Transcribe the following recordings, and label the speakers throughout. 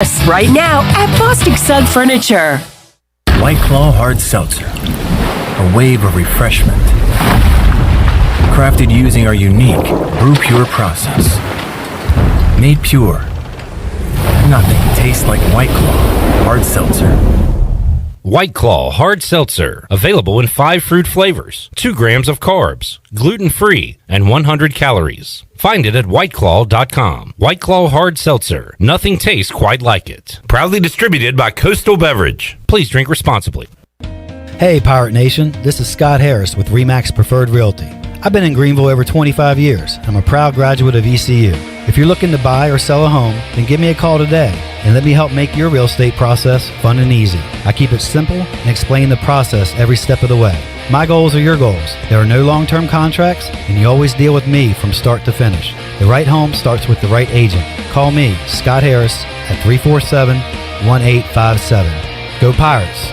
Speaker 1: Right now at Bostic Sugg Furniture.
Speaker 2: White Claw Hard Seltzer. A wave of refreshment. Crafted using our unique Brew Pure process. Made pure. Nothing tastes like White Claw Hard Seltzer.
Speaker 3: White Claw Hard Seltzer. Available in 5 fruit flavors, 2 grams of carbs, gluten-free, and 100 calories. Find it at whiteclaw.com. White Claw Hard Seltzer. Nothing tastes quite like it. Proudly distributed by Coastal Beverage. Please drink responsibly.
Speaker 4: Hey, Pirate Nation. This is Scott Harris with RE/MAX Preferred Realty. I've been in Greenville over 25 years. I'm a proud graduate of ECU. If you're looking to buy or sell a home, then give me a call today and let me help make your real estate process fun and easy. I keep it simple and explain the process every step of the way. My goals are your goals. There are no long-term contracts, and you always deal with me from start to finish. The right home starts with the right agent. Call me, Scott Harris, at 347-1857. Go Pirates!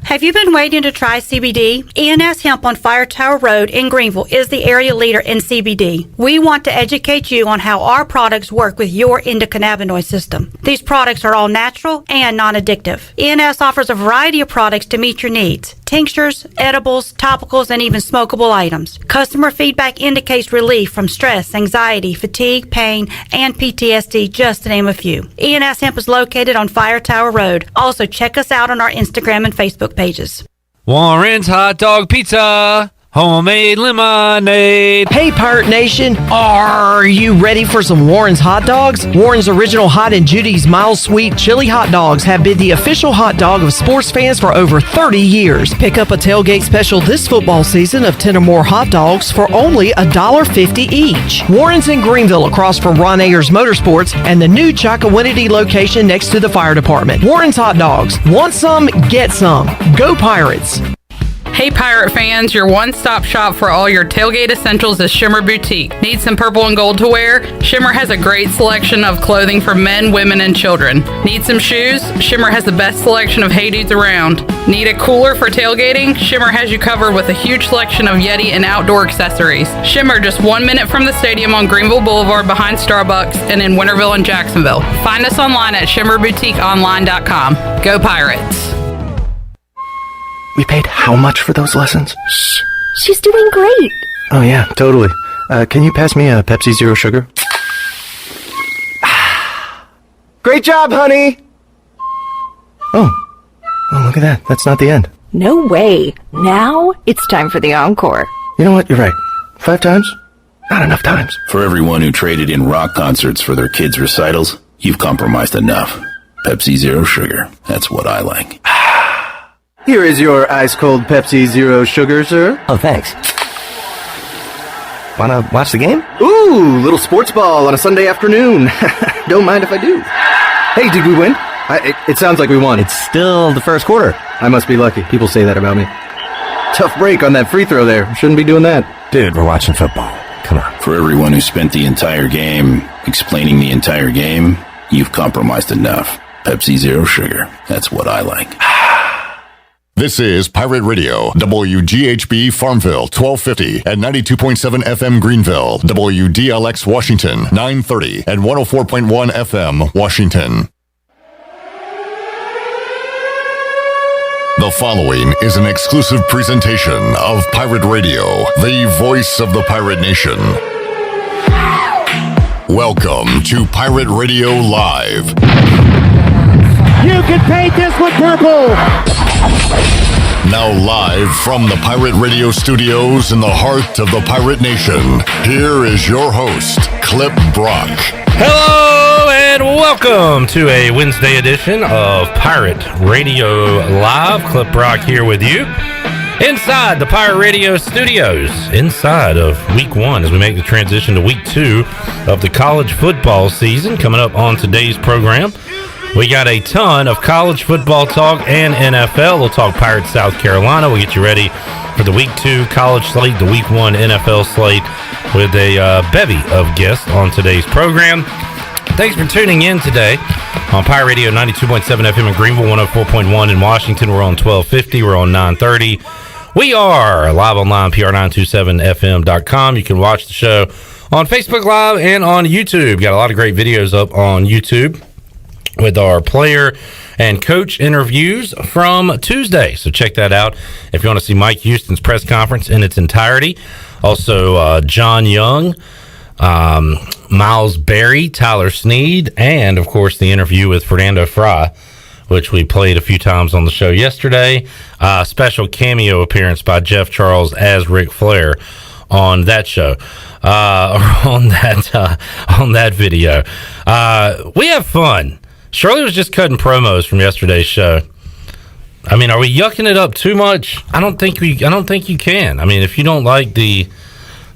Speaker 5: Have you been waiting to try CBD? E&S Hemp on Fire Tower Road in Greenville is the area leader in CBD. We want to educate you on how our products work with your endocannabinoid system. These products are all natural and non-addictive. E&S offers a variety of products to meet your needs. Tinctures, edibles, topicals, and even smokable items. Customer feedback indicates relief from stress, anxiety, fatigue, pain, and PTSD, just to name a few. E&S Hemp is located on Fire Tower Road. Also, check us out on our Instagram and Facebook pages.
Speaker 6: Warren's Hot Dog Pizza. Homemade lemonade.
Speaker 7: Hey, Pirate Nation, are you ready for some Warren's hot dogs? Warren's Original Hot and Judy's Mild Sweet Chili Hot Dogs have been the official hot dog of sports fans for over 30 years. Pick up a tailgate special this football season of 10 or more hot dogs for only $1.50 each. Warren's in Greenville across from Ron Ayers Motorsports and the new Chocowinity location next to the fire department. Warren's Hot Dogs. Want some? Get some. Go Pirates.
Speaker 8: Hey Pirate fans, your one-stop shop for all your tailgate essentials is Shimmer Boutique. Need some purple and gold to wear? Shimmer has a great selection of clothing for men, women, and children. Need some shoes? Shimmer has the best selection of Hey Dudes around. Need a cooler for tailgating? Shimmer has you covered with a huge selection of Yeti and outdoor accessories. Shimmer, just 1 minute from the stadium on Greenville Boulevard behind Starbucks and in Winterville and Jacksonville. Find us online at shimmerboutiqueonline.com. Go Pirates!
Speaker 9: We paid how much for those lessons?
Speaker 10: Shh, she's doing great.
Speaker 9: Oh yeah, totally. Can you pass me a Pepsi Zero Sugar? Great job, honey! Oh, look at that. That's not the end.
Speaker 10: No way. Now it's time for the encore.
Speaker 9: You know what? You're right. 5 times? Not enough times.
Speaker 11: For everyone who traded in rock concerts for their kids' recitals, you've compromised enough. Pepsi Zero Sugar. That's what I like.
Speaker 9: Here is your ice-cold Pepsi Zero Sugar, sir.
Speaker 12: Oh, thanks.
Speaker 9: Wanna watch the game? Ooh, little sports ball on a Sunday afternoon. Don't mind if I do. Hey, did we win? It sounds like we won.
Speaker 12: It's still the first quarter.
Speaker 9: I must be lucky. People say that about me. Tough break on that free throw there. Shouldn't be doing that.
Speaker 12: Dude, we're watching football. Come on.
Speaker 11: For everyone who spent the entire game explaining the entire game, you've compromised enough. Pepsi Zero Sugar. That's what I like.
Speaker 13: This is Pirate Radio, WGHB Farmville, 1250 and 92.7 FM Greenville, WDLX Washington, 930 and 104.1 FM Washington. The following is an exclusive presentation of Pirate Radio, the voice of the pirate nation. Welcome to Pirate Radio Live.
Speaker 14: You can paint this with purple!
Speaker 13: Now live from the Pirate Radio studios in the heart of the Pirate Nation, here is your host, Clip Brock.
Speaker 3: Hello and welcome to a Wednesday edition of Pirate Radio Live. Clip Brock here with you inside the Pirate Radio studios, inside of week 1 as we make the transition to week 2 of the college football season. Coming up on today's program, we got a ton of college football talk and NFL. We'll talk Pirates South Carolina. We'll get you ready for the week 2 college slate, the week 1 NFL slate with a bevy of guests on today's program. Thanks for tuning in today on Pirate Radio 92.7 FM in Greenville, 104.1 in Washington. We're on 1250. We're on 930. We are live online, pr927fm.com. You can watch the show on Facebook Live and on YouTube. Got a lot of great videos up on YouTube. with our player and coach interviews from Tuesday. So check that out if you want to see Mike Houston's press conference in its entirety. Also, John Young, Miles Berry, Tyler Snead, and, of course, the interview with Fernando Fry, which we played a few times on the show yesterday. Special cameo appearance by Jeff Charles as Ric Flair on that show, on that video. We have fun. Shirley was just cutting promos from yesterday's show. I mean, are we yucking it up too much? I don't think you can. I mean, if you don't like the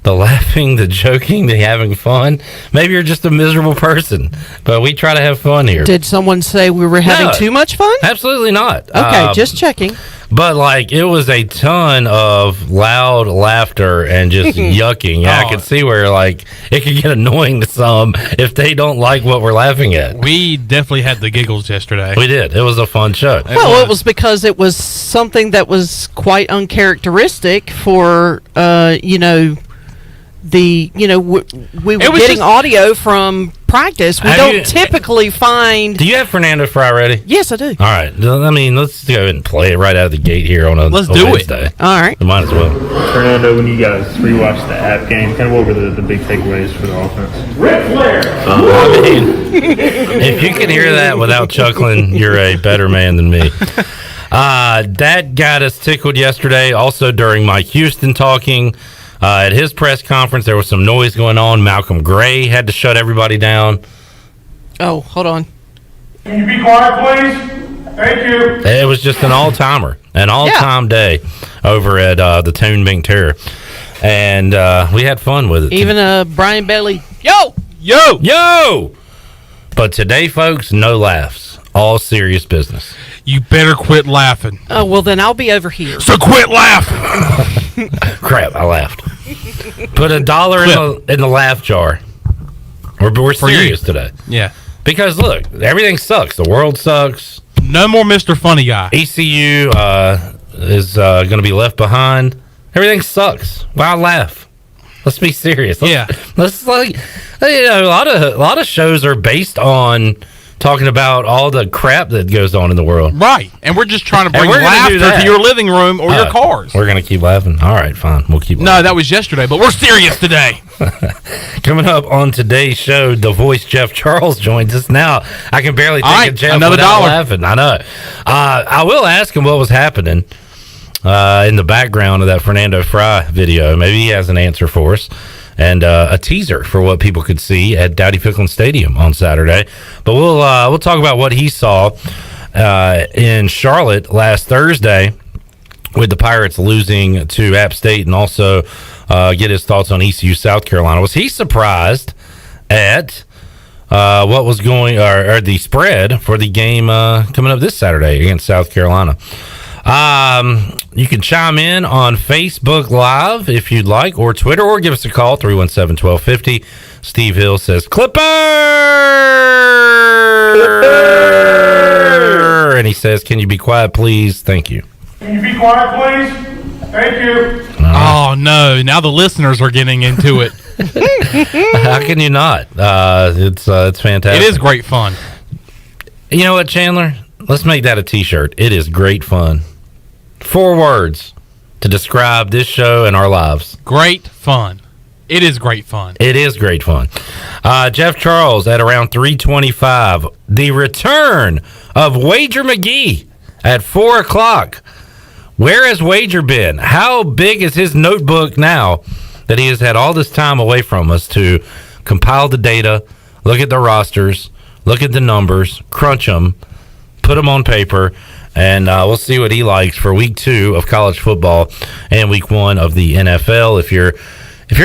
Speaker 3: laughing, the joking, the having fun, maybe you're just a miserable person. But we try to have fun here.
Speaker 7: Did someone say we were having too much fun?
Speaker 3: Absolutely not.
Speaker 7: Okay, just checking.
Speaker 3: But, like, it was a ton of loud laughter and just yucking. Yeah, I could see where, like, it could get annoying to some if they don't like what we're laughing at.
Speaker 15: We definitely had the giggles yesterday.
Speaker 3: We did. It was a fun show.
Speaker 7: It was because it was something that was quite uncharacteristic for, we were getting audio from practice. We don't typically find.
Speaker 3: Do you have Fernando Fry ready?
Speaker 7: Yes, I do.
Speaker 3: All right. I mean, let's go ahead and play it right out of the gate here on
Speaker 15: Let's do
Speaker 3: Wednesday.
Speaker 7: It. All right.
Speaker 3: We might as well.
Speaker 16: Fernando, when you guys rewatched the app game, kind of what were the big takeaways for the offense?
Speaker 3: Ric Flair! I mean, if you can hear that without chuckling, you're a better man than me. That got us tickled yesterday. Also, during Mike Houston talking. At his press conference, there was some noise going on. Malcolm Gray had to shut everybody down.
Speaker 7: Oh, hold on.
Speaker 16: Can you be quiet, please? Thank you.
Speaker 3: It was just an all-timer, an all-time day over at the Toon Bing Terror. And we had fun with it.
Speaker 7: Even Brian Bailey.
Speaker 3: Yo! But today, folks, no laughs. All serious business.
Speaker 15: You better quit laughing.
Speaker 7: Oh, well, then I'll be over here.
Speaker 15: So quit laughing.
Speaker 3: Crap, I laughed. Put $1 in the laugh jar. We're serious today.
Speaker 15: Yeah.
Speaker 3: Because, look, everything sucks. The world sucks.
Speaker 15: No more Mr. Funny Guy.
Speaker 3: ECU is going to be left behind. Everything sucks. Why laugh? Let's be serious. Let's a lot of shows are based on talking about all the crap that goes on in the world.
Speaker 15: Right. And we're just trying to bring laughter to your living room or your cars.
Speaker 3: We're going to keep laughing. All right, fine. We'll keep laughing.
Speaker 15: No, that was yesterday, but we're serious today.
Speaker 3: Coming up on today's show, the voice Jeff Charles joins us now. I can barely think of Jeff without laughing. I know. I will ask him what was happening in the background of that Fernando Fry video. Maybe he has an answer for us. And a teaser for what people could see at Dowdy Ficklen Stadium on Saturday. But we'll talk about what he saw in Charlotte last Thursday with the Pirates losing to App State, and also get his thoughts on ECU South Carolina. Was he surprised at what was going or the spread for the game coming up this Saturday against South Carolina? You can chime in on Facebook Live if you'd like, or Twitter, or give us a call, 317-1250. Steve Hill says, Clipper! And he says, can you be quiet, please? Thank you.
Speaker 16: Can you be quiet, please? Thank you.
Speaker 15: Oh, no. Now the listeners are getting into it.
Speaker 3: How can you not? It's fantastic.
Speaker 15: It is great fun.
Speaker 3: You know what, Chandler? Let's make that a T-shirt. It is great fun. 4 words to describe this show and our lives.
Speaker 15: Great fun. It is great fun.
Speaker 3: It is great fun. Jeff Charles at around 3:25. The return of Wager McGhee at 4 o'clock. Where has Wager been? How big is his notebook now that he has had all this time away from us to compile the data, look at the rosters, look at the numbers, crunch them, put them on paper, and we'll see what he likes for week 2 of college football and week 1 of the NFL. If you're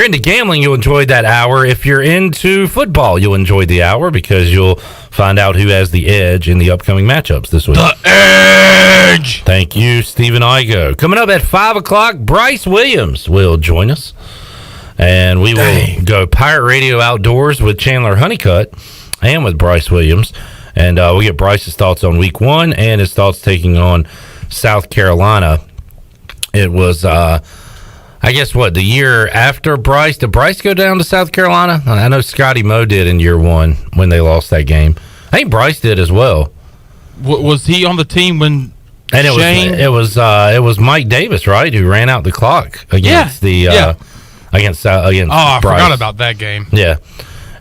Speaker 3: into gambling, you'll enjoy that hour. If you're into football, you'll enjoy the hour because you'll find out who has the edge in the upcoming matchups this week.
Speaker 15: The edge!
Speaker 3: Thank you, Stephen Igo. Coming up at 5 o'clock, Bryce Williams will join us. And we will go Pirate Radio Outdoors with Chandler Honeycutt and with Bryce Williams. And we'll get Bryce's thoughts on week 1 and his thoughts taking on South Carolina. It was, I guess, the year after Bryce? Did Bryce go down to South Carolina? I know Scotty Moe did in year 1 when they lost that game. I think Bryce did as well.
Speaker 15: Was he on the team when?
Speaker 3: And
Speaker 15: Shane?
Speaker 3: it was Mike Davis, right, who ran out the clock against against
Speaker 15: Oh, I
Speaker 3: Bryce.
Speaker 15: forgot about that game.
Speaker 3: Yeah,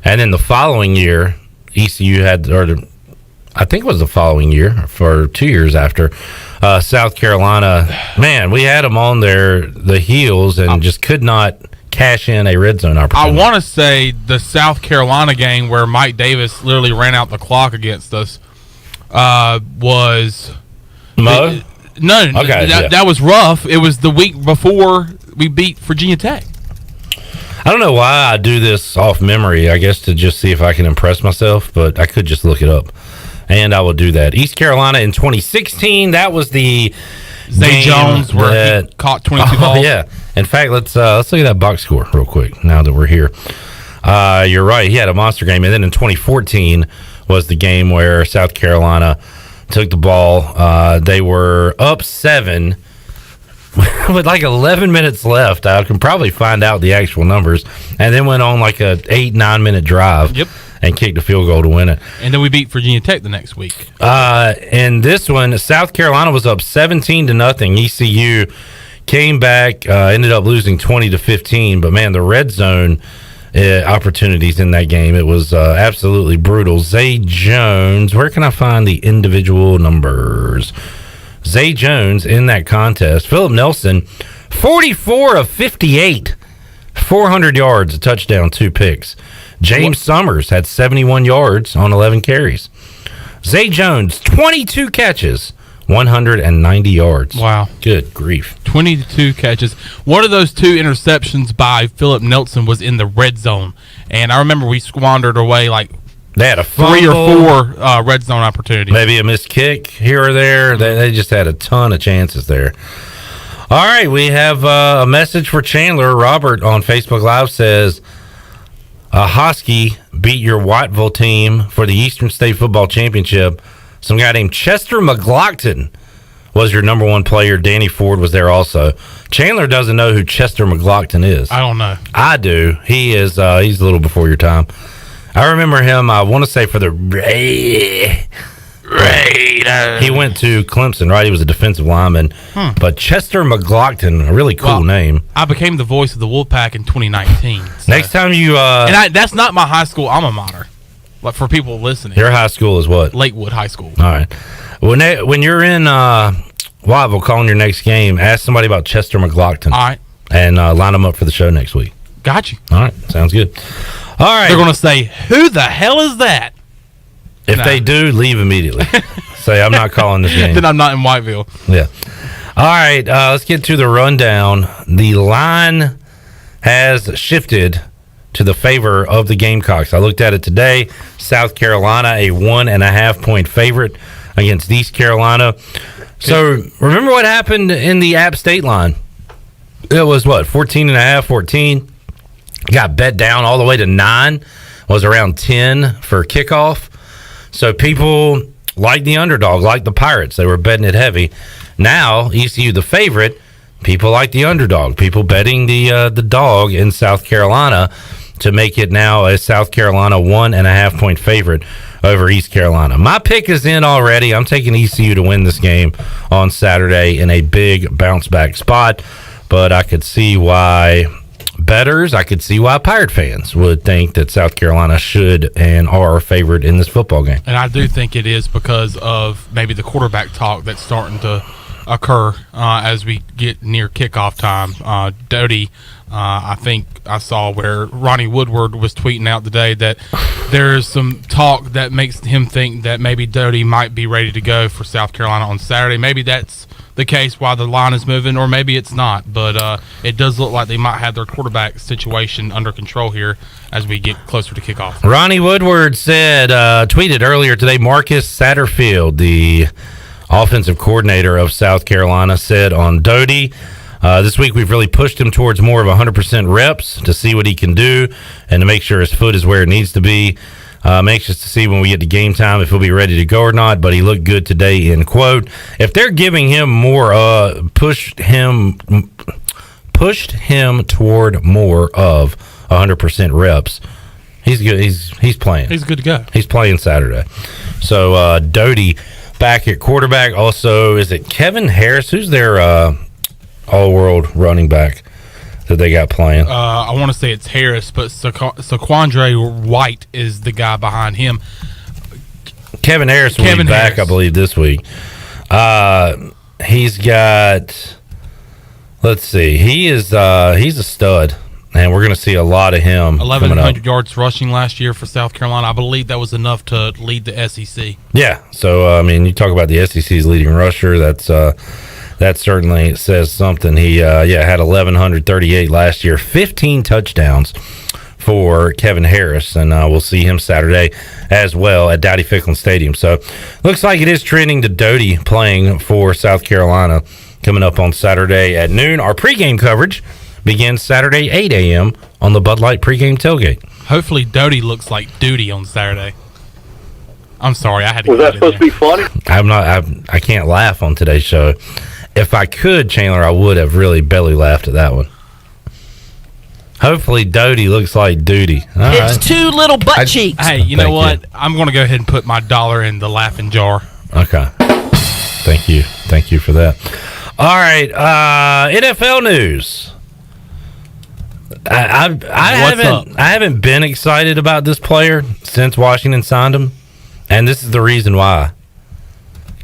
Speaker 3: and then the following year, ECU had, I think it was the following year, for 2 years after, South Carolina. Man, we had them on the heels and just could not cash in a red zone opportunity.
Speaker 15: I want to say the South Carolina game where Mike Davis literally ran out the clock against us was
Speaker 3: Mo?
Speaker 15: No,
Speaker 3: Okay,
Speaker 15: that was rough. It was the week before we beat Virginia Tech.
Speaker 3: I don't know why I do this off memory. I guess to just see if I can impress myself, but I could just look it up, and I will do that. East Carolina in 2016. That was the
Speaker 15: Zay Jones where he caught 22 balls.
Speaker 3: Yeah. In fact, let's look at that box score real quick. Now that we're here, you're right. He had a monster game, and then in 2014 was the game where South Carolina took the ball. They were up 7 with like 11 minutes left. I can probably find out the actual numbers, and then went on like a 8-9 minute drive.
Speaker 15: Yep.
Speaker 3: And kicked a field goal to win it.
Speaker 15: And then we beat Virginia Tech the next week.
Speaker 3: In this one, South Carolina was up 17-0. ECU came back, ended up losing 20-15. But man, the red zone opportunities in that game, it was absolutely brutal. Zay Jones, where can I find the individual numbers? Zay Jones in that contest. Philip Nelson, 44 of 58, 400 yards, a touchdown, 2 picks. James Summers had 71 yards on 11 carries. Zay Jones, 22 catches, 190 yards.
Speaker 15: Wow.
Speaker 3: Good grief.
Speaker 15: 22 catches. One of those 2 interceptions by Philip Nelson was in the red zone. And I remember we squandered away like
Speaker 3: they had a
Speaker 15: 3 or 4 red zone opportunities.
Speaker 3: Maybe a missed kick here or there. They just had a ton of chances there. All right, we have a message for Chandler. Robert on Facebook Live says, Hosky beat your Whiteville team for the Eastern State Football Championship. Some guy named Chester McGlockton was your number 1 player. Danny Ford was there also. Chandler doesn't know who Chester McGlockton is.
Speaker 15: I don't know.
Speaker 3: I do. He is. He's a little before your time. I remember him, I want to say, for the Raiders. He went to Clemson, right? He was a defensive lineman. But Chester McGlockton, a really cool name.
Speaker 15: I became the voice of the Wolfpack in 2019. So.
Speaker 3: Next time you...
Speaker 15: that's not my high school alma mater. But for people listening.
Speaker 3: Your high school is what?
Speaker 15: Lakewood High School.
Speaker 3: All right. When you're in Whiteville calling your next game, ask somebody about Chester McGlockton.
Speaker 15: All right.
Speaker 3: And line them up for the show next week.
Speaker 15: Got you.
Speaker 3: All right. Sounds good. All right.
Speaker 15: They're going to say, who the hell is that?
Speaker 3: If they do, leave immediately. Say, I'm not calling this game.
Speaker 15: Then I'm not in Whiteville.
Speaker 3: Yeah. All right. Let's get to the rundown. The line has shifted to the favor of the Gamecocks. I looked at it today. South Carolina, a 1.5-point favorite against East Carolina. So remember what happened in the App State line? It was what, 14.5, 14? Got bet down all the way to 9. Was around 10 for kickoff. So people like the underdog, like the Pirates. They were betting it heavy. Now, ECU the favorite, people like the underdog. People betting the dog in South Carolina to make it now a South Carolina 1.5-point favorite over East Carolina. My pick is in already. I'm taking ECU to win this game on Saturday in a big bounce-back spot. But I could see why bettors, I could see why Pirate fans would think that South Carolina should and are favored in this football game.
Speaker 15: And I do think it is because of maybe the quarterback talk that's starting to occur as we get near kickoff time. Doty, I think I saw where Ronnie Woodward was tweeting out today that there's some talk that makes him think that maybe Doty might be ready to go for South Carolina on Saturday. Maybe that's the case while the line is moving, or maybe it's not. But it does look like they might have their quarterback situation under control here as we get closer to kickoff.
Speaker 3: Ronnie Woodward said, tweeted earlier today, Marcus Satterfield, the offensive coordinator of South Carolina, said on Doty, this week we've really pushed him towards more of 100% reps to see what he can do and to make sure his foot is where it needs to be. I'm anxious to see when we get to game time if he'll be ready to go or not, but he looked good today, end quote. If they're giving him more, pushed him toward more of 100% reps, He's good. He's playing.
Speaker 15: He's good to go.
Speaker 3: He's playing Saturday. So Doty back at quarterback. Also, is it Kevin Harris? Who's their all-world running back that they got playing?
Speaker 15: I want to say it's Harris, but Saquandre White is the guy behind him.
Speaker 3: Kevin Harris will be back, I believe, this week. He's got. Let's see. He's a stud. And we're going to see a lot of him.
Speaker 15: 1,100 yards rushing last year for South Carolina. I believe that was enough to lead the SEC.
Speaker 3: Yeah. So, you talk about the SEC's leading rusher. That certainly says something. He, had 1,138 last year. 15 touchdowns for Kevin Harris. And we'll see him Saturday as well at Dowdy Ficklin Stadium. So, looks like it is trending to Doty playing for South Carolina coming up on Saturday at noon. Our pregame coverage begins Saturday 8 a.m. on the Bud Light pregame tailgate.
Speaker 15: Hopefully Doty looks like duty on Saturday. I'm sorry, I had to.
Speaker 17: Was that supposed to be funny?
Speaker 3: I can't laugh on today's show. If I could, Chandler, I would have really belly laughed at that one. Hopefully Doty looks like duty. All
Speaker 7: it's
Speaker 3: right.
Speaker 7: two little butt cheeks.
Speaker 15: Hey, you know what? I'm going to go ahead and put my $1 in the laughing jar.
Speaker 3: Okay. Thank you for that. All right, NFL news. I haven't been excited about this player since Washington signed him, and this is the reason why.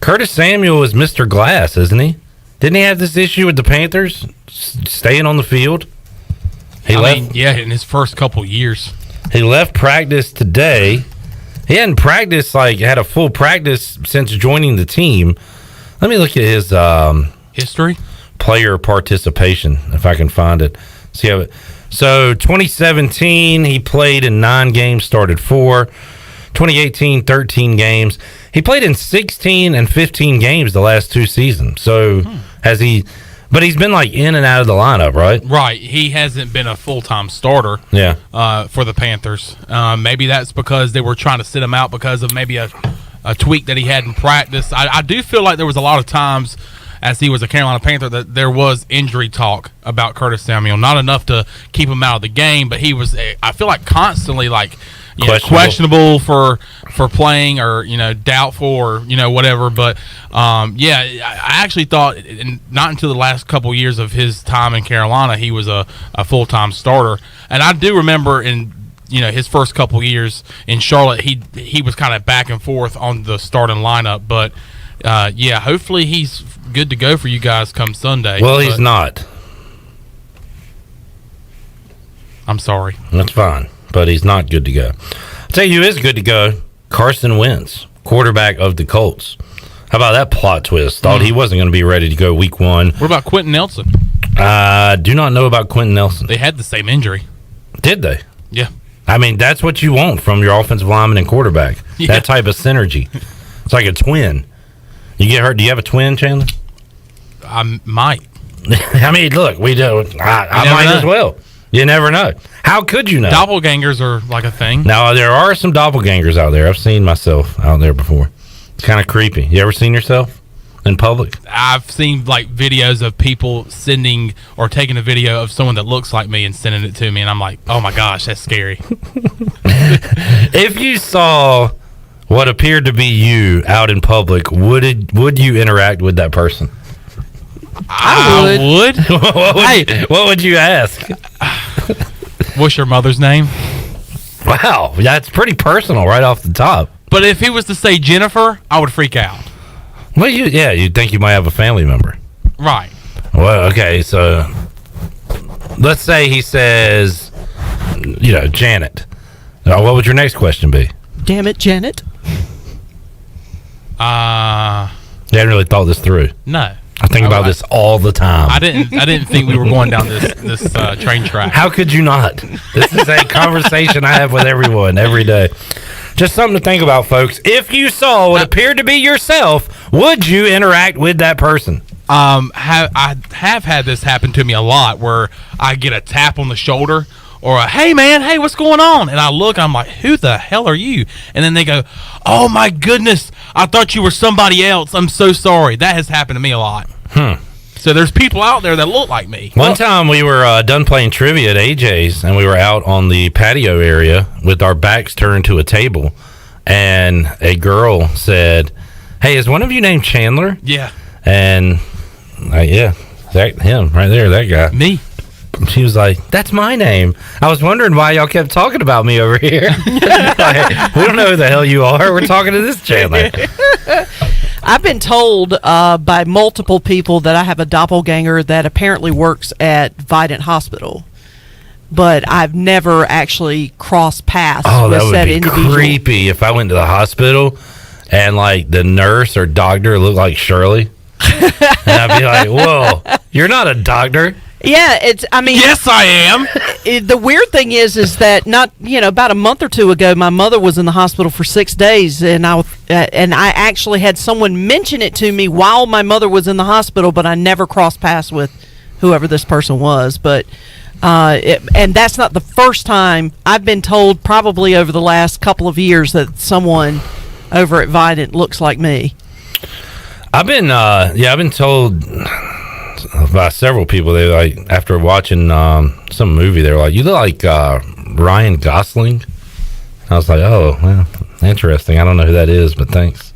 Speaker 3: Curtis Samuel is Mr. Glass, isn't he? Didn't he have this issue with the Panthers staying on the field?
Speaker 15: In his first couple years.
Speaker 3: He left practice today. He hadn't practiced, had a full practice since joining the team. Let me look at his
Speaker 15: history,
Speaker 3: player participation, if I can find it. See how it. So 2017, he played in 9 games, started 4. 2018, 13 games. He played in 16 and 15 games the last 2 seasons. So has he? But he's been in and out of the lineup, right?
Speaker 15: Right. He hasn't been a full-time starter.
Speaker 3: Yeah.
Speaker 15: For the Panthers. Maybe that's because they were trying to sit him out because of maybe a tweak that he had in practice. I do feel like there was a lot of times as he was a Carolina Panther that there was injury talk about Curtis Samuel. Not enough to keep him out of the game, but he was, I feel like, constantly questionable for playing or doubtful or whatever. But I actually thought not until the last couple years of his time in Carolina he was a full-time starter. And I do remember in his first couple years in Charlotte he was kind of back and forth on the starting lineup. But hopefully he's good to go for you guys come Sunday.
Speaker 3: Well, he's not.
Speaker 15: I'm sorry.
Speaker 3: That's fine, but he's not good to go. I'll tell you who is good to go. Carson Wentz, quarterback of the Colts. How about that plot twist? Thought he wasn't going to be ready to go week 1.
Speaker 15: What about Quentin Nelson?
Speaker 3: Do not know about Quentin Nelson.
Speaker 15: They had the same injury.
Speaker 3: Did they?
Speaker 15: Yeah.
Speaker 3: That's what you want from your offensive lineman and quarterback. Yeah. That type of synergy. It's like a twin. You get hurt. Do you have a twin, Chandler?
Speaker 15: I might.
Speaker 3: Look, we do. I might as well. You never know. How could you know?
Speaker 15: Doppelgangers are like a thing.
Speaker 3: Now, there are some doppelgangers out there. I've seen myself out there before. It's kind of creepy. You ever seen yourself in public?
Speaker 15: I've seen videos of people sending or taking a video of someone that looks like me and sending it to me, and I'm like, oh my gosh, that's scary.
Speaker 3: If you saw what appeared to be you out in public, would you interact with that person?
Speaker 15: I would.
Speaker 3: What would you ask?
Speaker 15: What's your mother's name?
Speaker 3: Wow, that's pretty personal right off the top.
Speaker 15: But if he was to say Jennifer, I would freak out.
Speaker 3: Well, you'd think you might have a family member.
Speaker 15: Right.
Speaker 3: Well, okay, so let's say he says, Janet. What would your next question be?
Speaker 7: Damn it, Janet.
Speaker 3: You hadn't really thought this through.
Speaker 15: No.
Speaker 3: I think about this all the time.
Speaker 15: I didn't think we were going down this train track.
Speaker 3: How could you not? This is a conversation I have with everyone every day. Just something to think about, folks. If you saw what appeared to be yourself, would you interact with that person?
Speaker 15: I have had this happen to me a lot where I get a tap on the shoulder or a, hey, man, hey, what's going on? And I look, I'm like, who the hell are you? And then they go, oh, my goodness, I thought you were somebody else. I'm so sorry. That has happened to me a lot. So there's people out there that look like me.
Speaker 3: One time we were done playing trivia at AJ's, and we were out on the patio area with our backs turned to a table, and a girl said, "Hey, is one of you named Chandler?"
Speaker 15: Yeah.
Speaker 3: And yeah, him right there, that guy.
Speaker 15: Me.
Speaker 3: She was like, "That's my name." I was wondering why y'all kept talking about me over here. Like, we don't know who the hell you are. We're talking to this Chandler.
Speaker 7: I've been told by multiple people that I have a doppelganger that apparently works at Vidant Hospital, but I've never actually crossed paths with
Speaker 3: that would
Speaker 7: said
Speaker 3: be
Speaker 7: individual.
Speaker 3: creepy if I went to the hospital and like the nurse or doctor looked like Shirley. And I'd be like, "Whoa, you're not a doctor."
Speaker 7: Yeah, yes,
Speaker 15: I am.
Speaker 7: The weird thing is that about a month or two ago, my mother was in the hospital for 6 days, and I actually had someone mention it to me while my mother was in the hospital, but I never crossed paths with whoever this person was. But and that's not the first time. I've been told probably over the last couple of years that someone over at Vidant looks like me.
Speaker 3: I've been told by several people. They like after watching some movie, they were like, "You look like Ryan Gosling." I was like, "Oh, well, interesting. I don't know who that is, but thanks."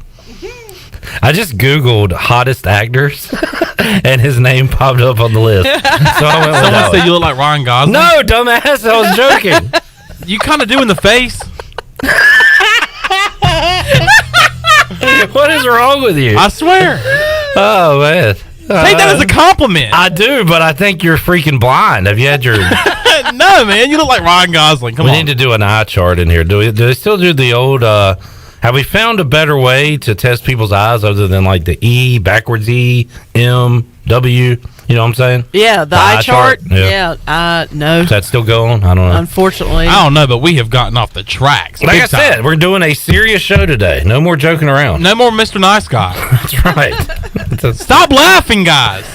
Speaker 3: I just Googled hottest actors, and his name popped up on the list. So I went with
Speaker 15: Someone said you look like Ryan Gosling.
Speaker 3: No, dumbass. I was joking.
Speaker 15: You kind of do in the face.
Speaker 3: What is wrong with you?
Speaker 15: I swear.
Speaker 3: Oh man.
Speaker 15: Take that as a compliment.
Speaker 3: I do, but I think you're freaking blind. Have you had your...
Speaker 15: No, man. You look like Ryan Gosling. Come on.
Speaker 3: We need to do an eye chart in here. Do they still do the old... have we found a better way to test people's eyes other than like the E, backwards E, M, W? You know what I'm saying?
Speaker 7: Yeah, the eye chart.
Speaker 3: Yeah.
Speaker 7: No.
Speaker 3: Is that still going? I don't know.
Speaker 7: Unfortunately.
Speaker 15: I don't know, but we have gotten off the tracks.
Speaker 3: Like I said, we're doing a serious show today. No more joking around.
Speaker 15: No more Mr. Nice Guy.
Speaker 3: That's right.
Speaker 15: Stop laughing, guys.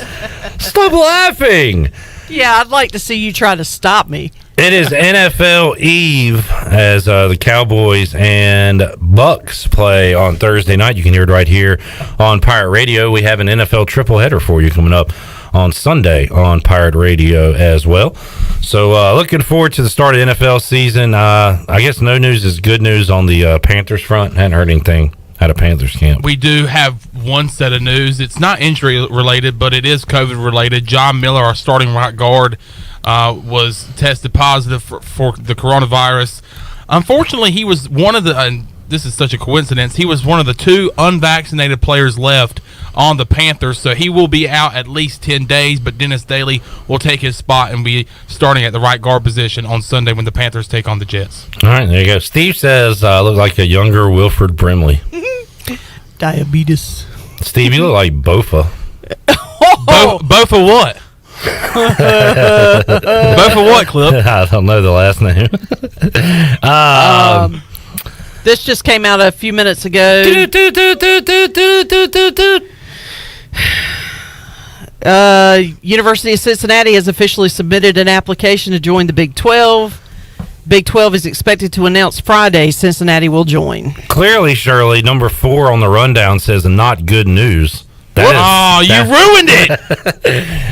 Speaker 3: Stop laughing.
Speaker 7: Yeah, I'd like to see you try to stop me.
Speaker 3: It is NFL Eve as the Cowboys and Bucks play on Thursday night. You can hear it right here on Pirate Radio. We have an NFL triple header for you coming up on Sunday on Pirate Radio as well. So looking forward to the start of NFL season. I guess no news is good news on the Panthers front. Hadn't heard anything out of Panthers camp.
Speaker 15: We do have one set of news. It's not injury related, but it is COVID related. John Miller, our starting right guard, was tested positive for the coronavirus. Unfortunately, he was one of the, and this is such a coincidence, he was one of the 2 unvaccinated players left on the Panthers, so he will be out at least 10 days, but Dennis Daly will take his spot and be starting at the right guard position on Sunday when the Panthers take on the Jets.
Speaker 3: All right, there you go. Steve says, look like a younger Wilford Brimley.
Speaker 7: Diabetes.
Speaker 3: Steve, you look like Bofa.
Speaker 15: Bofa what? Bofa what, Clip?
Speaker 3: I don't know the last name.
Speaker 7: This just came out a few minutes ago. University of Cincinnati has officially submitted an application to join the Big 12. Big 12 is expected to announce Friday Cincinnati will join.
Speaker 3: Clearly, Shirley, number 4 on the rundown says not good news.
Speaker 15: You ruined it!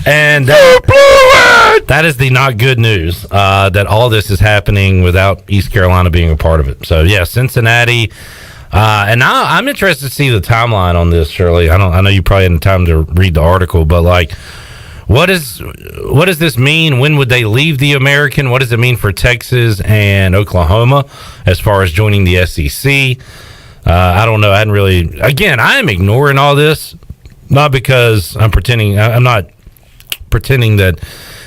Speaker 3: And that is the not good news, that all this is happening without East Carolina being a part of it. So, yeah, Cincinnati. And now I'm interested to see the timeline on this, Shirley. I know you probably hadn't time to read the article, but, like, what does this mean? When would they leave the American? What does it mean for Texas and Oklahoma as far as joining the SEC? I don't know. I hadn't really... Again, I am ignoring all this. Not because I'm pretending. I'm not pretending that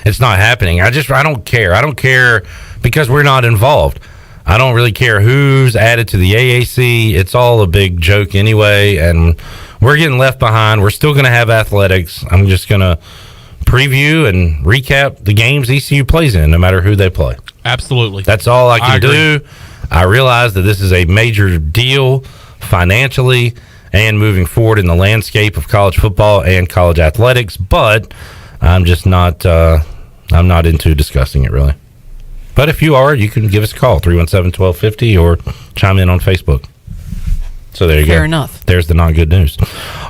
Speaker 3: it's not happening. I don't care. I don't care because we're not involved. I don't really care who's added to the AAC. It's all a big joke anyway, and we're getting left behind. We're still going to have athletics. I'm just going to preview and recap the games ECU plays in, no matter who they play.
Speaker 15: Absolutely.
Speaker 3: That's all I can do. I realize that this is a major deal financially and moving forward in the landscape of college football and college athletics, but I'm just not I'm not into discussing it, really. But if you are, you can give us a call, 317-1250, or chime in on Facebook. So there you go.
Speaker 7: Fair enough.
Speaker 3: There's the not good news.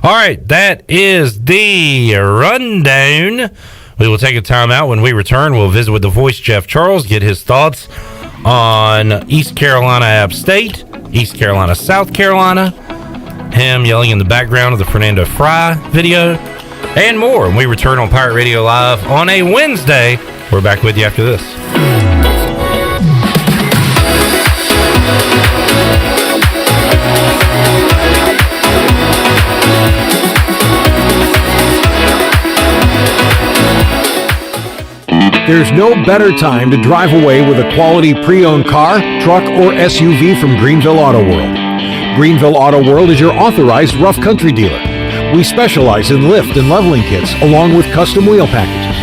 Speaker 3: All right, that is the rundown. We will take a time out. When we return, we'll visit with the voice, Jeff Charles, get his thoughts on East Carolina App State, East Carolina, South Carolina, him yelling in the background of the Fernando Fry video, and more. When we return on Pirate Radio Live on a Wednesday, we're back with you after this.
Speaker 17: There's no better time to drive away with a quality pre-owned car, truck, or SUV from Greenville Auto World. Greenville Auto World is your authorized rough country dealer. We specialize in lift and leveling kits along with custom wheel packages.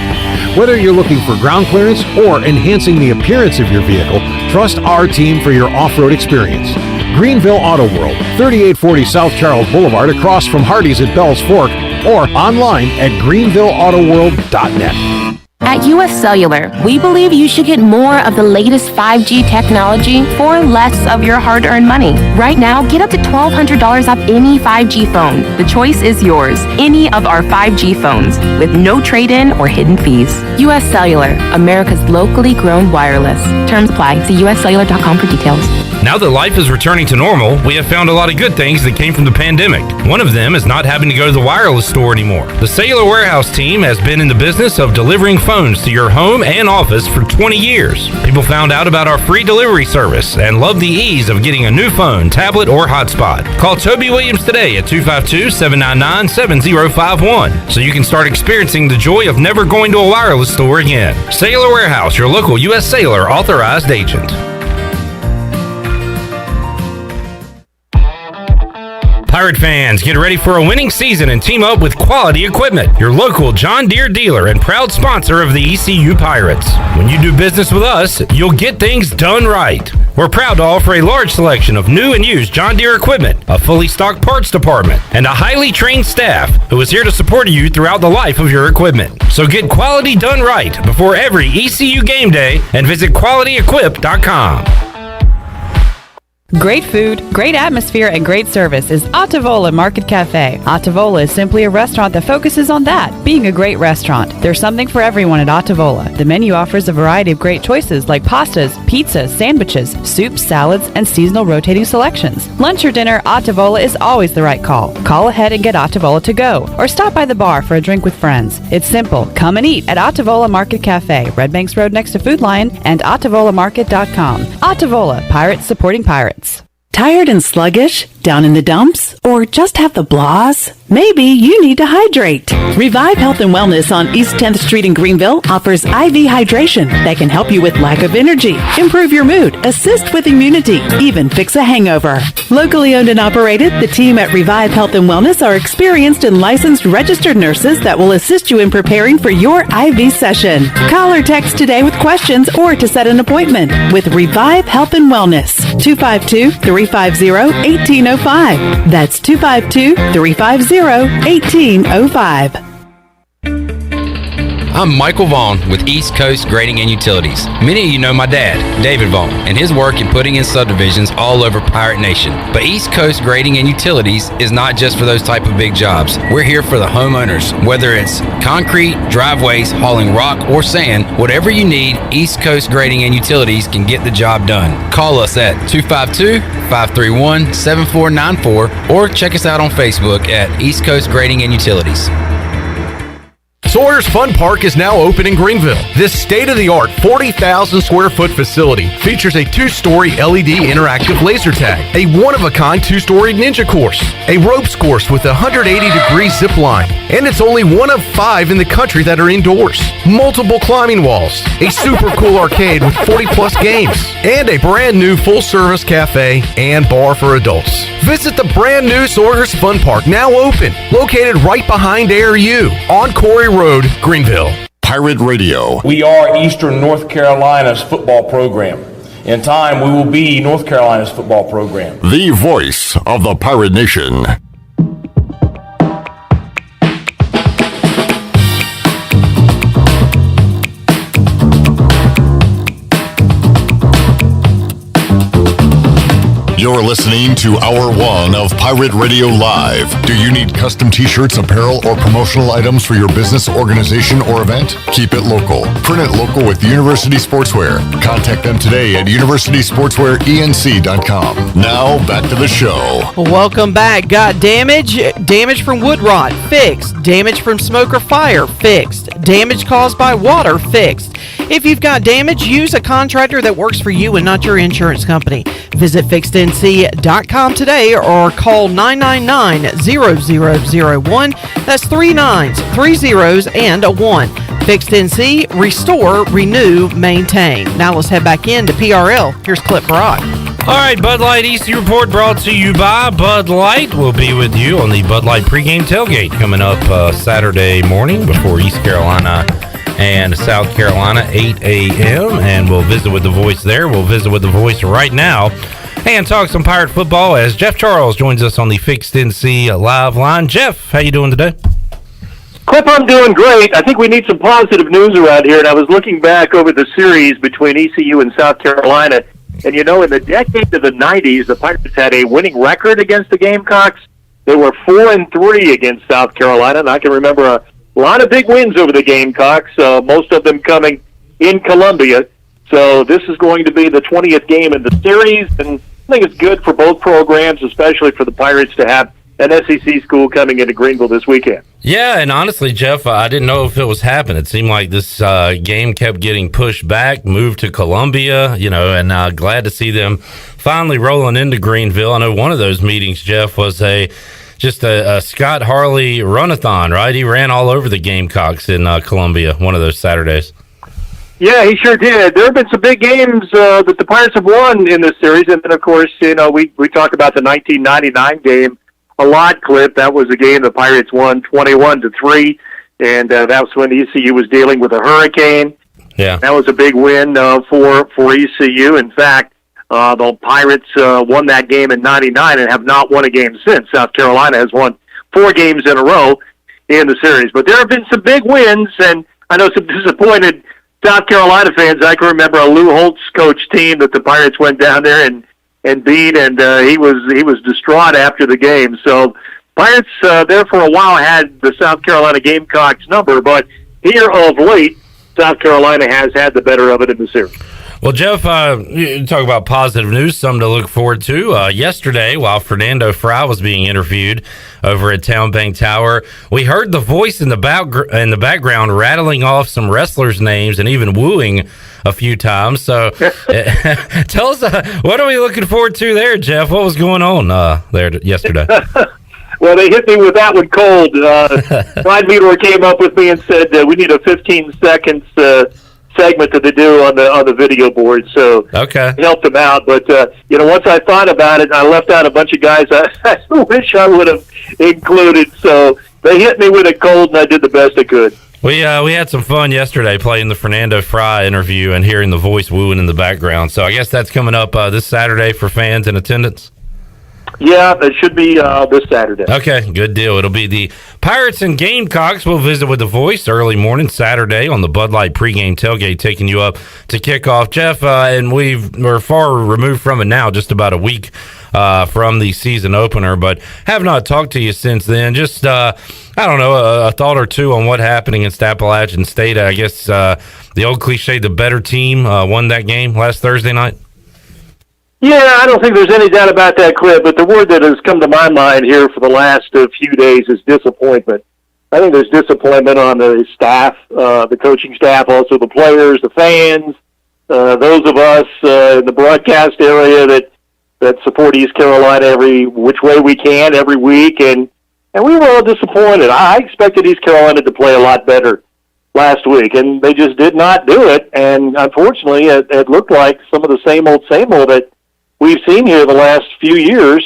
Speaker 17: Whether you're looking for ground clearance or enhancing the appearance of your vehicle, trust our team for your off-road experience. Greenville Auto World, 3840 South Charles Boulevard across from Hardee's at Bell's Fork, or online at greenvilleautoworld.net.
Speaker 18: At US Cellular, we believe you should get more of the latest 5G technology for less of your hard-earned money. Right now, get up to $1,200 off any 5G phone. The choice is yours. Any of our 5G phones with no trade-in or hidden fees. US Cellular, America's locally grown wireless. Terms apply. See uscellular.com for details.
Speaker 3: Now that life is returning to normal, we have found a lot of good things that came from the pandemic. One of them is not having to go to the wireless store anymore. The Cellular Warehouse team has been in the business of delivering phones to your home and office for 20 years. People found out about our free delivery service and love the ease of getting a new phone, tablet, or hotspot. Call Toby Williams today at 252-799-7051 so you can start experiencing the joy of never going to a wireless store again. Cellular Warehouse, your local U.S. Cellular authorized agent. Pirate fans, get ready for a winning season and team up with Quality Equipment, your local John Deere dealer and proud sponsor of the ECU Pirates. When you do business with us, you'll get things done right. We're proud to offer a large selection of new and used John Deere equipment, a fully stocked parts department, and a highly trained staff who is here to support you throughout the life of your equipment. So get quality done right before every ECU game day and visit qualityequip.com.
Speaker 19: Great food, great atmosphere, and great service is Ottavola Market Cafe. Ottavola is simply a restaurant that focuses on that, being a great restaurant. There's something for everyone at Ottavola. The menu offers a variety of great choices like pastas, pizzas, sandwiches, soups, salads, and seasonal rotating selections. Lunch or dinner, Ottavola is always the right call. Call ahead and get Ottavola to go, or stop by the bar for a drink with friends. It's simple. Come and eat at Ottavola Market Cafe, Red Banks Road next to Food Lion, and OttavolaMarket.com. Ottavola, Pirates supporting pirates.
Speaker 20: Tired and sluggish? Down in the dumps? Or just have the blahs? Maybe you need to hydrate. Revive Health and Wellness on East 10th Street in Greenville offers IV hydration that can help you with lack of energy, improve your mood, assist with immunity, even fix a hangover. Locally owned and operated, the team at Revive Health and Wellness are experienced and licensed registered nurses that will assist you in preparing for your IV session. Call or text today with questions or to set an appointment with Revive Health and Wellness. 252-350-1805. That's 252-350-1805.
Speaker 21: I'm Michael Vaughn with East Coast Grading and Utilities. Many of you know my dad, David Vaughn, and his work in putting in subdivisions all over Pirate Nation. But East Coast Grading and Utilities is not just for those type of big jobs. We're here for the homeowners. Whether it's concrete, driveways, hauling rock, or sand, whatever you need, East Coast Grading and Utilities can get the job done. Call us at 252-531-7494 or check us out on Facebook at East Coast Grading and Utilities.
Speaker 22: Sawyer's Fun Park is now open in Greenville. This state-of-the-art 40,000 square foot facility features a 2-story LED interactive laser tag, a one-of-a-kind 2-story ninja course, a ropes course with a 180-degree zip line, and it's only one of 5 in the country that are indoors. Multiple climbing walls, a super cool arcade with 40-plus games, and a brand new full-service cafe and bar for adults. Visit the brand new Sawyer's Fun Park, now open, located right behind ARU on Corey Road, Greenville.
Speaker 13: Pirate Radio.
Speaker 23: We are Eastern North Carolina's football program. In time, we will be North Carolina's football program.
Speaker 13: The voice of the Pirate Nation. You're listening to Hour 1 of Pirate Radio Live. Do you need custom t-shirts, apparel, or promotional items for your business, organization, or event? Keep it local. Print it local with University Sportswear. Contact them today at universitysportswearenc.com. Now, back to the show.
Speaker 7: Welcome back. Got damage? Damage from wood rot? Fixed. Damage from smoke or fire? Fixed. Damage caused by water? Fixed. If you've got damage, use a contractor that works for you and not your insurance company. Visit fixednc.com today or call 999-0001. That's 3 9s, 3 zeros, and a 1. Fixed NC, restore, renew, maintain. Now let's head back into PRL. Here's Clip Brock.
Speaker 3: All right, Bud Light East Report brought to you by Bud Light. We'll be with you on the Bud Light pregame tailgate coming up Saturday morning before East Carolina and South Carolina, 8 a.m. And we'll visit with the voice there. We'll visit with the voice right now and talk some Pirate football as Jeff Charles joins us on the Fixed NC live line. Jeff, how you doing today?
Speaker 1: Clip, I'm doing great. I think we need some positive news around here, and I was looking back over the series between ECU and South Carolina, and in the decade of the 90s, the Pirates had a winning record against the Gamecocks. They were 4-3 against South Carolina, and I can remember a lot of big wins over the Gamecocks, most of them coming in Columbia. So this is going to be the 20th game in the series, and I think it's good for both programs, especially for the Pirates to have an SEC school coming into Greenville this weekend.
Speaker 3: Yeah, and honestly, Jeff, I didn't know if it was happening. It seemed like this game kept getting pushed back, moved to Columbia, and glad to see them finally rolling into Greenville. I know one of those meetings, Jeff, was just a Scott Harley run-a-thon, right? He ran all over the Gamecocks in Columbia one of those Saturdays.
Speaker 1: Yeah, he sure did. There have been some big games that the Pirates have won in this series, and then, of course, we talk about the 1999 game a lot, Clip. That was a game the Pirates won 21-3, and that was when ECU was dealing with a hurricane.
Speaker 3: Yeah,
Speaker 1: that was a big win for ECU. In fact, the Pirates won that game in '99 and have not won a game since. South Carolina has won 4 games in a row in the series, but there have been some big wins, and I know some disappointed South Carolina fans. I can remember a Lou Holtz coach team that the Pirates went down there and beat, and he was distraught after the game. So Pirates there for a while had the South Carolina Gamecocks number, but here of late, South Carolina has had the better of it in the series.
Speaker 3: Well, Jeff, you talk about positive news, something to look forward to. Yesterday, while Fernando Fry was being interviewed over at Town Bank Tower, we heard the voice in the background rattling off some wrestlers' names and even wooing a few times. So tell us, what are we looking forward to there, Jeff? What was going on there yesterday?
Speaker 1: Well, they hit me with that one cold. Ryan Meador came up with me and said, we need a 15 seconds segment that they do on the video board, so
Speaker 3: okay,
Speaker 1: helped them out. But once I thought about it, I left out a bunch of guys I wish I would have included. So they hit me with it cold, and I did the best I could.
Speaker 3: We had some fun yesterday playing the Fernando Fry interview and hearing the voice wooing in the background. So I guess that's coming up this Saturday for fans in attendance.
Speaker 1: Yeah, it should be this Saturday.
Speaker 3: Okay, good deal. It'll be the Pirates and Gamecocks. We'll visit with the voice early morning Saturday on the Bud Light pregame tailgate, taking you up to kickoff. Jeff, and we're far removed from it now, just about a week from the season opener, but have not talked to you since then. Just, I don't know, a thought or two on what happened against Appalachian State. I guess the old cliche, the better team won that game last Thursday night.
Speaker 1: Yeah, I don't think there's any doubt about that, Clip, but the word that has come to my mind here for the last few days is disappointment. I think there's disappointment on the staff, the coaching staff, also the players, the fans, those of us in the broadcast area that support East Carolina every which way we can every week, and we were all disappointed. I expected East Carolina to play a lot better last week, and they just did not do it, and unfortunately it looked like some of the same old that we've seen here the last few years,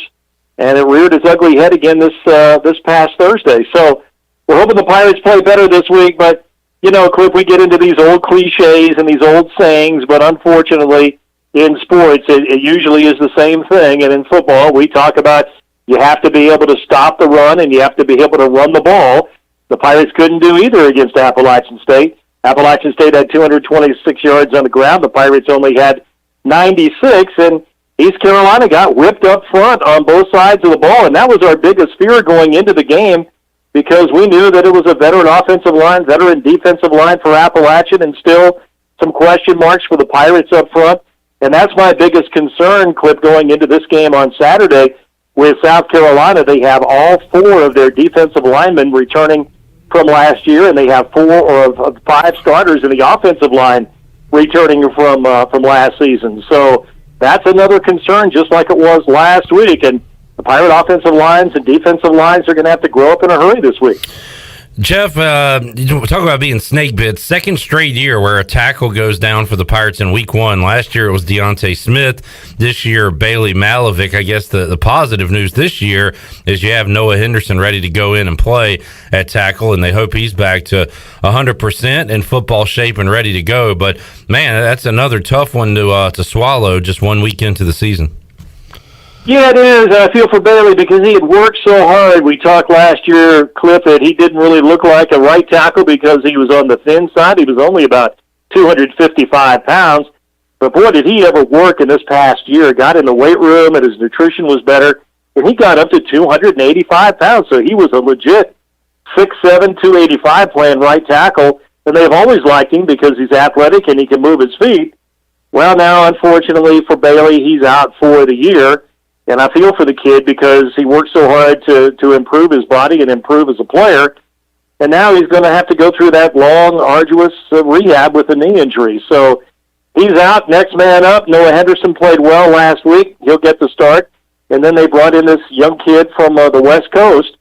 Speaker 1: and it reared its ugly head again this past Thursday. So we're hoping the Pirates play better this week, but, Cliff, we get into these old cliches and these old sayings, but unfortunately in sports it usually is the same thing, and in football we talk about you have to be able to stop the run and you have to be able to run the ball. The Pirates couldn't do either against Appalachian State. Appalachian State had 226 yards on the ground. The Pirates only had 96, and East Carolina got whipped up front on both sides of the ball, and that was our biggest fear going into the game because we knew that it was a veteran offensive line, veteran defensive line for Appalachian, and still some question marks for the Pirates up front. And that's my biggest concern, Clip, going into this game on Saturday with South Carolina. They have all 4 of their defensive linemen returning from last year, and they have 4 of 5 starters in the offensive line returning from last season. So that's another concern, just like it was last week. And the Pirate offensive lines and defensive lines are going to have to grow up in a hurry this week.
Speaker 3: Jeff, talk about being snake bit. Second straight year where a tackle goes down for the Pirates in week 1. Last year it was Deontay Smith. This year, Bailey Malovic. I guess the positive news this year is you have Noah Henderson ready to go in and play at tackle, and they hope he's back to 100% in football shape and ready to go. But, man, that's another tough one to swallow just 1 week into the season.
Speaker 1: Yeah, it is. I feel for Bailey because he had worked so hard. We talked last year, Cliff, that he didn't really look like a right tackle because he was on the thin side. He was only about 255 pounds. But, boy, did he ever work in this past year. Got in the weight room and his nutrition was better. And he got up to 285 pounds. So he was a legit 6'7", 285 playing right tackle. And they've always liked him because he's athletic and he can move his feet. Well, now, unfortunately for Bailey, he's out for the year. And I feel for the kid because he worked so hard to improve his body and improve as a player. And now he's going to have to go through that long, arduous rehab with a knee injury. So he's out. Next man up. Noah Henderson played well last week. He'll get the start. And then they brought in this young kid from the West Coast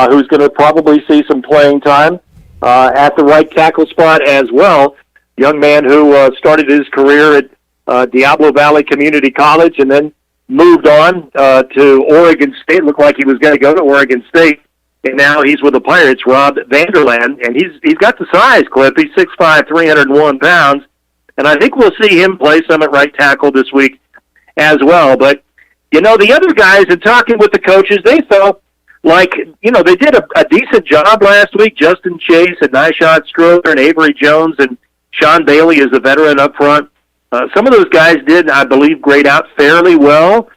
Speaker 1: who's going to probably see some playing time at the right tackle spot as well. Young man who started his career at Diablo Valley Community College and then moved on to Oregon State. Looked like he was going to go to Oregon State, and now he's with the Pirates, Rob Vanderland, and he's got the size, Clip. He's 6'5", 301 pounds, and I think we'll see him play some at right tackle this week as well. But, you know, the other guys, in talking with the coaches, they felt like, you know, they did a decent job last week. Justin Chase and Nishad Strother and Avery Jones and Sean Bailey is a veteran up front. Some of those guys did, I believe, grade out fairly well.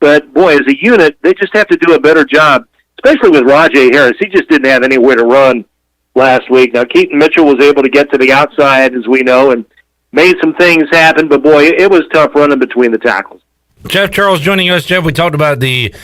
Speaker 1: But, boy, as a unit, they just have to do a better job, especially with Rajay Harris. He just didn't have anywhere to run last week. Now, Keaton Mitchell was able to get to the outside, as we know, and made some things happen. But, boy, it was tough running between the tackles.
Speaker 3: Jeff Charles joining us. Jeff, we talked about the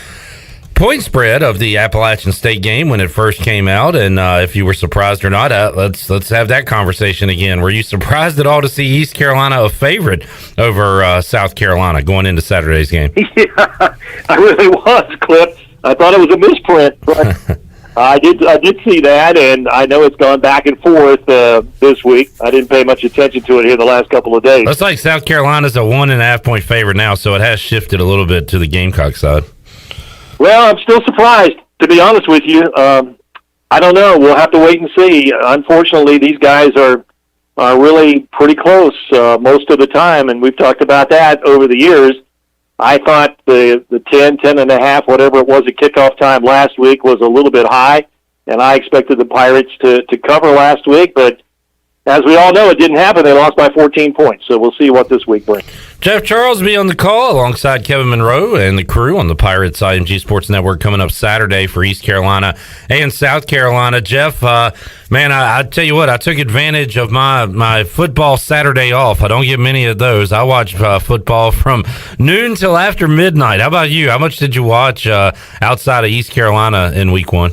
Speaker 3: point spread of the Appalachian State game when it first came out, and if you were surprised or not, let's have that conversation again. Were you surprised at all to see East Carolina a favorite over South Carolina going into Saturday's game?
Speaker 1: Yeah, I really was, Cliff. I thought it was a misprint, but I did see that, and I know it's gone back and forth this week. I didn't pay much attention to it here the last couple of days.
Speaker 3: Looks like South Carolina's a 1.5 point favorite now, so it has shifted a little bit to the Gamecock side.
Speaker 1: Well, I'm still surprised, to be honest with you. I don't know. We'll have to wait and see. Unfortunately, these guys are really pretty close most of the time, and we've talked about that over the years. I thought the 10.5, whatever it was at kickoff time last week was a little bit high, and I expected the Pirates to cover last week, but as we all know, it didn't happen. They lost by 14 points, so we'll see what this week brings.
Speaker 3: Jeff Charles will be on the call alongside Kevin Monroe and the crew on the Pirates IMG Sports Network coming up Saturday for East Carolina and South Carolina. Jeff, man, I tell you what, I took advantage of my football Saturday off. I don't get many of those. I watch football from noon till after midnight. How about you? How much did you watch outside of East Carolina in week 1?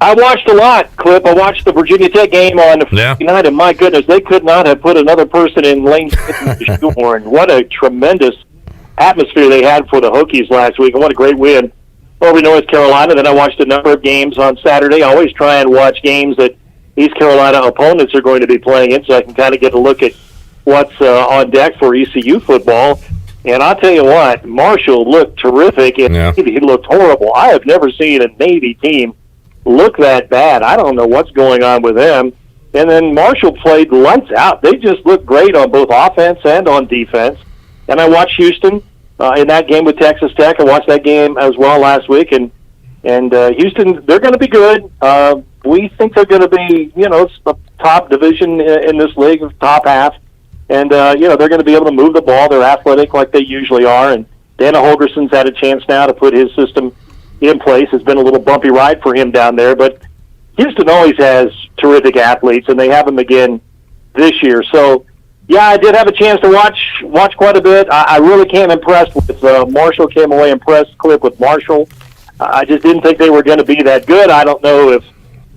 Speaker 1: I watched a lot, Clip. I watched the Virginia Tech game on Friday night, and my goodness, they could not have put another person in Lane Kiffin shoehorn. What a tremendous atmosphere they had for the Hokies last week, and what a great win over North Carolina. Then I watched a number of games on Saturday. I always try and watch games that East Carolina opponents are going to be playing in, so I can kind of get a look at what's on deck for ECU football. And I'll tell you what, Marshall looked terrific, and Navy looked horrible. I have never seen a Navy team look that bad. I don't know what's going on with them. And then Marshall played lights out. They just looked great on both offense and on defense. And I watched Houston in that game with Texas Tech. I watched that game as well last week. And Houston, they're going to be good. We think they're going to be, it's the top division in this league, top half. And, they're going to be able to move the ball. They're athletic like they usually are. And Dana Holgerson's had a chance now to put his system in place. It's been a little bumpy ride for him down there, but Houston always has terrific athletes, and they have them again this year. So, yeah, I did have a chance to watch quite a bit. I really came impressed with Marshall. Came away impressed, Clip, with Marshall. I just didn't think they were going to be that good. I don't know if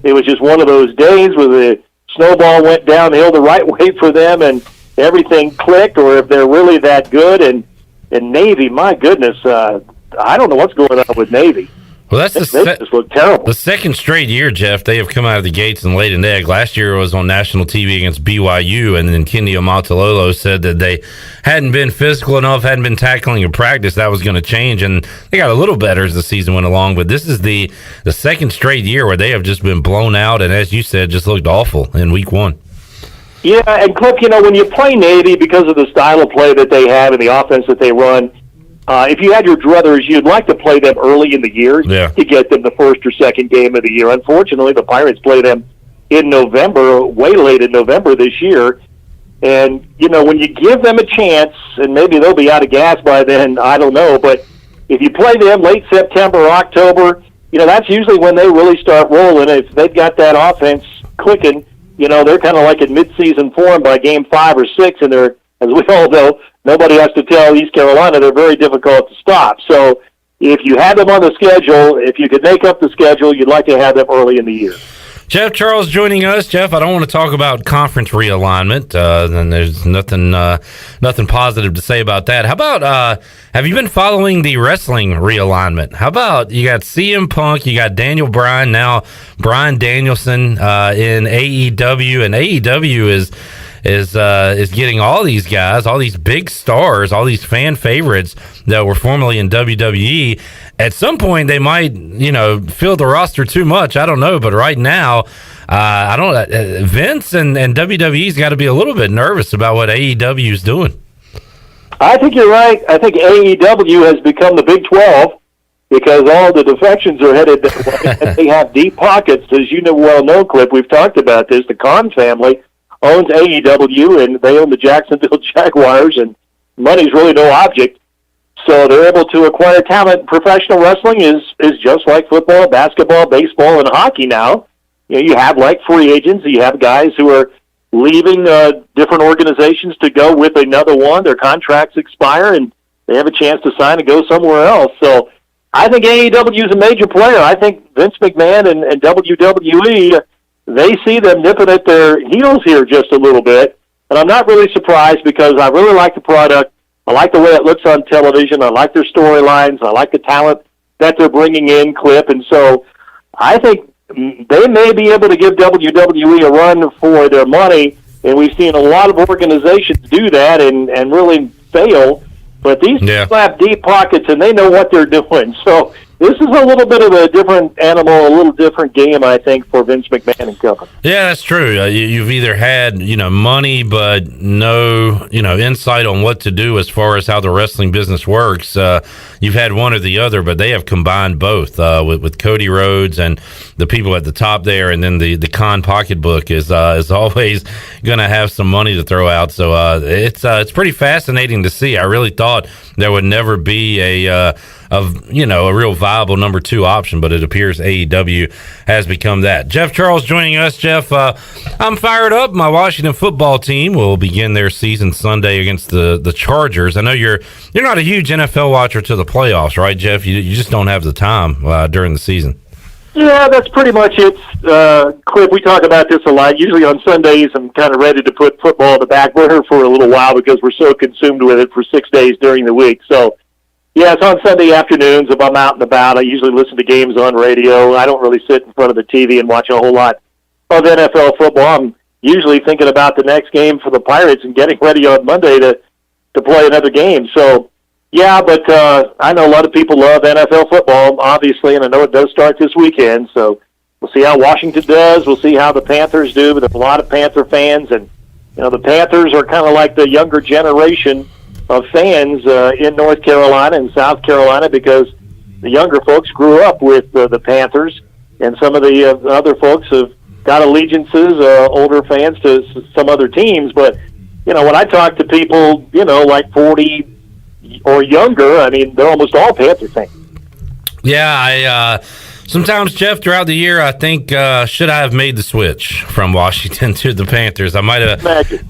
Speaker 1: it was just one of those days where the snowball went downhill the right way for them and everything clicked, or if they're really that good. And Navy, my goodness, I don't know what's going on with Navy.
Speaker 3: Well, that's
Speaker 1: they just look terrible.
Speaker 3: The second straight year, Jeff, they have come out of the gates and laid an egg. Last year it was on national TV against BYU, and then Kendi Omatololo said that they hadn't been physical enough, hadn't been tackling in practice. That was going to change, and they got a little better as the season went along. But this is the second straight year where they have just been blown out, and as you said, just looked awful in week one.
Speaker 1: Yeah, and Cliff, when you play Navy, because of the style of play that they have and the offense that they run, if you had your druthers, you'd like to play them early in the year to get them the first or second game of the year. Unfortunately, the Pirates play them in November, way late in November this year. And, when you give them a chance, and maybe they'll be out of gas by then, I don't know, but if you play them late September or October, that's usually when they really start rolling. If they've got that offense clicking, they're kind of like in midseason form by game 5 or 6, and they're, as we all know, nobody has to tell East Carolina they're very difficult to stop. So if you had them on the schedule, if you could make up the schedule, you'd like to have them early in the year.
Speaker 3: Jeff Charles joining us. Jeff, I don't want to talk about conference realignment. And there's nothing positive to say about that. How about, have you been following the wrestling realignment? How about you got CM Punk, you got Daniel Bryan, now Bryan Danielson in AEW, and AEW is getting all these guys, all these big stars, all these fan favorites that were formerly in WWE. At some point, they might, fill the roster too much. I don't know, but right now, Vince and WWE's got to be a little bit nervous about what AEW is doing.
Speaker 1: I think you're right. I think AEW has become the Big 12 because all the defections are headed that way. And they have deep pockets, as you know, Clip. We've talked about this. The Khan family owns AEW, and they own the Jacksonville Jaguars, and money's really no object. So they're able to acquire talent. Professional wrestling is just like football, basketball, baseball, and hockey now. You have like free agents. You have guys who are leaving different organizations to go with another one. Their contracts expire, and they have a chance to sign and go somewhere else. So I think AEW is a major player. I think Vince McMahon and WWE, they see them nipping at their heels here just a little bit. And I'm not really surprised because I really like the product. I like the way it looks on television. I like their storylines. I like the talent that they're bringing in, Clip. And so I think they may be able to give WWE a run for their money. And we've seen a lot of organizations do that and really fail. But these people have deep pockets, and they know what they're doing. So this is a little bit of a different animal, a little different game, I think, for Vince McMahon and company.
Speaker 3: Yeah, that's true. You've either had, money, but no, insight on what to do as far as how the wrestling business works. You've had one or the other, but they have combined both with Cody Rhodes and the people at the top there, and then the Khan pocketbook is always going to have some money to throw out. So it's pretty fascinating to see. I really thought there would never be a real viable number 2 option, but it appears AEW has become that. Jeff Charles joining us. Jeff, I'm fired up. My Washington football team will begin their season Sunday against the Chargers. I know you're not a huge NFL watcher to the playoffs, right, Jeff? You just don't have the time during the season.
Speaker 1: Yeah, that's pretty much it. Cliff, we talk about this a lot. Usually on Sundays, I'm kind of ready to put football on the back burner for a little while because we're so consumed with it for 6 days during the week. So, yeah, it's on Sunday afternoons. If I'm out and about, I usually listen to games on radio. I don't really sit in front of the TV and watch a whole lot of NFL football. I'm usually thinking about the next game for the Pirates and getting ready on Monday to play another game. So, yeah, but I know a lot of people love NFL football, obviously, and I know it does start this weekend. So we'll see how Washington does. We'll see how the Panthers do. But there's a lot of Panther fans, and the Panthers are kind of like the younger generation of fans in North Carolina and South Carolina because the younger folks grew up with the Panthers, and some of the other folks have got allegiances, older fans to some other teams. But when I talk to people, like 40 or younger, I mean, they're almost all Panther fans.
Speaker 3: Yeah, sometimes, Jeff, throughout the year, I think, should I have made the switch from Washington to the Panthers? I might have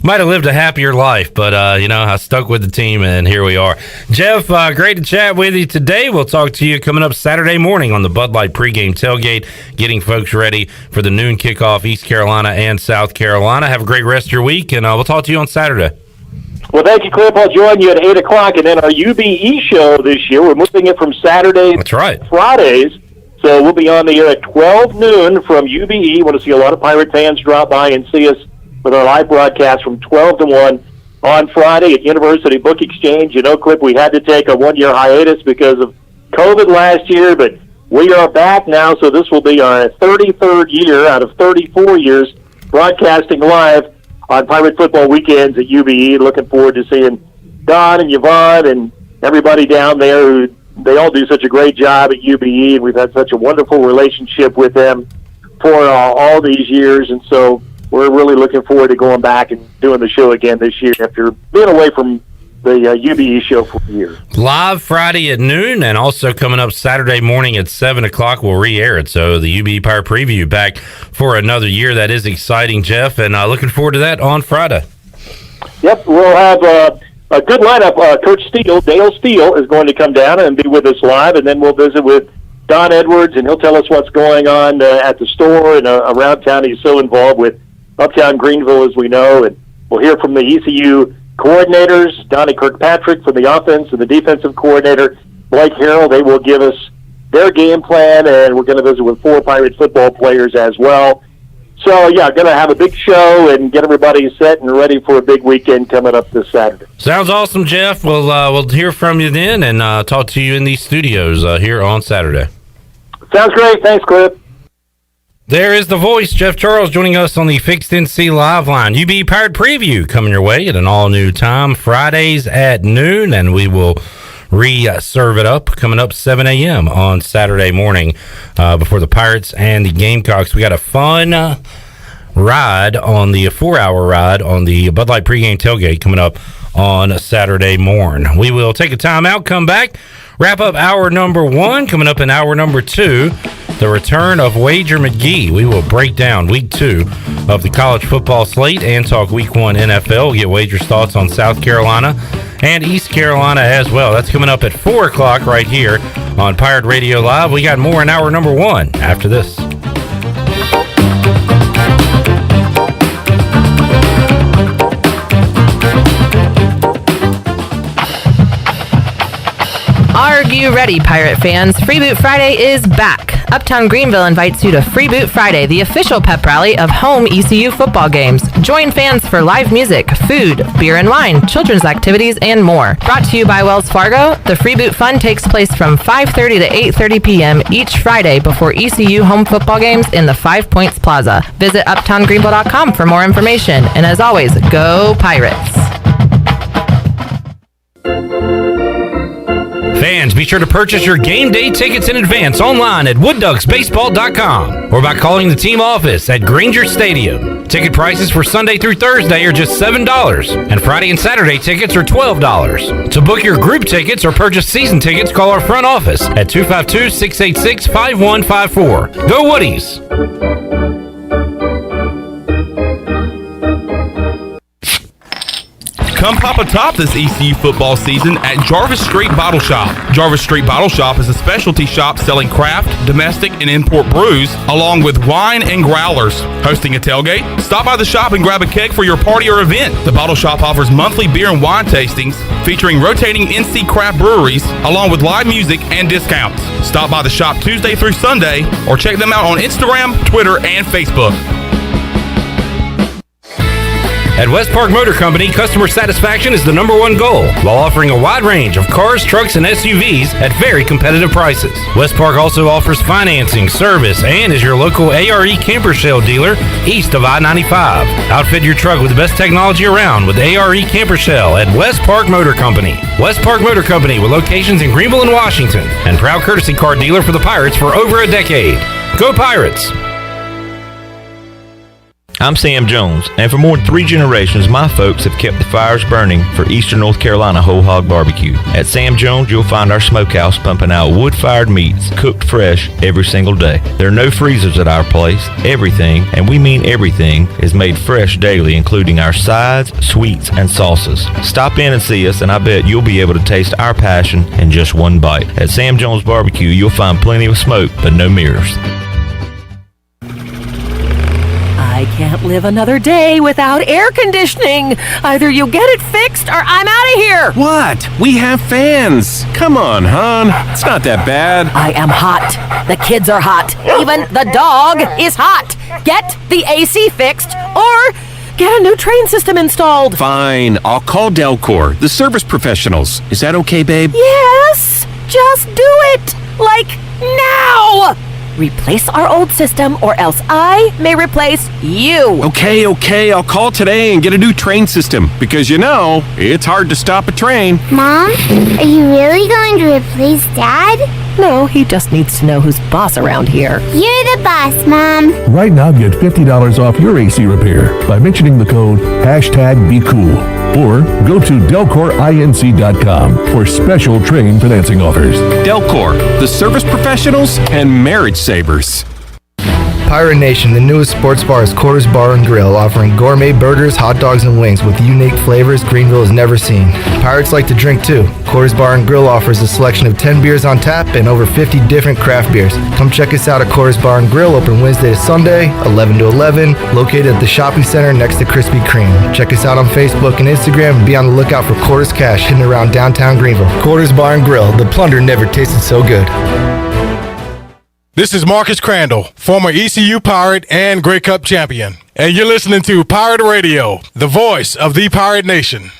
Speaker 3: lived a happier life, but, I stuck with the team, and here we are. Jeff, great to chat with you today. We'll talk to you coming up Saturday morning on the Bud Light pregame tailgate, getting folks ready for the noon kickoff, East Carolina and South Carolina. Have a great rest of your week, and we'll talk to you on Saturday.
Speaker 1: Well, thank you, Clip. I'll join you at 8 o'clock, and then our UBE show this year, we're moving it from Saturdays to Fridays. So we'll be on the air at 12 noon from UBE. Want to see a lot of Pirate fans drop by and see us with our live broadcast from 12 to 1 on Friday at University Book Exchange. Clip, we had to take a one-year hiatus because of COVID last year, but we are back now, so this will be our 33rd year out of 34 years broadcasting live on Pirate Football weekends at UBE. Looking forward to seeing Don and Yvonne and everybody down there who they all do such a great job at UBE, and we've had such a wonderful relationship with them for all these years, and so we're really looking forward to going back and doing the show again this year after being away from the UBE show for a year.
Speaker 3: Live Friday at noon, and also coming up Saturday morning at 7 o'clock, we'll re-air it. So the UBE Power Preview back for another year. That is exciting, Jeff, and looking forward to that on Friday.
Speaker 1: Yep, we'll have a good lineup. Coach Steele, Dale Steele, is going to come down and be with us live, and then we'll visit with Don Edwards, and he'll tell us what's going on at the store and around town. He's so involved with Uptown Greenville, as we know, and we'll hear from the ECU coordinators, Donnie Kirkpatrick from the offense and the defensive coordinator, Blake Harrell. They will give us their game plan, and we're going to visit with 4 Pirate football players as well. So, yeah, going to have a big show and get everybody set and ready for a big weekend coming up this Saturday.
Speaker 3: Sounds awesome, Jeff. We'll hear from you then and talk to you in these studios here on Saturday.
Speaker 1: Sounds great. Thanks, Clip.
Speaker 3: There is the voice, Jeff Charles, joining us on the Fixed NC Live Line. UB Pirate Preview coming your way at an all-new time, Fridays at noon, and we will re-serve it up coming up 7 a.m. on Saturday morning before the Pirates and the Gamecocks. We got a fun ride on the 4-hour ride on the Bud Light pregame tailgate coming up on Saturday morning. We will take a time out, come back, wrap up hour number 1. Coming up in hour number 2, the return of Wager McGhee. We will break down week 2 of the college football slate and talk week 1 NFL. We'll get Wager's thoughts on South Carolina and East Carolina as well. That's coming up at 4 o'clock right here on Pirate Radio Live. We got more in hour number 1 after this.
Speaker 2: Are you ready, Pirate fans? Free Boot Friday is back. Uptown Greenville invites you to Free Boot Friday, the official pep rally of home ECU football games. Join fans for live music, food, beer and wine, children's activities, and more. Brought to you by Wells Fargo, the Free Boot Fun takes place from 5:30 to 8:30 p.m. each Friday before ECU home football games in the 5 Points Plaza. Visit uptowngreenville.com for more information. And as always, go Pirates!
Speaker 3: Fans, be sure to purchase your game day tickets in advance online at woodducksbaseball.com or by calling the team office at Granger Stadium. Ticket prices for Sunday through Thursday are just $7, and Friday and Saturday tickets are $12. To book your group tickets or purchase season tickets, call our front office at 252-686-5154. Go Woodies!
Speaker 4: Come pop a top this ECU football season at Jarvis Street Bottle Shop. Jarvis Street Bottle Shop is a specialty shop selling craft, domestic, and import brews, along with wine and growlers. Hosting a tailgate? Stop by the shop and grab a keg for your party or event. The Bottle Shop offers monthly beer and wine tastings featuring rotating NC craft breweries, along with live music and discounts. Stop by the shop Tuesday through Sunday, or check them out on Instagram, Twitter, and Facebook.
Speaker 3: At West Park Motor Company, customer satisfaction is the #1 goal, while offering a wide range of cars, trucks, and SUVs at very competitive prices. West Park also offers financing, service, and is your local ARE camper shell dealer east of I-95. Outfit your truck with the best technology around with ARE camper shell at West Park Motor Company. West Park Motor Company with locations in Greenville and Washington, and proud courtesy car dealer for the Pirates for over a decade. Go Pirates!
Speaker 5: I'm Sam Jones, and for more than 3 generations, my folks have kept the fires burning for Eastern North Carolina Whole Hog Barbecue. At Sam Jones, you'll find our smokehouse pumping out wood-fired meats, cooked fresh every single day. There are no freezers at our place. Everything, and we mean everything, is made fresh daily, including our sides, sweets, and sauces. Stop in and see us, and I bet you'll be able to taste our passion in just one bite. At Sam Jones Barbecue, you'll find plenty of smoke, but no mirrors.
Speaker 6: I can't live another day without air conditioning. Either you get it fixed or I'm out of here.
Speaker 8: What? We have fans. Come on, hon. It's not that bad.
Speaker 6: I am hot. The kids are hot. Even the dog is hot. Get the AC fixed or get a new train system installed.
Speaker 8: Fine. I'll call Delcor, the service professionals. Is that okay, babe?
Speaker 6: Yes. Just do it. Like now. Replace our old system or else I may replace you.
Speaker 8: Okay. I'll call today and get a new train system because, it's hard to stop a train.
Speaker 24: Mom, are you really going to replace Dad?
Speaker 6: No, he just needs to know who's boss around here.
Speaker 24: You're the boss, Mom.
Speaker 25: Right now, get $50 off your AC repair by mentioning the code #BeCool. Or go to DelcorINC.com for special train financing offers.
Speaker 8: Delcor, the service professionals and marriage savers.
Speaker 26: Pirate Nation, the newest sports bar is Quarters Bar and Grill, offering gourmet burgers, hot dogs, and wings with unique flavors Greenville has never seen. Pirates like to drink too. Quarters Bar and Grill offers a selection of 10 beers on tap and over 50 different craft beers. Come check us out at Quarters Bar and Grill, open Wednesday to Sunday, 11 to 11, located at the shopping center next to Krispy Kreme. Check us out on Facebook and Instagram and be on the lookout for Quarters Cash hidden around downtown Greenville. Quarters Bar and Grill, the plunder never tasted so good.
Speaker 27: This is Marcus Crandall, former ECU Pirate and Grey Cup champion. And you're listening to Pirate Radio, the voice of the Pirate Nation.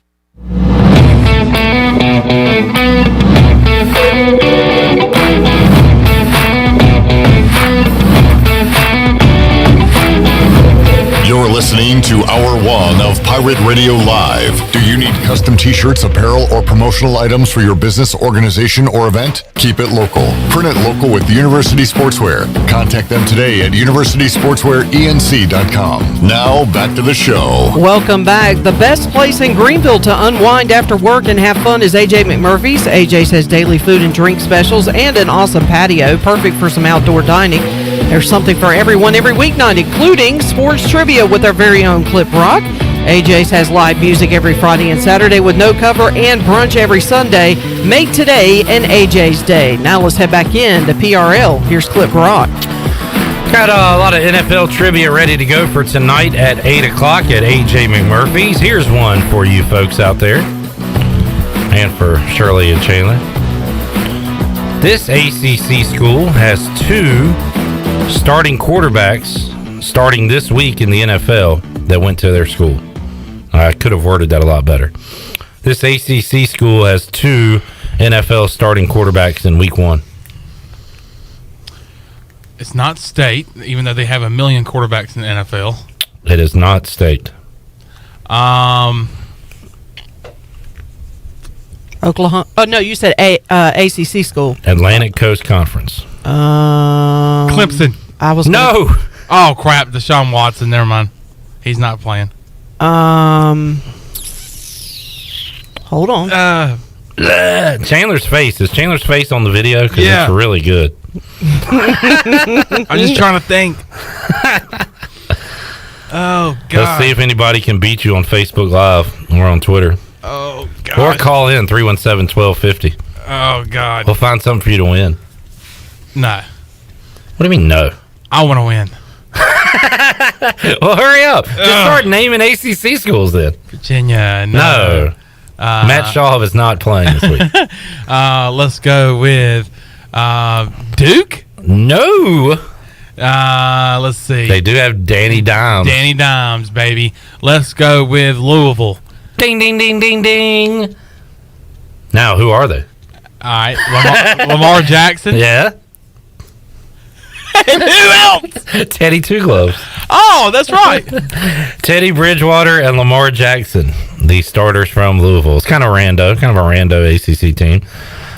Speaker 13: You're listening to Hour 1 of Pirate Radio Live. Do you need custom t-shirts, apparel, or promotional items for your business, organization, or event? Keep it local. Print it local with University Sportswear. Contact them today at universitysportswearenc.com. Now, back to the show.
Speaker 7: Welcome back. The best place in Greenville to unwind after work and have fun is AJ McMurphy's. AJ's has daily food and drink specials and an awesome patio, perfect for some outdoor dining. There's something for everyone every weeknight, including sports trivia with our very own Clip Rock. AJ's has live music every Friday and Saturday with no cover and brunch every Sunday. Make today an AJ's day. Now let's head back in to PRL. Here's Clip Rock.
Speaker 3: Got a lot of NFL trivia ready to go for tonight at 8 o'clock at AJ McMurphy's. Here's one for you folks out there and for Shirley and Chandler. This ACC school has 2 starting quarterbacks starting this week in the NFL that went to their school. I could have worded that a lot better. This ACC school has 2 NFL starting quarterbacks in week 1.
Speaker 15: It's not state, even though they have 1 million quarterbacks in the NFL.
Speaker 3: It is not state.
Speaker 7: Oklahoma. Oh, no, you said ACC school.
Speaker 3: Atlantic Coast Conference.
Speaker 15: Clemson.
Speaker 7: I was
Speaker 3: no.
Speaker 15: Oh crap! Deshaun Watson. Never mind. He's not playing.
Speaker 7: Hold on.
Speaker 3: Chandler's face. Is Chandler's face on the video? Because it's really good.
Speaker 15: I'm just trying to think. Oh God.
Speaker 3: Let's see if anybody can beat you on Facebook Live or on Twitter.
Speaker 15: Oh God.
Speaker 3: Or call in 317-1250.
Speaker 15: Oh God.
Speaker 3: We'll find something for you to win.
Speaker 15: No.
Speaker 3: What do you mean no?
Speaker 15: I want to win.
Speaker 3: Well, hurry up. Just start naming ACC schools then.
Speaker 15: Virginia,
Speaker 3: no. Matt Shaw is not playing this week.
Speaker 15: Let's go with Duke?
Speaker 3: No.
Speaker 15: Let's see.
Speaker 3: They do have Danny Dimes.
Speaker 15: Danny Dimes, baby. Let's go with Louisville.
Speaker 3: Ding, ding, ding, ding, ding. Now, who are they?
Speaker 15: All right. Lamar Jackson.
Speaker 3: Yeah.
Speaker 15: And who else?
Speaker 3: Teddy Two Gloves.
Speaker 15: Oh, that's right.
Speaker 3: Teddy Bridgewater and Lamar Jackson, the starters from Louisville. It's kind of a rando ACC team.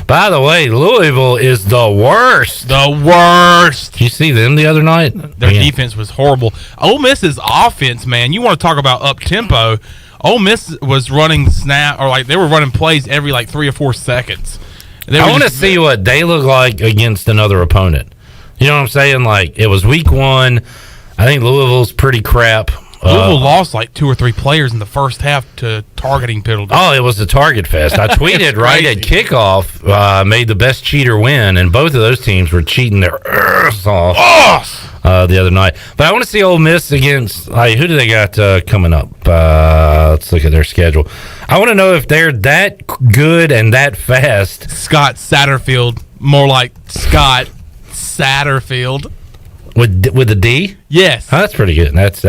Speaker 3: By the way, Louisville is the worst.
Speaker 15: The worst.
Speaker 3: Did you see them the other night?
Speaker 15: Their defense was horrible. Ole Miss's offense, man, you want to talk about up-tempo. Ole Miss was running they were running plays every 3 or 4 seconds.
Speaker 3: I want to see what they look like against another opponent. You know what I'm saying? It was week 1. I think Louisville's pretty crap.
Speaker 15: Louisville lost 2 or 3 players in the first half to targeting penalties.
Speaker 3: Oh, it was the target fest. I tweeted right at kickoff, made the best cheater win, and both of those teams were cheating their arse off the other night. But I want to see Ole Miss against, who do they got coming up? Let's look at their schedule. I want to know if they're that good and that fast.
Speaker 15: Scott Satterfield, more like Scott Satterfield.
Speaker 3: With the D?
Speaker 15: Yes.
Speaker 3: Oh, that's pretty good. That's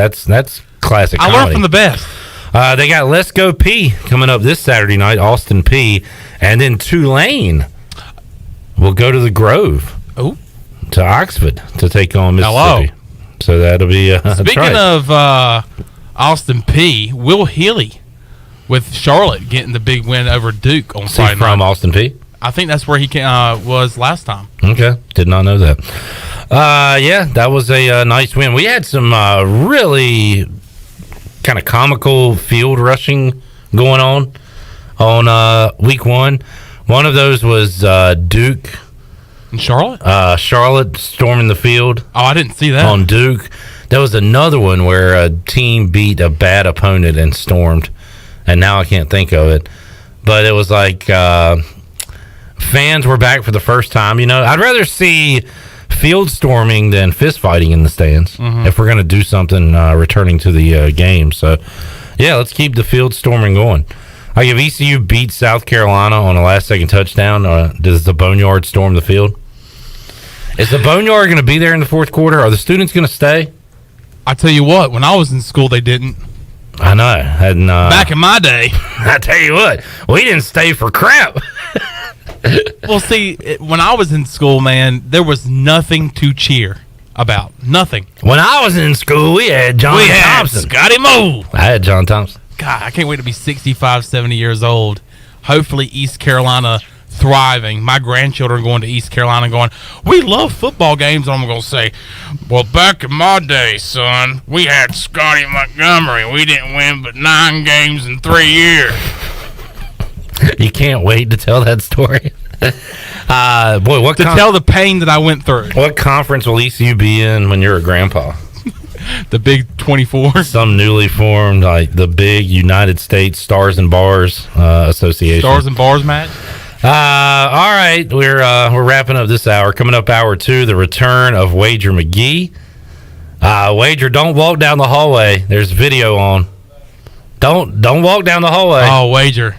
Speaker 3: classic comedy.
Speaker 15: I learned from the best.
Speaker 3: They got Let's Go P coming up this Saturday night, Austin P. And then Tulane will go to the Grove.
Speaker 15: Oh.
Speaker 3: To Oxford to take on Mississippi.
Speaker 15: Hello.
Speaker 3: So that'll be
Speaker 15: Speaking of Austin P, Will Healy with Charlotte getting the big win over Duke on Friday night.
Speaker 3: From Austin P?
Speaker 15: I think that's where he was last time.
Speaker 3: Okay. Did not know that. Yeah, that was a nice win. We had some really kind of comical field rushing going on week 1. One of those was Duke.
Speaker 15: And Charlotte?
Speaker 3: Charlotte storming the field.
Speaker 15: Oh, I didn't see that.
Speaker 3: On Duke. There was another one where a team beat a bad opponent and stormed. And now I can't think of it. But it was fans were back for the first time. I'd rather see field storming than fist fighting in the stands if we're going to do something returning to the game. So, yeah, let's keep the field storming going. If ECU beats South Carolina on a last-second touchdown, does the Boneyard storm the field? Is the Boneyard going to be there in the fourth quarter? Are the students going to stay?
Speaker 15: I tell you what, when I was in school, they didn't.
Speaker 3: I know. And,
Speaker 15: back in my day.
Speaker 3: I tell you what, we didn't stay for crap.
Speaker 15: Well, see, when I was in school, man, there was nothing to cheer about. Nothing.
Speaker 3: When I was in school, we had John Thompson.
Speaker 15: Scotty Moe.
Speaker 3: I had John Thompson.
Speaker 15: God, I can't wait to be 65, 70 years old. Hopefully, East Carolina thriving. My grandchildren going to East Carolina going, we love football games. And I'm going to say, well, back in my day, son, we had Scotty Montgomery. We didn't win but 9 games in 3 years.
Speaker 3: You can't wait to tell that story. Boy,
Speaker 15: tell the pain that I went through.
Speaker 3: What conference will ECU be in when you're a grandpa?
Speaker 15: The Big 24.
Speaker 3: Some newly formed, the Big United States Stars and Bars Association.
Speaker 15: Stars and Bars match.
Speaker 3: All right, we're wrapping up this hour. Coming up, hour 2, the return of Wager McGhee. Wager, don't walk down the hallway. There's video on. Don't walk down the hallway.
Speaker 15: Oh, Wager.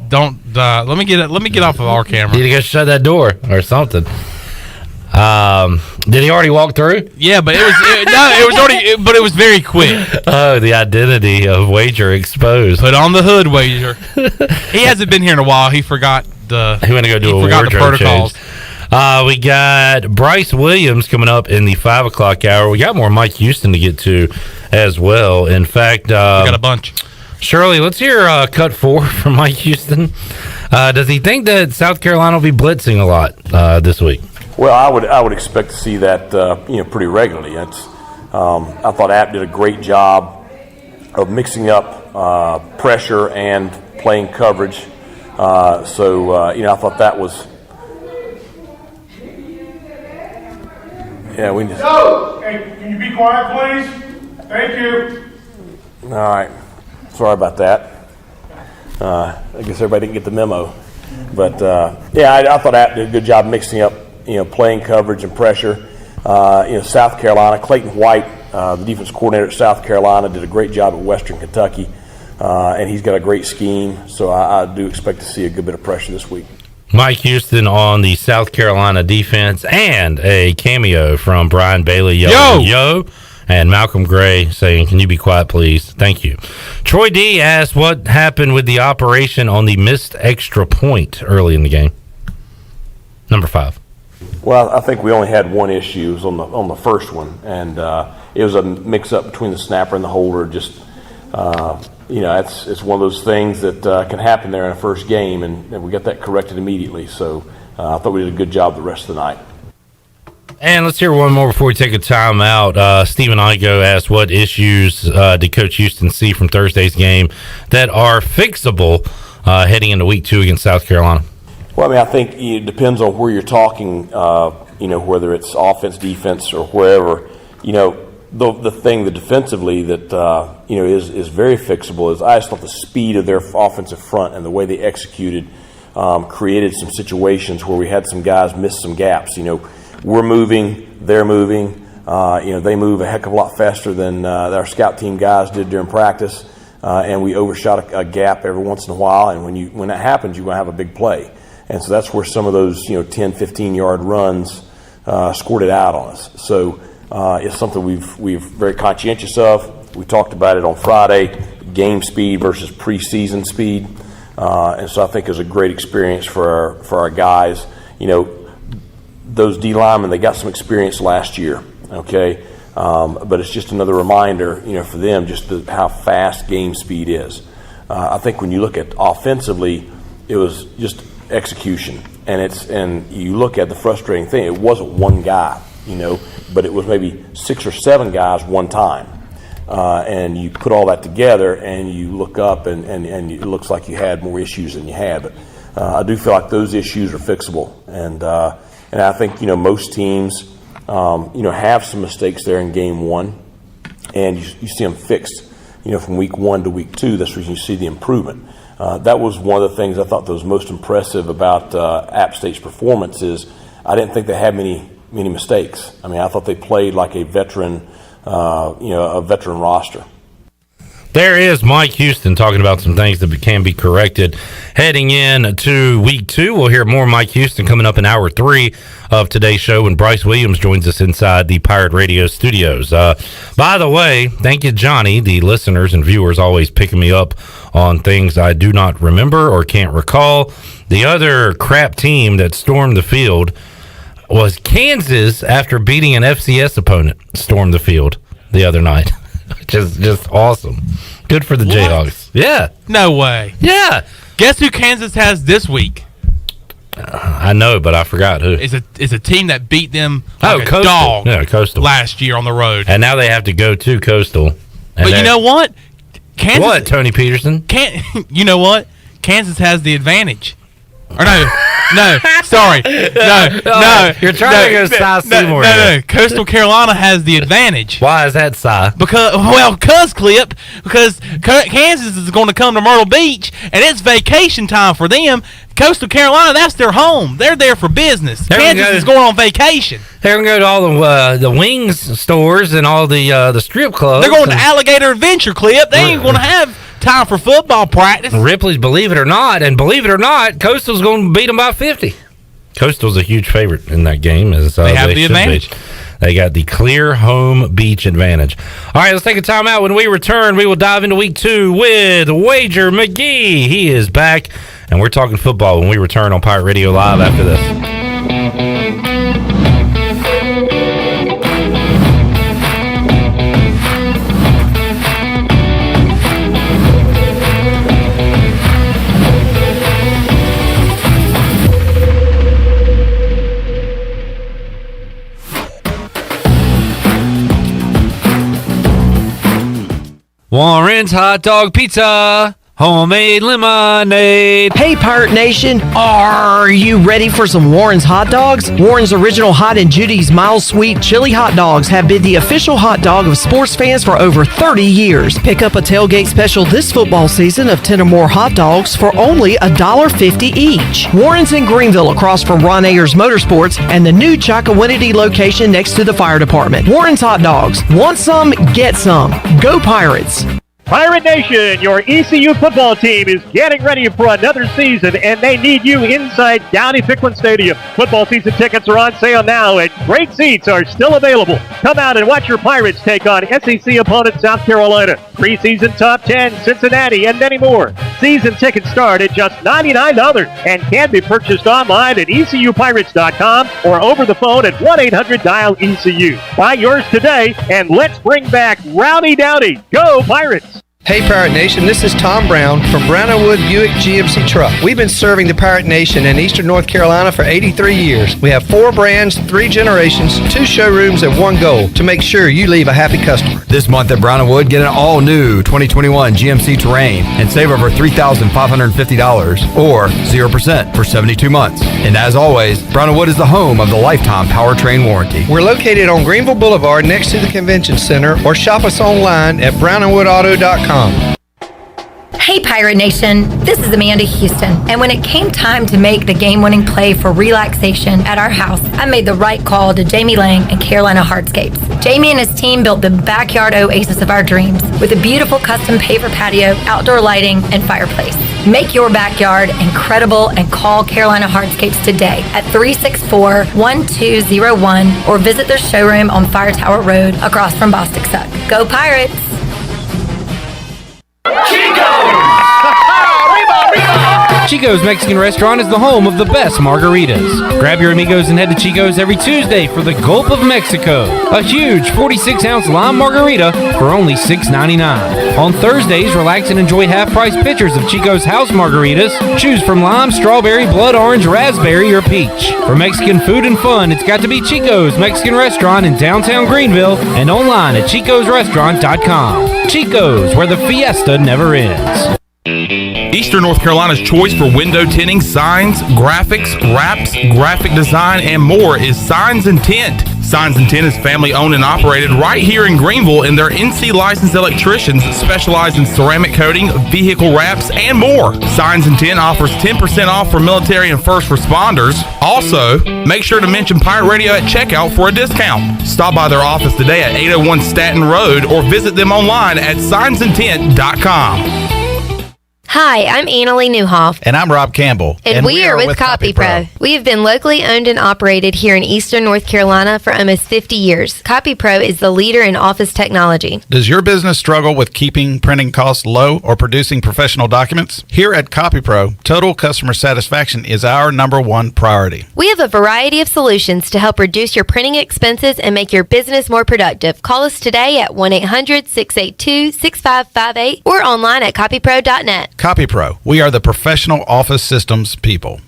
Speaker 15: Don't let me get off of our camera.
Speaker 3: Need to go shut that door or something. Did he already walk through?
Speaker 15: Yeah, but it was very quick.
Speaker 3: Oh, the identity of Wager exposed.
Speaker 15: Put on the hood, Wager. He hasn't been here in a while. He forgot
Speaker 3: he went to go do a wardrobe protocols. We got Bryce Williams coming up in the 5 o'clock hour. We got more Mike Houston to get to as well. In fact, we
Speaker 15: got a bunch.
Speaker 3: Shirley, let's hear cut 4 from Mike Houston. Does he think that South Carolina will be blitzing a lot this week?
Speaker 23: Well, I would expect to see that pretty regularly. I thought App did a great job of mixing up pressure and playing coverage. I thought that was. Yeah, we.
Speaker 9: So, hey, can you be quiet, please? Thank you.
Speaker 23: All right. Sorry about that. I guess everybody didn't get the memo, but I thought App did a good job mixing up, playing coverage and pressure. South Carolina, Clayton White, the defense coordinator at South Carolina, did a great job at Western Kentucky, and he's got a great scheme. So I do expect to see a good bit of pressure this week.
Speaker 3: Mike Houston on the South Carolina defense, and a cameo from Brian Bailey yelling, yo! And Malcolm Gray saying, can you be quiet, please? Thank you. Troy D asked what happened with the operation on the missed extra point early in the game. Number 5.
Speaker 23: Well, I think we only had one issue. It was on the first one, and it was a mix-up between the snapper and the holder. Just, it's one of those things that can happen there in a first game, and we got that corrected immediately. So I thought we did a good job the rest of the night.
Speaker 3: And let's hear one more before we take a time out. Stephen Igo asked, what issues did Coach Houston see from Thursday's game that are fixable heading into week 2 against South Carolina?
Speaker 23: Well, I mean, I think it depends on where you're talking, whether it's offense, defense, or wherever. The thing that defensively that, is very fixable is I just thought the speed of their offensive front and the way they executed created some situations where we had some guys miss some gaps. We're moving, they're moving. They move a heck of a lot faster than our scout team guys did during practice, and we overshot a gap every once in a while. And when that happens, you're going to have a big play. And so that's where some of those 10, 15-yard runs scored it out on us. So it's something we're very conscientious of. We talked about it on Friday, game speed versus preseason speed. And so I think it was a great experience for our guys. Those D linemen, they got some experience last year, okay? But it's just another reminder, for them, just how fast game speed is. I think when you look at offensively, it was just execution. And you look at the frustrating thing, it wasn't one guy, but it was maybe 6 or 7 guys one time. And you put all that together and you look up and it looks like you had more issues than you had. But I do feel like those issues are fixable. And I think, most teams, have some mistakes there in game 1, and you see them fixed, from week 1 to week 2. That's where you see the improvement. That was one of the things I thought that was most impressive about App State's performance is I didn't think they had many mistakes. I mean, I thought they played like a veteran, a veteran roster.
Speaker 3: There is Mike Houston talking about some things that can be corrected heading in to week 2. We'll hear more Mike Houston coming up in hour 3 of today's show when Bryce Williams joins us inside the Pirate Radio studios. By the way, thank you, Johnny. The listeners and viewers always picking me up on things I do not remember or can't recall. The other crap team that stormed the field was Kansas after beating an FCS opponent. Stormed the field the other night. Just awesome. Good for the Jayhawks. Yeah.
Speaker 15: No way.
Speaker 3: Yeah.
Speaker 15: Guess who Kansas has this week?
Speaker 3: I know, but I forgot who.
Speaker 15: It's a team that beat them like a
Speaker 3: Coastal.
Speaker 15: dog.
Speaker 3: Yeah, Coastal.
Speaker 15: Last year on the road.
Speaker 3: And now they have to go to Coastal.
Speaker 15: But you know what? Kansas.
Speaker 3: What, Tony Peterson?
Speaker 15: You know what? Kansas has the advantage. Or no, sorry. No.
Speaker 3: You're trying to go Cy Seymour.
Speaker 15: No. Coastal Carolina has the advantage.
Speaker 3: Why is that, Cy?
Speaker 15: Because Kansas is going to come to Myrtle Beach, and it's vacation time for them. Coastal Carolina, that's their home. They're there for business. Kansas is going on vacation.
Speaker 3: They're going to go to all the wings stores and all the strip clubs.
Speaker 15: They're going to Alligator Adventure Clip. They ain't going to have time for football practice.
Speaker 3: Ripley's Believe It or Not, and believe it or not, Coastal's going to beat them by 50. Coastal's a huge favorite in that game. As
Speaker 15: they have the advantage.
Speaker 3: They got the clear home beach advantage. All right, let's take a time out. When we return, we will dive into week 2 with Wager McGhee. He is back, and we're talking football when we return on Pirate Radio Live after this. Warren's Hot Dog Pizza, homemade lemonade.
Speaker 7: Hey, Pirate Nation, are you ready for some Warren's hot dogs? Warren's Original Hot and Judy's Mild Sweet Chili Hot Dogs have been the official hot dog of sports fans for over 30 years. Pick up a tailgate special this football season of 10 or more hot dogs for only $1.50 each. Warren's in Greenville across from Ron Ayers Motorsports and the new Chocowinity location next to the fire department. Warren's Hot Dogs. Want some? Get some. Go Pirates.
Speaker 10: Pirate Nation, your ECU football team is getting ready for another season, and they need you inside Downey-Picklen Stadium. Football season tickets are on sale now, and great seats are still available. Come out and watch your Pirates take on SEC opponent South Carolina, preseason top 10 Cincinnati, and many more. Season tickets start at just $99 and can be purchased online at ECUPirates.com or over the phone at 1-800-DIAL-ECU. Buy yours today, and let's bring back Rowdy Dowdy. Go Pirates!
Speaker 26: Hey Pirate Nation, this is Tom Brown from Brown & Wood Buick GMC Truck. We've been serving the Pirate Nation in Eastern North Carolina for 83 years. We have 4 brands, 3 generations, 2 showrooms, and 1 goal to make sure you leave a happy customer.
Speaker 11: This month at Brown & Wood, get an all-new 2021 GMC Terrain and save over $3,550 or 0% for 72 months. And as always, Brown & Wood is the home of the lifetime powertrain warranty.
Speaker 26: We're located on Greenville Boulevard next to the Convention Center, or shop us online at brownandwoodauto.com.
Speaker 12: Hey Pirate Nation, this is Amanda Houston, and when it came time to make the game-winning play for relaxation at our house, I made the right call to Jamie Lang and Carolina Hardscapes. Jamie and his team built the backyard oasis of our dreams with a beautiful custom paver patio, outdoor lighting, and fireplace. Make your backyard incredible and call Carolina Hardscapes today at 364-1201 or visit their showroom on Fire Tower Road across from Bostic Suck. Go Pirates!
Speaker 14: Chico's Mexican Restaurant is the home of the best margaritas. Grab your amigos and head to Chico's every Tuesday for the Gulp of Mexico, a huge 46-ounce lime margarita for only $6.99. On Thursdays, relax and enjoy half-price pitchers of Chico's house margaritas. Choose from lime, strawberry, blood orange, raspberry, or peach. For Mexican food and fun, it's got to be Chico's Mexican Restaurant in downtown Greenville and online at chicosrestaurant.com. Chico's, where the fiesta never ends.
Speaker 4: Eastern North Carolina's choice for window tinting, signs, graphics, wraps, graphic design, and more is Signs and Tint. Signs and Tint is family owned and operated right here in Greenville, and their NC licensed electricians specialize in ceramic coating, vehicle wraps, and more. Signs and Tint offers 10% off for military and first responders. Also, make sure to mention Pirate Radio at checkout for a discount. Stop by their office today at 801 Staten Road or visit them online at signsandtint.com.
Speaker 16: Hi, I'm Annalie Newhoff.
Speaker 17: And I'm Rob Campbell.
Speaker 16: And we are with CopyPro. We have been locally owned and operated here in Eastern North Carolina for almost 50 years. CopyPro is the leader in office technology.
Speaker 17: Does your business struggle with keeping printing costs low or producing professional documents? Here at CopyPro, total customer satisfaction is our #1 priority.
Speaker 16: We have a variety of solutions to help reduce your printing expenses and make your business more productive. Call us today at 1-800-682-6558 or online at copypro.net.
Speaker 17: CopyPro, we are the professional office systems people.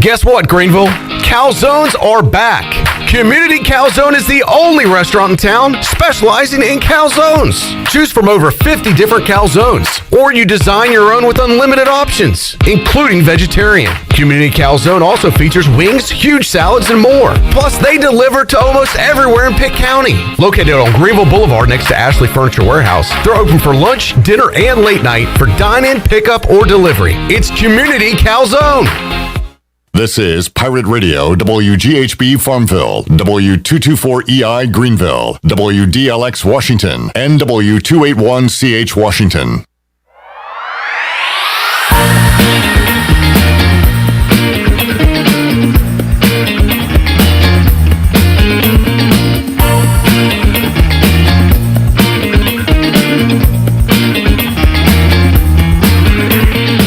Speaker 22: Guess what, Greenville? Calzones are back. Community Calzone is the only restaurant in town specializing in calzones. Choose from over 50 different calzones, or you design your own with unlimited options, including vegetarian. Community Calzone also features wings, huge salads, and more. Plus, they deliver to almost everywhere in Pitt County. Located on Greenville Boulevard next to Ashley Furniture Warehouse, they're open for lunch, dinner, and late night for dine-in, pickup, or delivery. It's Community Calzone.
Speaker 13: This is Pirate Radio, WGHB Farmville, W224EI Greenville, WDLX Washington, and W281CH Washington.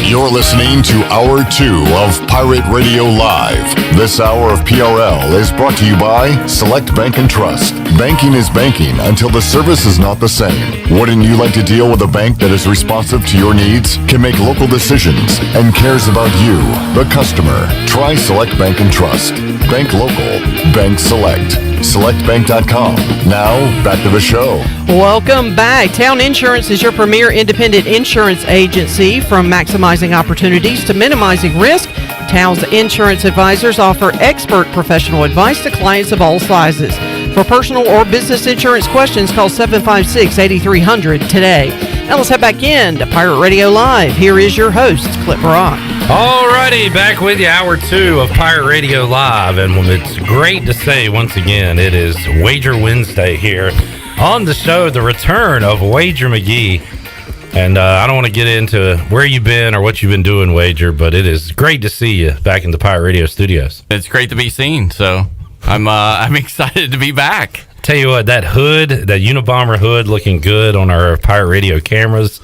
Speaker 13: You're listening to Hour 2 of Pirate Radio Live. This hour of PRL is brought to you by Select Bank and Trust. Banking is banking until the service is not the same. Wouldn't you like to deal with a bank that is responsive to your needs, can make local decisions, and cares about you, the customer? Try Select Bank and Trust. Bank local. Bank select. SelectBank.com. Now, back to the show.
Speaker 7: Welcome back. Town Insurance is your premier independent insurance agency. From maximizing opportunities to minimizing risk, Town's insurance advisors offer expert professional advice to clients of all sizes. For personal or business insurance questions, call 756-8300 today. Now let's head back in to Pirate Radio Live. Here is your host, Clip Brock.
Speaker 3: Alrighty, back with you, Hour 2 of Pirate Radio Live, and it's great to say once again, it is Wager Wednesday here on the show, the return of Wager McGhee. And I don't want to get into where you've been or what you've been doing, Wager, but it is great to see you back in the Pirate Radio studios.
Speaker 18: It's great to be seen, so I'm excited to be back.
Speaker 3: Tell you what, that hood, that Unabomber hood, looking good on our Pirate Radio cameras.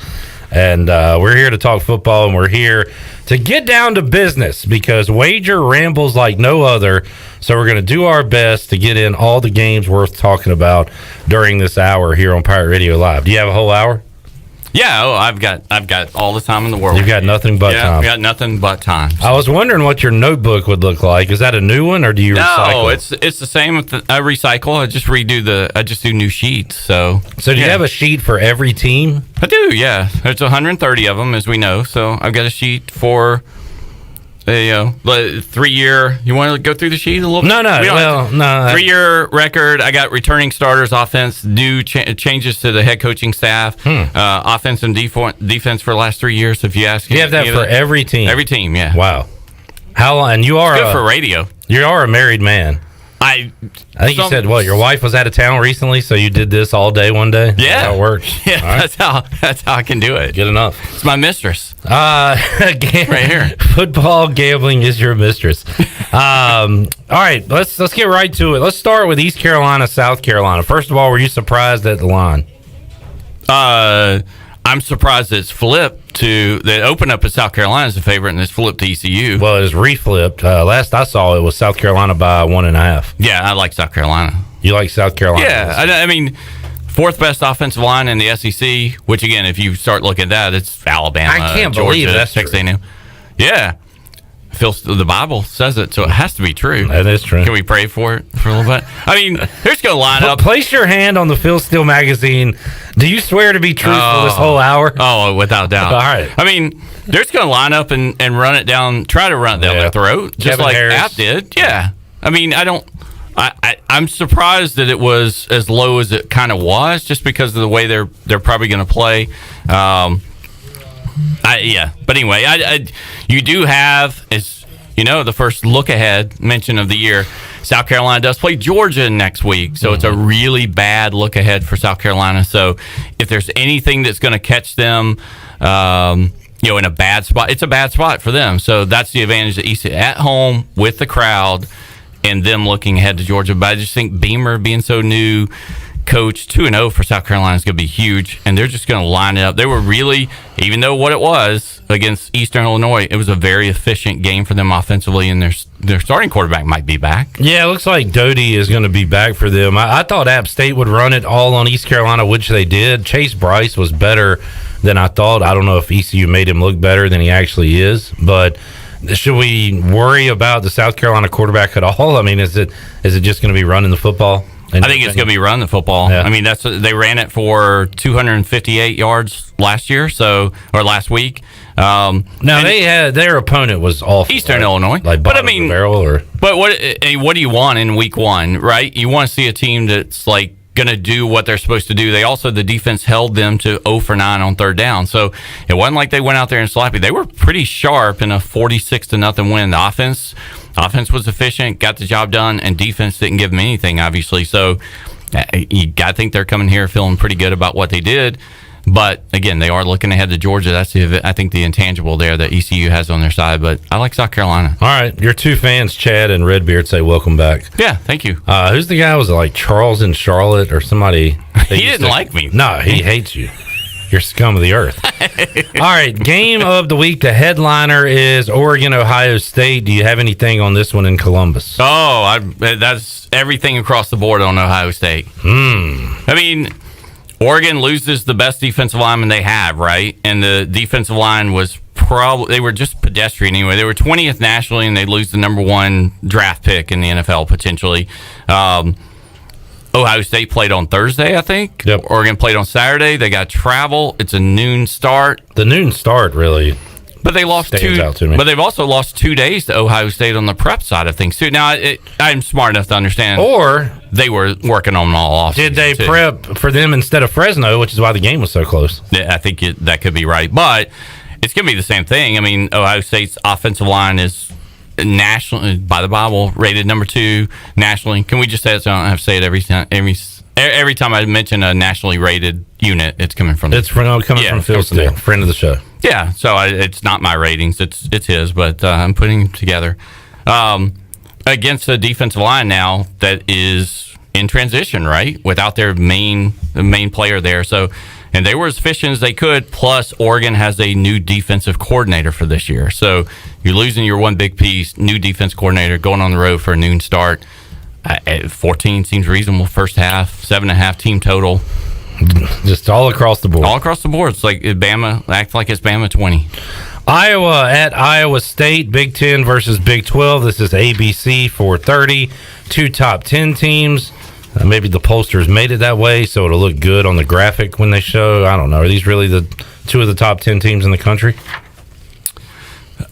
Speaker 3: And we're here to talk football, and we're here to get down to business because Wager rambles like no other. So we're going to do our best to get in all the games worth talking about during this hour here on Pirate Radio Live. Do you have a whole hour?
Speaker 18: Yeah, I've got all the time in the world.
Speaker 3: You've got nothing but time.
Speaker 18: I've got nothing but time.
Speaker 3: I was wondering what your notebook would look like. Is that a new one, or do you recycle?
Speaker 18: No, it's the same. I recycle. I just do new sheets. So
Speaker 3: do you have a sheet for every team?
Speaker 18: I do. Yeah, there's 130 of them, as we know. So I've got a sheet for. 3-year. You want to go through the sheet a little bit?
Speaker 3: No.
Speaker 18: 3-year record. I got returning starters, offense, new changes to the head coaching staff, offense and defense for the last 3 years. If you ask,
Speaker 3: you have that for every team.
Speaker 18: Every team, yeah.
Speaker 3: Wow. How long? And you are
Speaker 18: good for radio.
Speaker 3: You are a married man.
Speaker 18: I
Speaker 3: think you said what? Your wife was out of town recently, so you did this all day one day.
Speaker 18: Yeah,
Speaker 3: how it works.
Speaker 18: Yeah, right. That's how I can do it.
Speaker 3: Good enough.
Speaker 18: It's my mistress.
Speaker 3: Right here. Football gambling is your mistress. All right, let's get right to it. Let's start with East Carolina, South Carolina. First of all, were you surprised at the line?
Speaker 18: I'm surprised it's flipped to that opened up as South Carolina as a favorite and it's flipped to ECU.
Speaker 3: Well, it was reflipped. Last I saw it was South Carolina by 1.5.
Speaker 18: Yeah, I like South Carolina.
Speaker 3: You like South Carolina?
Speaker 18: Yeah, I mean, fourth best offensive line in the SEC, which again, if you start looking at that, it's Alabama.
Speaker 3: I can't
Speaker 18: Georgia,
Speaker 3: believe that's
Speaker 18: Texas A&M. Yeah. The Bible says it, so it has to be true.
Speaker 3: That is true.
Speaker 18: Can we pray for it for a little bit? I mean, they're just going to line up.
Speaker 3: Place your hand on the Phil Steele magazine. Do you swear to be truthful this whole hour?
Speaker 18: Oh, without doubt.
Speaker 3: All right.
Speaker 18: I mean, they're just going to line up and run it down, try to run it down their throat, just
Speaker 3: Kevin
Speaker 18: like
Speaker 3: Harris.
Speaker 18: App did. Yeah. I mean, I'm surprised that it was as low as it kind of was, just because of the way they're probably going to play. But anyway, you do have the first look ahead mention of the year. South Carolina does play Georgia next week, so it's a really bad look ahead for South Carolina. So if there's anything that's going to catch them, in a bad spot, it's a bad spot for them. So that's the advantage that East at home with the crowd and them looking ahead to Georgia. But I just think Beamer being so new, coach 2-0 for South Carolina is going to be huge, and they're just going to line it up. They were really, even though what it was against Eastern Illinois, it was a very efficient game for them offensively, and their starting quarterback might be back.
Speaker 3: Yeah, it looks like Doty is going to be back for them. I thought App State would run it all on East Carolina, which they did. Chase Bryce was better than I thought. I don't know if ECU made him look better than he actually is, but should we worry about the South Carolina quarterback at all? I mean, is it just going to be running the football?
Speaker 18: I think it's going to be run the football. Yeah. I mean, they ran it for 258 yards last week.
Speaker 3: Their opponent was awful.
Speaker 18: Eastern Illinois.
Speaker 3: But I mean,
Speaker 18: but what do you want in week one, right? You want to see a team that's like going to do what they're supposed to do. The defense held them to 0 for 9 on third down. So it wasn't like they went out there and sloppy. They were pretty sharp in a 46-0 win. The offense was efficient, got the job done, and defense didn't give them anything, obviously. So you got to think they're coming here feeling pretty good about what they did. But again, they are looking ahead to Georgia. That's I think the intangible there that ECU has on their side. But I like South Carolina.
Speaker 3: All right, your two fans, Chad and Redbeard, say welcome back.
Speaker 18: Yeah, thank you.
Speaker 3: Who's the guy? Was it like Charles in Charlotte or somebody?
Speaker 18: He didn't like me.
Speaker 3: No, he hates you. You're scum of the earth. All right, game of the week. The headliner is Oregon-Ohio State. Do you have anything on this one in Columbus?
Speaker 18: Oh, that's everything across the board on Ohio State. I mean, Oregon loses the best defensive lineman they have, right? And the defensive line was they were just pedestrian anyway. They were 20th nationally, and they lose the number 1 draft pick in the NFL potentially. Ohio State played on Thursday, I think.
Speaker 3: Yep.
Speaker 18: Oregon played on Saturday. They got travel. It's a noon start.
Speaker 3: The noon start really.
Speaker 18: But they lost But they've also lost 2 days to Ohio State on the prep side of things too. Now I'm smart enough to understand.
Speaker 3: Or
Speaker 18: they were working on them all off.
Speaker 3: Did they prep for them instead of Fresno, which is why the game was so close?
Speaker 18: Yeah, I think that could be right, but it's going to be the same thing. I mean, Ohio State's offensive line is nationally, by the Bible, rated number 2 nationally. Can we just say it so I don't have to say it every time I mention a nationally rated unit? It's coming from
Speaker 3: from Phil Steele, friend of the show.
Speaker 18: Yeah, so it's not my ratings; it's his. But I'm putting them together against a defensive line now that is in transition, right? Without their main player there, and they were as efficient as they could. Plus, Oregon has a new defensive coordinator for this year. So you're losing your one big piece, new defense coordinator, going on the road for a noon start. 14 seems reasonable first half, 7.5 team total.
Speaker 3: Just all across the board.
Speaker 18: All across the board. It's like Bama, act like it's Bama 20.
Speaker 3: Iowa at Iowa State, Big 10 versus Big 12. This is ABC 4:30. 2 top 10 teams. Maybe the pollsters made it that way so it'll look good on the graphic when they show. I don't know. Are these really the 2 of the top 10 teams in the country?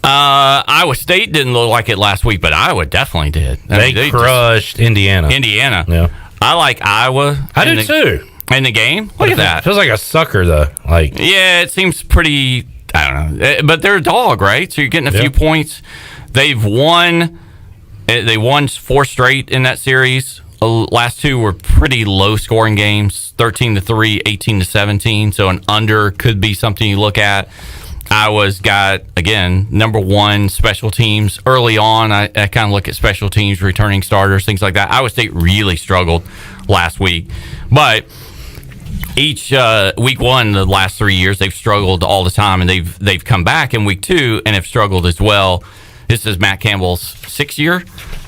Speaker 18: Iowa State didn't look like it last week, but Iowa definitely did.
Speaker 3: They crushed Indiana.
Speaker 18: Yeah. I like Iowa.
Speaker 3: I do too.
Speaker 18: In the game? Look at that.
Speaker 3: Feels like a sucker, though.
Speaker 18: Yeah, it seems pretty... I don't know. But they're a dog, right? So you're getting a few points. They've won. They won 4 straight in that series. Last 2 were pretty low-scoring games, 13-3, 18-17. So an under could be something you look at. Iowa's got, again, number 1 special teams. Early on, I kind of look at special teams, returning starters, things like that. Iowa State really struggled last week. But each week 1, the last 3 years, they've struggled all the time, and they've come back in week 2 and have struggled as well. This is Matt Campbell's 6th year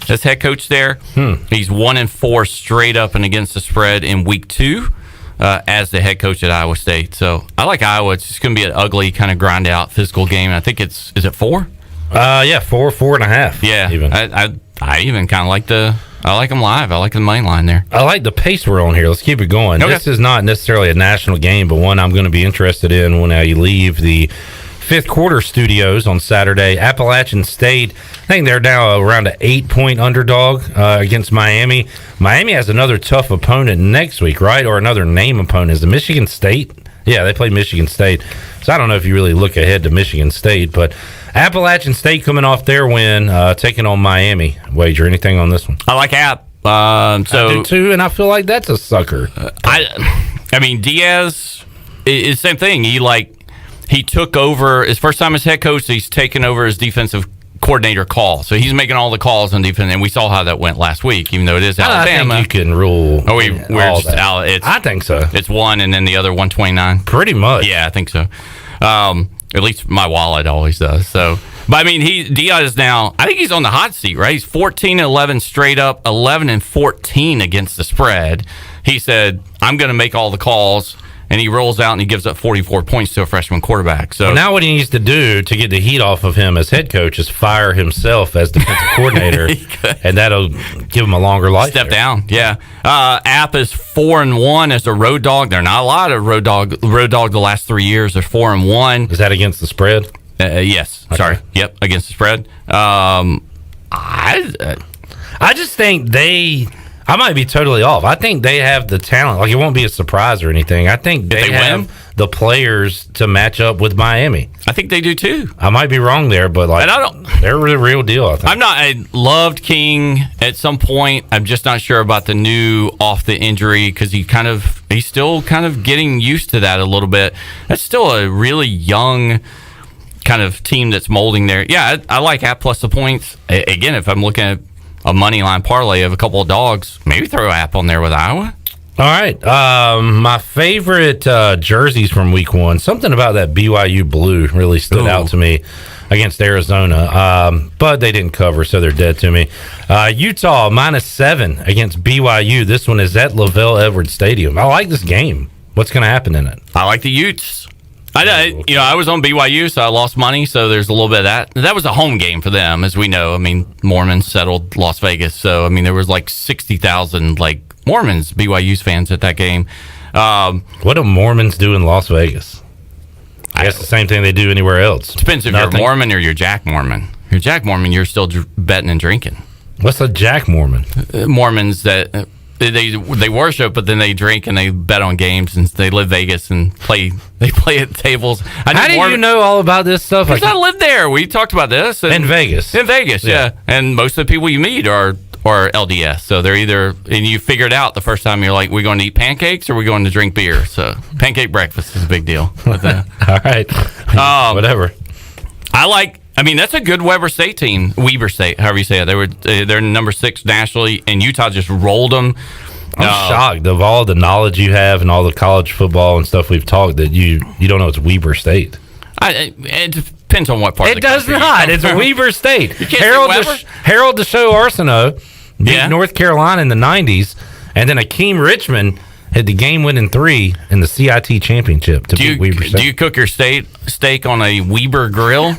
Speaker 18: as head coach there. He's 1-4 straight up and against the spread in week 2 as the head coach at Iowa State. So I like Iowa. It's just going to be an ugly kind of grind out physical game. I think is it 4?
Speaker 3: Yeah, 4.5.
Speaker 18: Yeah,
Speaker 3: even.
Speaker 18: I even kind of like I like them live. I like the main line there.
Speaker 3: I like the pace we're on here. Let's keep it going.
Speaker 18: Okay.
Speaker 3: This is not necessarily a national game, but one I'm going to be interested in when I leave the fifth quarter studios on Saturday. Appalachian State, I think they're now around an 8-point underdog against Miami. Miami has another tough opponent next week, right? Or another name opponent. Is it Michigan State? Yeah, they play Michigan State. So I don't know if you really look ahead to Michigan State, but Appalachian State coming off their win, taking on Miami. Wager, anything on this one?
Speaker 18: I like App.
Speaker 3: I do too, and I feel like that's a sucker.
Speaker 18: I mean, Diaz is the same thing. He took over his first time as head coach. He's taken over his defensive coordinator call, so he's making all the calls on defense. And we saw how that went last week, even though it is Alabama.
Speaker 3: I think you can rule.
Speaker 18: Oh, we're just out.
Speaker 3: I think so.
Speaker 18: It's 1 and then the other 129.
Speaker 3: Pretty much.
Speaker 18: Yeah, I think so. At least my wallet always does. So, but I mean, Diaz now. I think he's on the hot seat, right? He's 14-11 straight up, 11-14 against the spread. He said, "I'm going to make all the calls." And he rolls out and he gives up 44 points to a freshman quarterback. So
Speaker 3: now what he needs to do to get the heat off of him as head coach is fire himself as defensive coordinator, and that'll give him a longer life.
Speaker 18: Step down, yeah. App is 4-1 as a road dog. They're not a lot of road dog the last 3 years. They're 4-1.
Speaker 3: Is that against the spread?
Speaker 18: Yes. Okay. Sorry. Yep, against the spread.
Speaker 3: I just think I might be totally off. I think they have the talent. Like, it won't be a surprise or anything. I think they have the players to match up with Miami.
Speaker 18: I think they do too.
Speaker 3: I might be wrong there, but they're the real deal, I think.
Speaker 18: I loved King at some point. I'm just not sure about the new off the injury because he's still kind of getting used to that a little bit. That's still a really young kind of team that's molding there. Yeah, I like App plus the points. Again, if I'm looking at a money line parlay of a couple of dogs, maybe throw App on there with Iowa.
Speaker 3: All right. My favorite jerseys from week 1, something about that BYU blue really stood out to me against Arizona, but they didn't cover, so they're dead to me. Utah -7 against BYU. This one is at Lavelle Edwards Stadium. I like this game. What's going to happen in it?
Speaker 18: I like the Utes. I was on BYU, so I lost money. So there's a little bit of that. That was a home game for them, as we know. I mean, Mormons settled Las Vegas, so I mean there was like 60,000 Mormons, BYU's fans at that game.
Speaker 3: What do Mormons do in Las Vegas? I guess the same thing they do anywhere else.
Speaker 18: Depends if you're a Mormon or you're Jack Mormon. If you're Jack Mormon, you're still betting and drinking.
Speaker 3: What's a Jack Mormon?
Speaker 18: Mormons that. They worship, but then they drink and they bet on games, and they live Vegas and play. They play at tables.
Speaker 3: How do you know all about this stuff?
Speaker 18: Because I lived there. We talked about this
Speaker 3: in Vegas.
Speaker 18: In Vegas, yeah. And most of the people you meet are LDS, so they're either. And you figured out the first time you're like, we're going to eat pancakes or we're going to drink beer. So pancake breakfast is a big deal with that.
Speaker 3: All right, whatever.
Speaker 18: I mean, that's a good Weber State team. Weber State, however you say it. They're number 6 nationally, and Utah just rolled them.
Speaker 3: I'm shocked of all the knowledge you have and all the college football and stuff we've talked that you don't know it's Weber State.
Speaker 18: It depends on what part.
Speaker 3: It does not. It's Weber State. Harold Deshaud Arsenault beat North Carolina in the 90s, and then Akeem Richmond hit the game-winning 3 in the CIT championship to beat Weber State.
Speaker 18: Do you cook your steak on a Weber grill?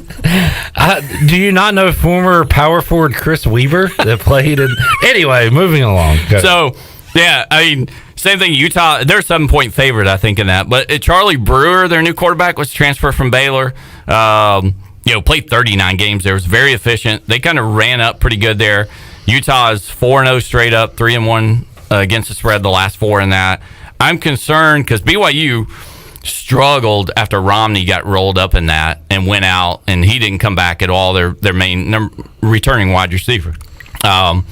Speaker 3: Do you not know former power forward Chris Weber that played in... Anyway, moving along. Go.
Speaker 18: So, yeah, I mean, same thing. Utah, they're a 7-point favorite, I think, in that. But Charlie Brewer, their new quarterback, was transferred from Baylor. Played 39 games there. Was very efficient. They kind of ran up pretty good there. Utah is 4-0 straight up, 3-1 against the spread the last 4 in that. I'm concerned because BYU struggled after Romney got rolled up in that and went out, and he didn't come back at all. Their main returning wide receiver. And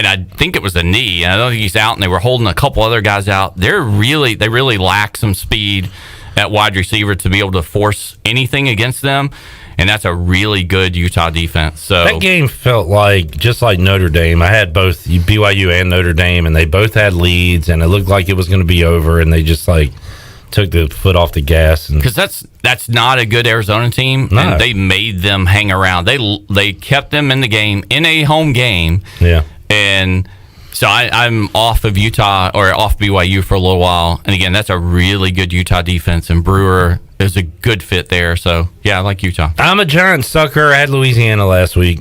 Speaker 18: I think it was a knee. I don't think he's out, and they were holding a couple other guys out. They really lack some speed at wide receiver to be able to force anything against them. And that's a really good Utah defense. So
Speaker 3: that game felt just like Notre Dame. I had both BYU and Notre Dame, and they both had leads, and it looked like it was going to be over, and they just took the foot off the gas.
Speaker 18: Because that's not a good Arizona team, and they made them hang around. They kept them in the game, in a home game.
Speaker 3: Yeah.
Speaker 18: And so I'm off of Utah or off BYU for a little while. And again, that's a really good Utah defense, and Brewer is a good fit there. So, yeah, I like Utah.
Speaker 3: I'm a giant sucker. I had Louisiana last week.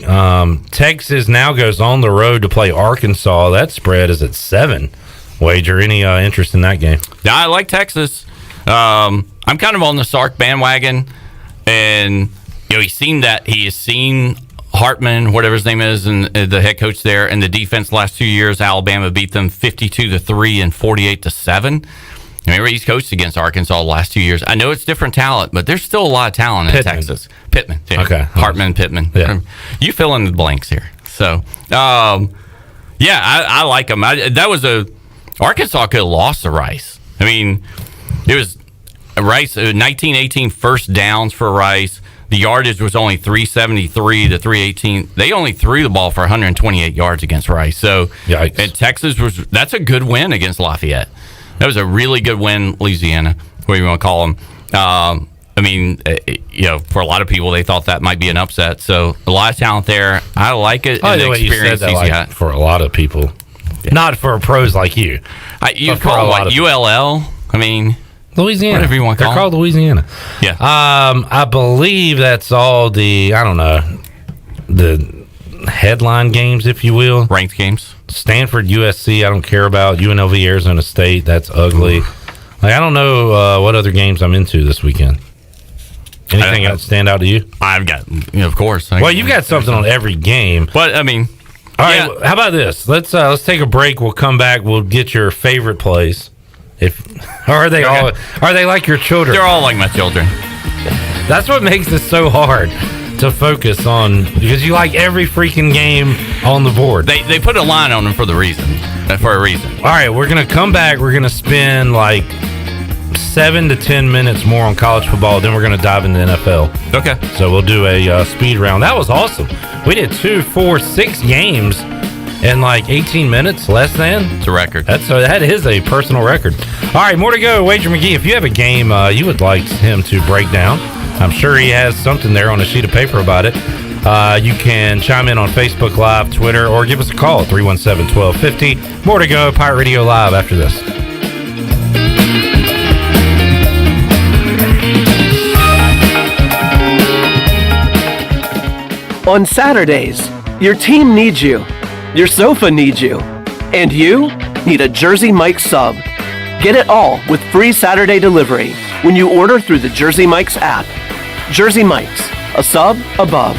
Speaker 3: Texas now goes on the road to play Arkansas. That spread is at 7. Wager, any interest in that game?
Speaker 18: Yeah, I like Texas. I'm kind of on the Sark bandwagon. And, he has seen Hartman, whatever his name is, and the head coach there, and the defense last 2 years. Alabama beat them 52-3 and 48-7. Remember, he's coached against Arkansas the last 2 years. I know it's different talent, but there's still a lot of talent in Texas. Pittman. Yeah.
Speaker 3: Okay.
Speaker 18: Hartman, Pittman.
Speaker 3: Yeah.
Speaker 18: You fill in the blanks here. So, I like them. Arkansas could have lost to Rice. I mean, it was Rice, 19-18 first downs for Rice. The yardage was only 373 to 318. They only threw the ball for 128 yards against Rice. So,
Speaker 3: yikes.
Speaker 18: And Texas that's a good win against Lafayette. That was a really good win, Louisiana, whatever you want to call them. For a lot for they thought that might be an upset. So a lot of talent there. I like it.
Speaker 3: And the experience for a lot of people, not for pros like you.
Speaker 18: You call it ULL? I mean,
Speaker 3: Louisiana.
Speaker 18: Whatever you want to call
Speaker 3: They're called Louisiana.
Speaker 18: Yeah.
Speaker 3: I believe that's all the headline games, if you will.
Speaker 18: Ranked games.
Speaker 3: Stanford, USC, I don't care about. UNLV, Arizona State, that's ugly. I don't know what other games I'm into this weekend. Anything else stand out to you?
Speaker 18: I've got, of course.
Speaker 3: Well, you've got something on every game.
Speaker 18: But, I mean...
Speaker 3: All right, how about this? Let's take a break. We'll come back. We'll get your favorite plays. Are they like your children?
Speaker 18: They're all like my children.
Speaker 3: That's what makes it so hard to focus on, because you like every freaking game on the board.
Speaker 18: They put a line on them for a reason.
Speaker 3: All right, we're going to come back. We're going to spend 7 to 10 minutes more on college football. Then we're going to dive into NFL.
Speaker 18: Okay.
Speaker 3: So we'll do a speed round. That was awesome. We did 2, 4, 6 games in 18 minutes, less than.
Speaker 18: It's a record.
Speaker 3: That is a personal record. All right, more to go. Wager McGhee, if you have a game you would like him to break down, I'm sure he has something there on a sheet of paper about it. You can chime in on Facebook Live, Twitter, or give us a call at 317-1250. More to go. Pirate Radio Live after this.
Speaker 1: On Saturdays, your team needs you. Your sofa needs you. And you need a Jersey Mike's sub. Get it all with free Saturday delivery when you order through the Jersey Mike's app. Jersey Mike's, a sub above.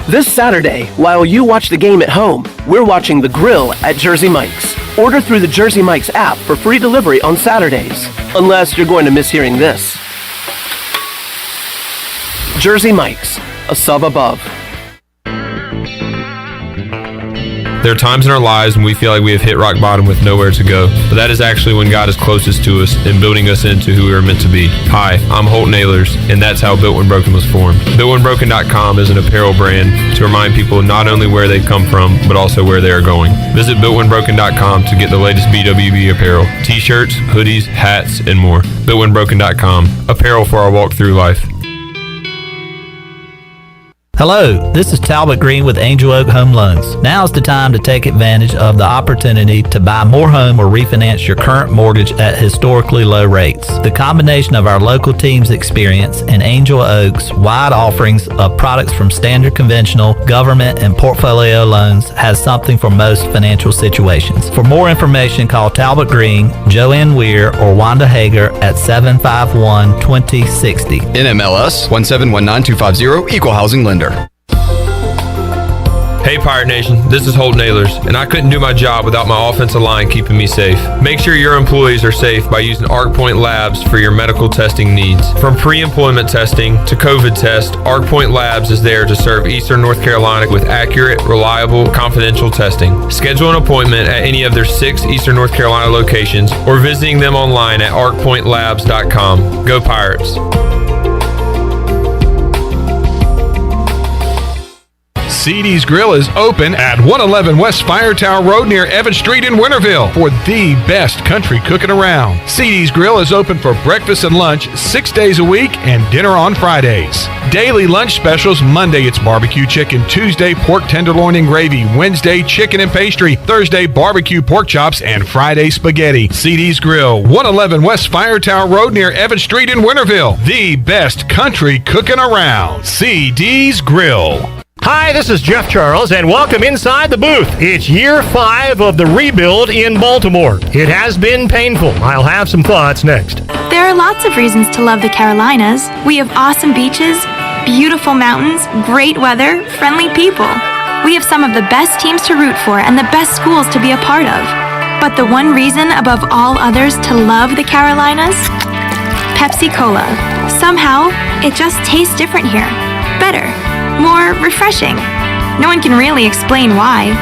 Speaker 1: This Saturday, while you watch the game at home, we're watching the grill at Jersey Mike's. Order through the Jersey Mike's app for free delivery on Saturdays. Unless you're going to miss hearing this. Jersey Mike's, a sub above.
Speaker 2: There are times in our lives when we feel like we have hit rock bottom with nowhere to go, but that is actually when God is closest to us and building us into who we are meant to be. Hi, I'm Holt Nailers, and that's how Built When Broken was formed. BuiltWhenBroken.com is an apparel brand to remind people not only where they've come from, but also where they are going. Visit BuiltWhenBroken.com to get the latest BWB apparel, t-shirts, hoodies, hats, and more. BuiltWhenBroken.com, apparel for our walk through life.
Speaker 5: Hello, this is Talbot Green with Angel Oak Home Loans. Now's the time to take advantage of the opportunity to buy more home or refinance your current mortgage at historically low rates. The combination of our local team's experience and Angel Oak's wide offerings of products from standard conventional, government, and portfolio loans has something for most financial situations. For more information, call Talbot Green, Joanne Weir, or Wanda Hager at 751-2060.
Speaker 11: NMLS 1719250, Equal Housing Lender.
Speaker 2: Hey Pirate Nation, this is Holt Nailers, and I couldn't do my job without my offensive line keeping me safe. Make sure your employees are safe by using ArcPoint Labs for your medical testing needs. From pre-employment testing to COVID test, ArcPoint Labs is there to serve Eastern North Carolina with accurate, reliable, confidential testing. Schedule an appointment at any of their 6 Eastern North Carolina locations or visiting them online at arcpointlabs.com. Go Pirates!
Speaker 22: CD's Grill is open at 111 West Fire Tower Road near Evans Street in Winterville for the best country cooking around. CD's Grill is open for breakfast and lunch 6 days a week and dinner on Fridays. Daily lunch specials: Monday it's barbecue chicken, Tuesday pork tenderloin and gravy, Wednesday chicken and pastry, Thursday barbecue pork chops, and Friday spaghetti. CD's Grill, 111 West Fire Tower Road near Evans Street in Winterville. The best country cooking around. CD's Grill.
Speaker 10: Hi, this is Jeff Charles, and welcome inside the booth. It's year 5 of the rebuild in Baltimore. It has been painful. I'll have some thoughts next.
Speaker 6: There are lots of reasons to love the Carolinas. We have awesome beaches, beautiful mountains, great weather, friendly people. We have some of the best teams to root for and the best schools to be a part of. But the one reason above all others to love the Carolinas? Pepsi Cola. Somehow, it just tastes different here. Better. More refreshing. No one can really explain why.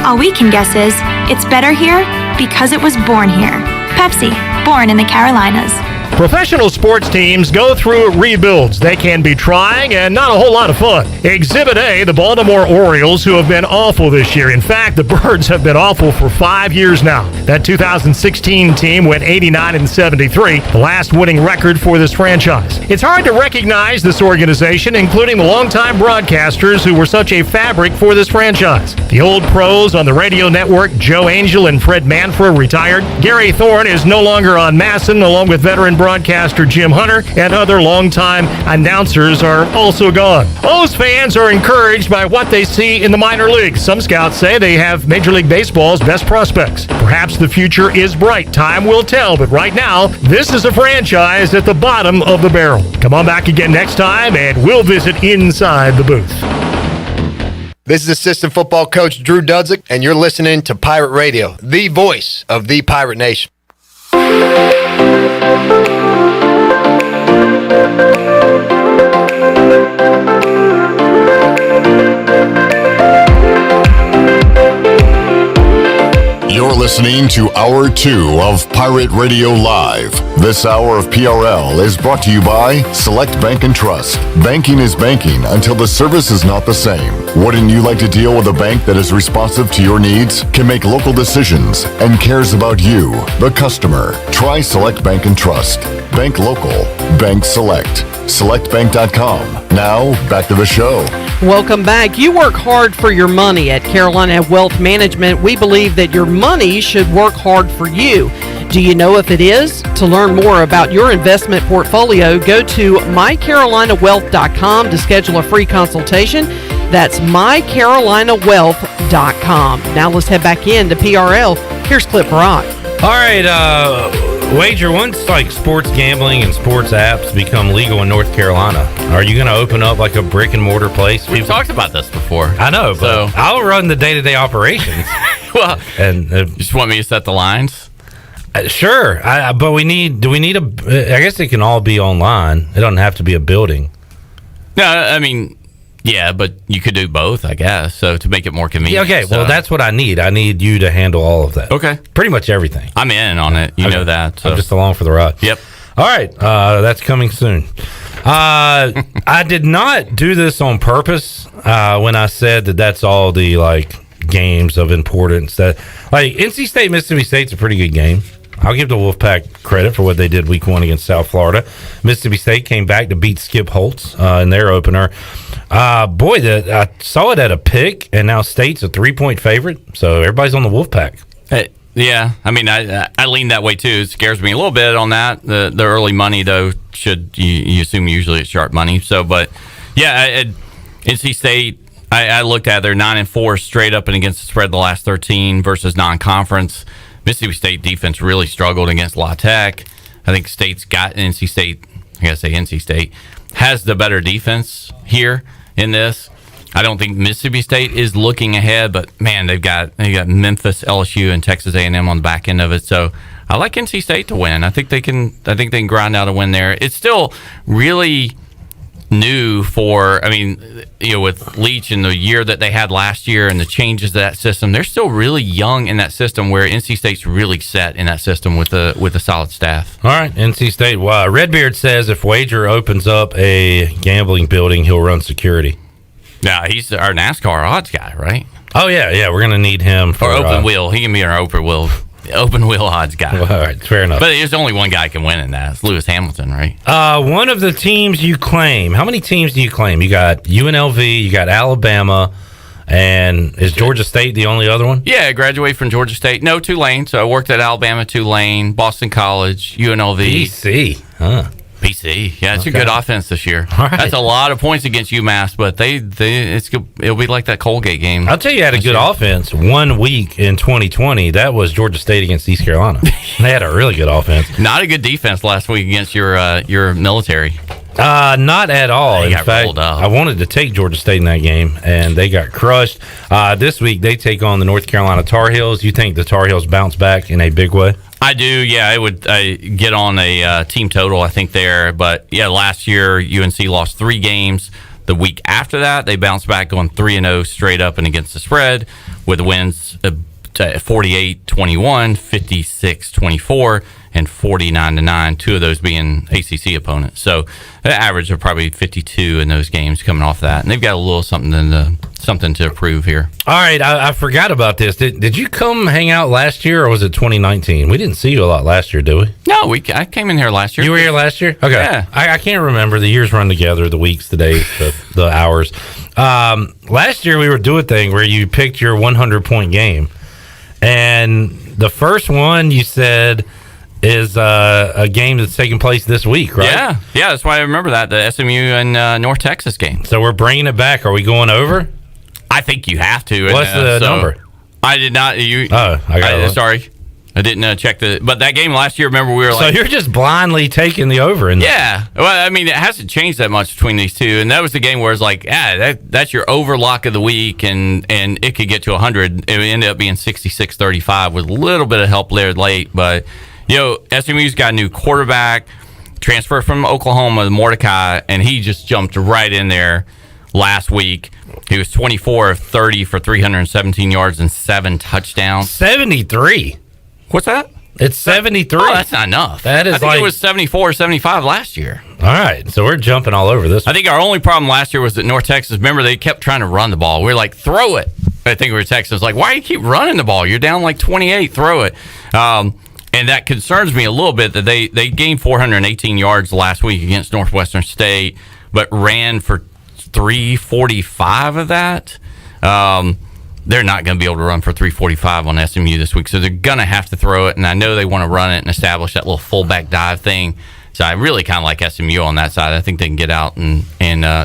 Speaker 6: All we can guess is, it's better here because it was born here. Pepsi, born in the Carolinas.
Speaker 10: Professional sports teams go through rebuilds. They can be trying and not a whole lot of fun. Exhibit A, the Baltimore Orioles, who have been awful this year. In fact, the Birds have been awful for 5 years now. That 2016 team went 89-73, the last winning record for this franchise. It's hard to recognize this organization, including the longtime broadcasters who were such a fabric for this franchise. The old pros on the radio network, Joe Angel and Fred Manfra, retired. Gary Thorne is no longer on Masson, along with veteran broadcaster Jim Hunter, and other longtime announcers are also gone. O's fans are encouraged by what they see in the minor leagues. Some scouts say they have Major League Baseball's best prospects. Perhaps the future is bright. Time will tell, but right now, this is a franchise at the bottom of the barrel. Come on back again next time, and we'll visit inside the booth.
Speaker 19: This is assistant football coach Drew Dudzik, and you're listening to Pirate Radio, the voice of the Pirate Nation.
Speaker 13: You're listening to Hour 2 of Pirate Radio Live. This hour of PRL is brought to you by Select Bank and Trust. Banking is banking until the service is not the same. Wouldn't you like to deal with a bank that is responsive to your needs, can make local decisions, and cares about you, the customer? Try Select Bank and Trust. Bank local. Bank select. SelectBank.com. Now, back to the show.
Speaker 7: Welcome back. You work hard for your money at Carolina Wealth Management. We believe that your money should work hard for you. Do you know if it is? To learn more about your investment portfolio, go to mycarolinawealth.com to schedule a free consultation. That's mycarolinawealth.com. Now let's head back into PRL. Here's Clip Rock.
Speaker 3: All right, Wager, once like sports gambling and sports apps become legal in North Carolina, are you going to open up like a brick and mortar place?
Speaker 18: We've talked about this before.
Speaker 3: I know, but I'll run the day-to-day operations.
Speaker 18: Well,
Speaker 3: and
Speaker 18: you just want me to set the lines?
Speaker 3: Sure, but do we need a? I guess it can all be online. It doesn't have to be a building.
Speaker 18: No, I mean, yeah, but you could do both, I guess. So to make it more convenient.
Speaker 3: Yeah, okay, well, that's what I need. I need you to handle all of that.
Speaker 18: Okay,
Speaker 3: pretty much everything.
Speaker 18: I'm in on it. You know that. So.
Speaker 3: I'm just along for the ride.
Speaker 18: Yep.
Speaker 3: All right, that's coming soon. I did not do this on purpose when I said that that's all the like games of importance. That like NC State, Mississippi State's a pretty good game. I'll give the Wolfpack credit for what they did week 1 against South Florida. Mississippi State came back to beat Skip Holtz in their opener. I saw it at a pick, and now State's a 3-point favorite, so everybody's on the Wolfpack.
Speaker 18: Yeah, I mean, I lean that way too. It scares me a little bit on that. The early money though you assume usually it's sharp money. So, but yeah, NC State. I looked at their 9-4 straight up and against the spread the last 13 versus non-conference. Mississippi State defense really struggled against La Tech. I think State's got NC State. I gotta say NC State has the better defense here in this. I don't think Mississippi State is looking ahead, but man, they got Memphis, LSU, and Texas A&M on the back end of it. So I like NC State to win. I think they can grind out a win there. It's still really new for, I mean, with Leach and the year that they had last year and the changes to that system, they're still really young in that system, where NC State's really set in that system with a solid staff.
Speaker 3: All right, NC State. Redbeard says if Wager opens up a gambling building, he'll run security.
Speaker 18: Yeah, he's our NASCAR odds guy, right?
Speaker 3: Oh yeah, we're gonna need him for
Speaker 18: open wheel. He can be our open wheel odds guy.
Speaker 3: Well, all right, fair enough.
Speaker 18: But there's only one guy can win in that. It's Lewis Hamilton, right?
Speaker 3: One of the teams you claim. How many teams do you claim? You got UNLV, you got Alabama, and is Georgia State the only other one?
Speaker 18: Yeah, I graduated from Georgia State. No, Tulane. So I worked at Alabama, Tulane, Boston College, UNLV.
Speaker 3: BC, huh?
Speaker 18: BC, yeah, it's a good offense this year.
Speaker 3: All right.
Speaker 18: That's a lot of points against UMass, but it'll be like that Colgate game.
Speaker 3: I'll tell you, had a good offense 1 week in 2020. That was Georgia State against East Carolina. They had a really good offense.
Speaker 18: Not a good defense last week against your military.
Speaker 3: Not at all.
Speaker 18: They
Speaker 3: in fact,
Speaker 18: rolled up.
Speaker 3: I wanted to take Georgia State in that game, and they got crushed. This week, they take on the North Carolina Tar Heels. You think the Tar Heels bounce back in a big way?
Speaker 18: I do, yeah. I would get on a team total, I think, there. But, yeah, last year, UNC lost 3 games. The week after that, they bounced back going 3-0 straight up and against the spread with wins 48-21, 56-24, and 49-9, 2 of those being ACC opponents. So the average of probably 52 in those games coming off that. And they've got a little something to improve here.
Speaker 3: All right, I forgot about this. Did you come hang out last year, or was it 2019? We didn't see you a lot last year, did we?
Speaker 18: No, I came in here last year.
Speaker 3: You were here last year? Okay.
Speaker 18: Yeah.
Speaker 3: I can't remember. The years run together, the weeks, the days, the hours. Last year we were doing a thing where you picked your 100-point game. And the first one you said is a game that's taking place this week, right?
Speaker 18: Yeah, that's why I remember that, the SMU and North Texas game.
Speaker 3: So we're bringing it back. Are we going over?
Speaker 18: I think you have to.
Speaker 3: What's the number?
Speaker 18: I did not. I
Speaker 3: got it.
Speaker 18: Sorry. I didn't check but that game last year, remember, we were
Speaker 3: so you're just blindly taking the over.
Speaker 18: Yeah. Well, I mean, it hasn't changed that much between these two. And that was the game where it's like, that's your over lock of the week, and it could get to 100. It ended up being 66-35 with a little bit of help there late. But, SMU's got a new quarterback, transfer from Oklahoma, Mordecai, and he just jumped right in there last week. He was 24 of 30 for 317 yards and 7 touchdowns.
Speaker 3: 73.
Speaker 18: What's that?
Speaker 3: It's 73.
Speaker 18: Oh, that's not enough.
Speaker 3: That is,
Speaker 18: I think it was 74 or 75 last year.
Speaker 3: All right, so we're jumping all over this one.
Speaker 18: I think our only problem last year was that North Texas, remember, they kept trying to run the ball. We were like, throw it. I think we were Texas. Like, why do you keep running the ball? You're down like 28. Throw it. And that concerns me a little bit that they gained 418 yards last week against Northwestern State, but ran for 345 of that. They're not going to be able to run for 345 on SMU this week, so they're going to have to throw it, and I know they want to run it and establish that little fullback dive thing. So I really kind of like SMU on that side. I think they can get out, and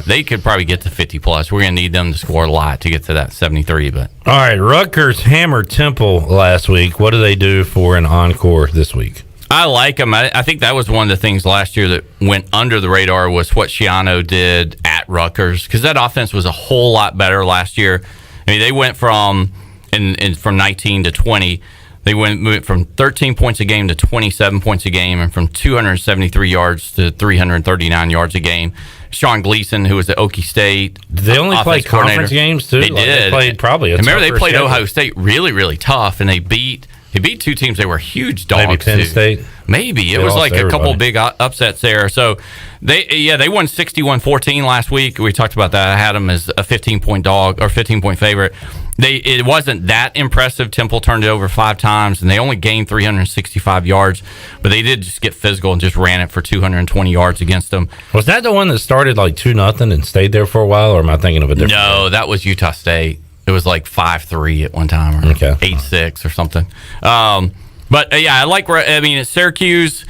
Speaker 18: they could probably get to 50-plus. We're going to need them to score a lot to get to that 73. But
Speaker 3: all right, Rutgers hammered Temple last week. What do they do for an encore this week?
Speaker 18: I like them. I think that was one of the things last year that went under the radar was what Schiano did at Rutgers, because that offense was a whole lot better last year. I mean, they went from 19 to 20. They went from 13 points a game to 27 points a game, and from 273 yards to 339 yards a game. Sean Gleason, who was at Okie State,
Speaker 3: did they only play conference games too?
Speaker 18: They did.
Speaker 3: They played probably.
Speaker 18: Remember, they played Ohio State really, really tough, and they beat He beat two teams. They were huge dogs.
Speaker 3: Maybe Penn State.
Speaker 18: Maybe. It was like a couple big upsets there. So they won 61-14 last week. We talked about that. I had them as a 15-point dog or 15-point favorite. It wasn't that impressive. Temple turned it over 5 times, and they only gained 365 yards. But they did just get physical and just ran it for 220 yards against them.
Speaker 3: Was that the one that started like 2-0 and stayed there for a while, or am I thinking of a different
Speaker 18: No, that was Utah State. It was like 5-3 at one time, or 8-6 or something. But I like. I mean, it's Syracuse,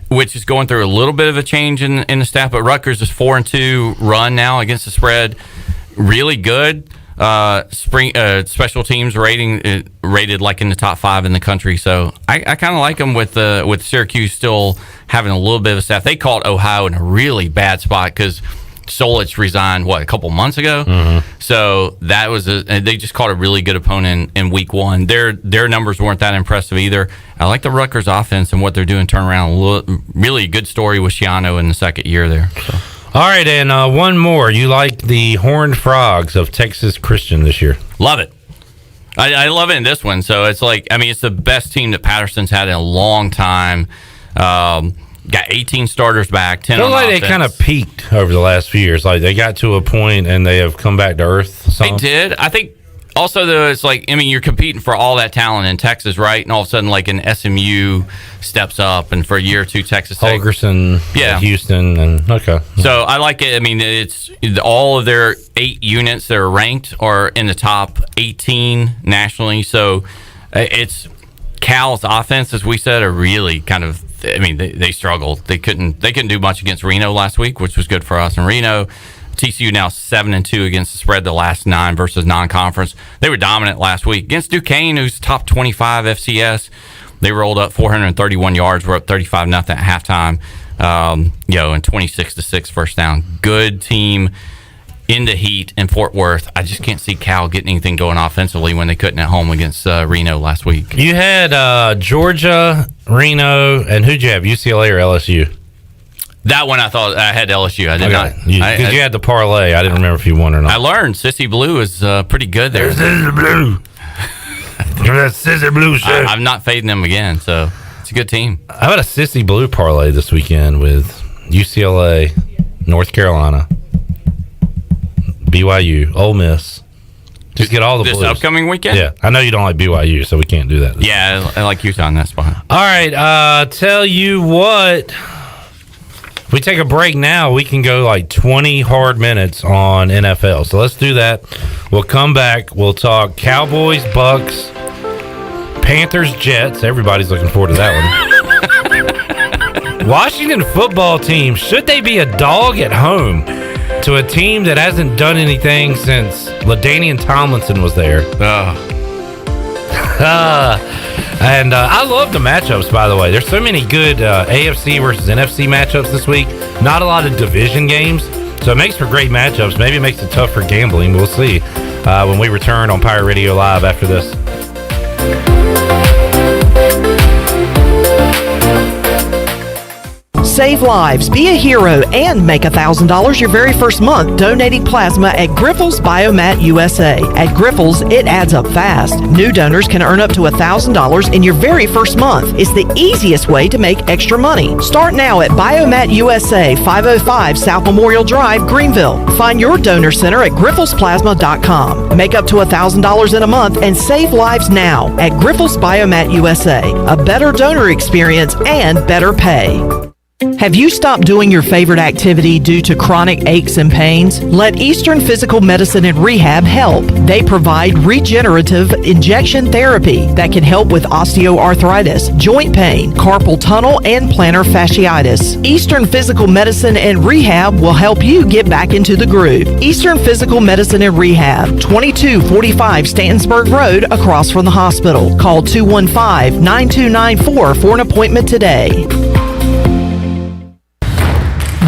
Speaker 18: which is going through a little bit of a change in the staff. But Rutgers is 4-2 run now against the spread, really good. Special teams rated like in the top 5 in the country. So I kind of like them with Syracuse still having a little bit of a staff. They caught Ohio in a really bad spot because Solich resigned a couple months ago.
Speaker 3: Mm-hmm.
Speaker 18: So that was they just caught a really good opponent in week 1. Their numbers weren't that impressive either. I like the Rutgers offense and what they're doing. Turn around, really good story with Shiano in the second year there. So.
Speaker 3: All right, and one more. You like the Horned Frogs of Texas Christian this year?
Speaker 18: Love it. I love it in this one. So it's it's the best team that Patterson's had in a long time. Got 18 starters back, 10 on offense.
Speaker 3: They kind of peaked over the last few years. Like they got to a point and they have come back to earth.
Speaker 18: They did. I think also though it's you're competing for all that talent in Texas, right? And all of a sudden an SMU steps up, and for a year or two Texas Tech,
Speaker 3: Holgerson, Houston, and okay.
Speaker 18: So I like it. I mean, it's all of their 8 units that are ranked are in the top 18 nationally. So it's Cal's offense, as we said, are really kind of. I mean, they struggled. They couldn't do much against Reno last week, which was good for us. And Reno, TCU now 7-2 against the spread the last 9 versus non-conference. They were dominant last week against Duquesne, who's top 25 FCS. They rolled up 431 yards. We're up 35-0 at halftime. And 26-6 first down. Good team in the heat in Fort Worth. I just can't see Cal getting anything going offensively when they couldn't at home against Reno last week.
Speaker 3: You had Georgia, Reno, and who'd you have, UCLA or LSU?
Speaker 18: That one I thought I had LSU. I did not.
Speaker 3: Because you had the parlay. I didn't remember if you won or not.
Speaker 18: I learned Sissy Blue is pretty good there.
Speaker 3: Sissy Blue. That Sissy Blue shirt.
Speaker 18: I'm not fading them again, so it's a good team.
Speaker 3: How about a Sissy Blue parlay this weekend with UCLA, North Carolina, BYU, Ole Miss. Just get all the
Speaker 18: this
Speaker 3: blues.
Speaker 18: Upcoming weekend?
Speaker 3: Yeah. I know you don't like BYU, so we can't do that.
Speaker 18: Yeah, I like Utah in that spot.
Speaker 3: All right. Tell you what. If we take a break now, we can go 20 hard minutes on NFL. So let's do that. We'll come back. We'll talk Cowboys, Bucks, Panthers, Jets. Everybody's looking forward to that one. Washington football team. Should they be a dog at home to a team that hasn't done anything since LaDainian Tomlinson was there? And I love the matchups, by the way. There's so many good AFC versus NFC matchups this week. Not a lot of division games, so it makes for great matchups. Maybe it makes it tough for gambling. We'll see when we return on Pirate Radio Live after this.
Speaker 7: Save lives, be a hero, and make $1,000 your very first month donating plasma at Grifols Biomat USA. At Grifols, it adds up fast. New donors can earn up to $1,000 in your very first month. It's the easiest way to make extra money. Start now at Biomat USA, 505 South Memorial Drive, Greenville. Find your donor center at grifolsplasma.com. Make up to $1,000 in a month and save lives now at Grifols Biomat USA. A better donor experience and better pay. Have you stopped doing your favorite activity due to chronic aches and pains? Let Eastern Physical Medicine and Rehab help. They provide regenerative injection therapy that can help with osteoarthritis, joint pain, carpal tunnel, and plantar fasciitis. Eastern Physical Medicine and Rehab will help you get back into the groove. Eastern Physical Medicine and Rehab, 2245 Stantonsburg Road, across from the hospital. Call 215-9294 for an appointment today.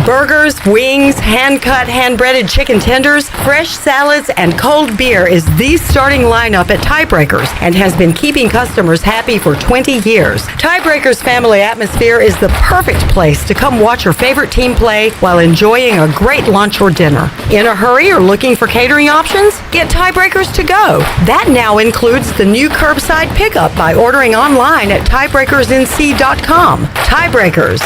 Speaker 8: Burgers, wings, hand-cut, hand-breaded chicken tenders, fresh salads, and cold beer is the starting lineup at Tiebreakers and has been keeping customers happy for 20 years. Tiebreakers family atmosphere is the perfect place to come watch your favorite team play while enjoying a great lunch or dinner. In a hurry or looking for catering options? Get Tiebreakers to go. That now includes the new curbside pickup by ordering online at tiebreakersnc.com. Tiebreakers.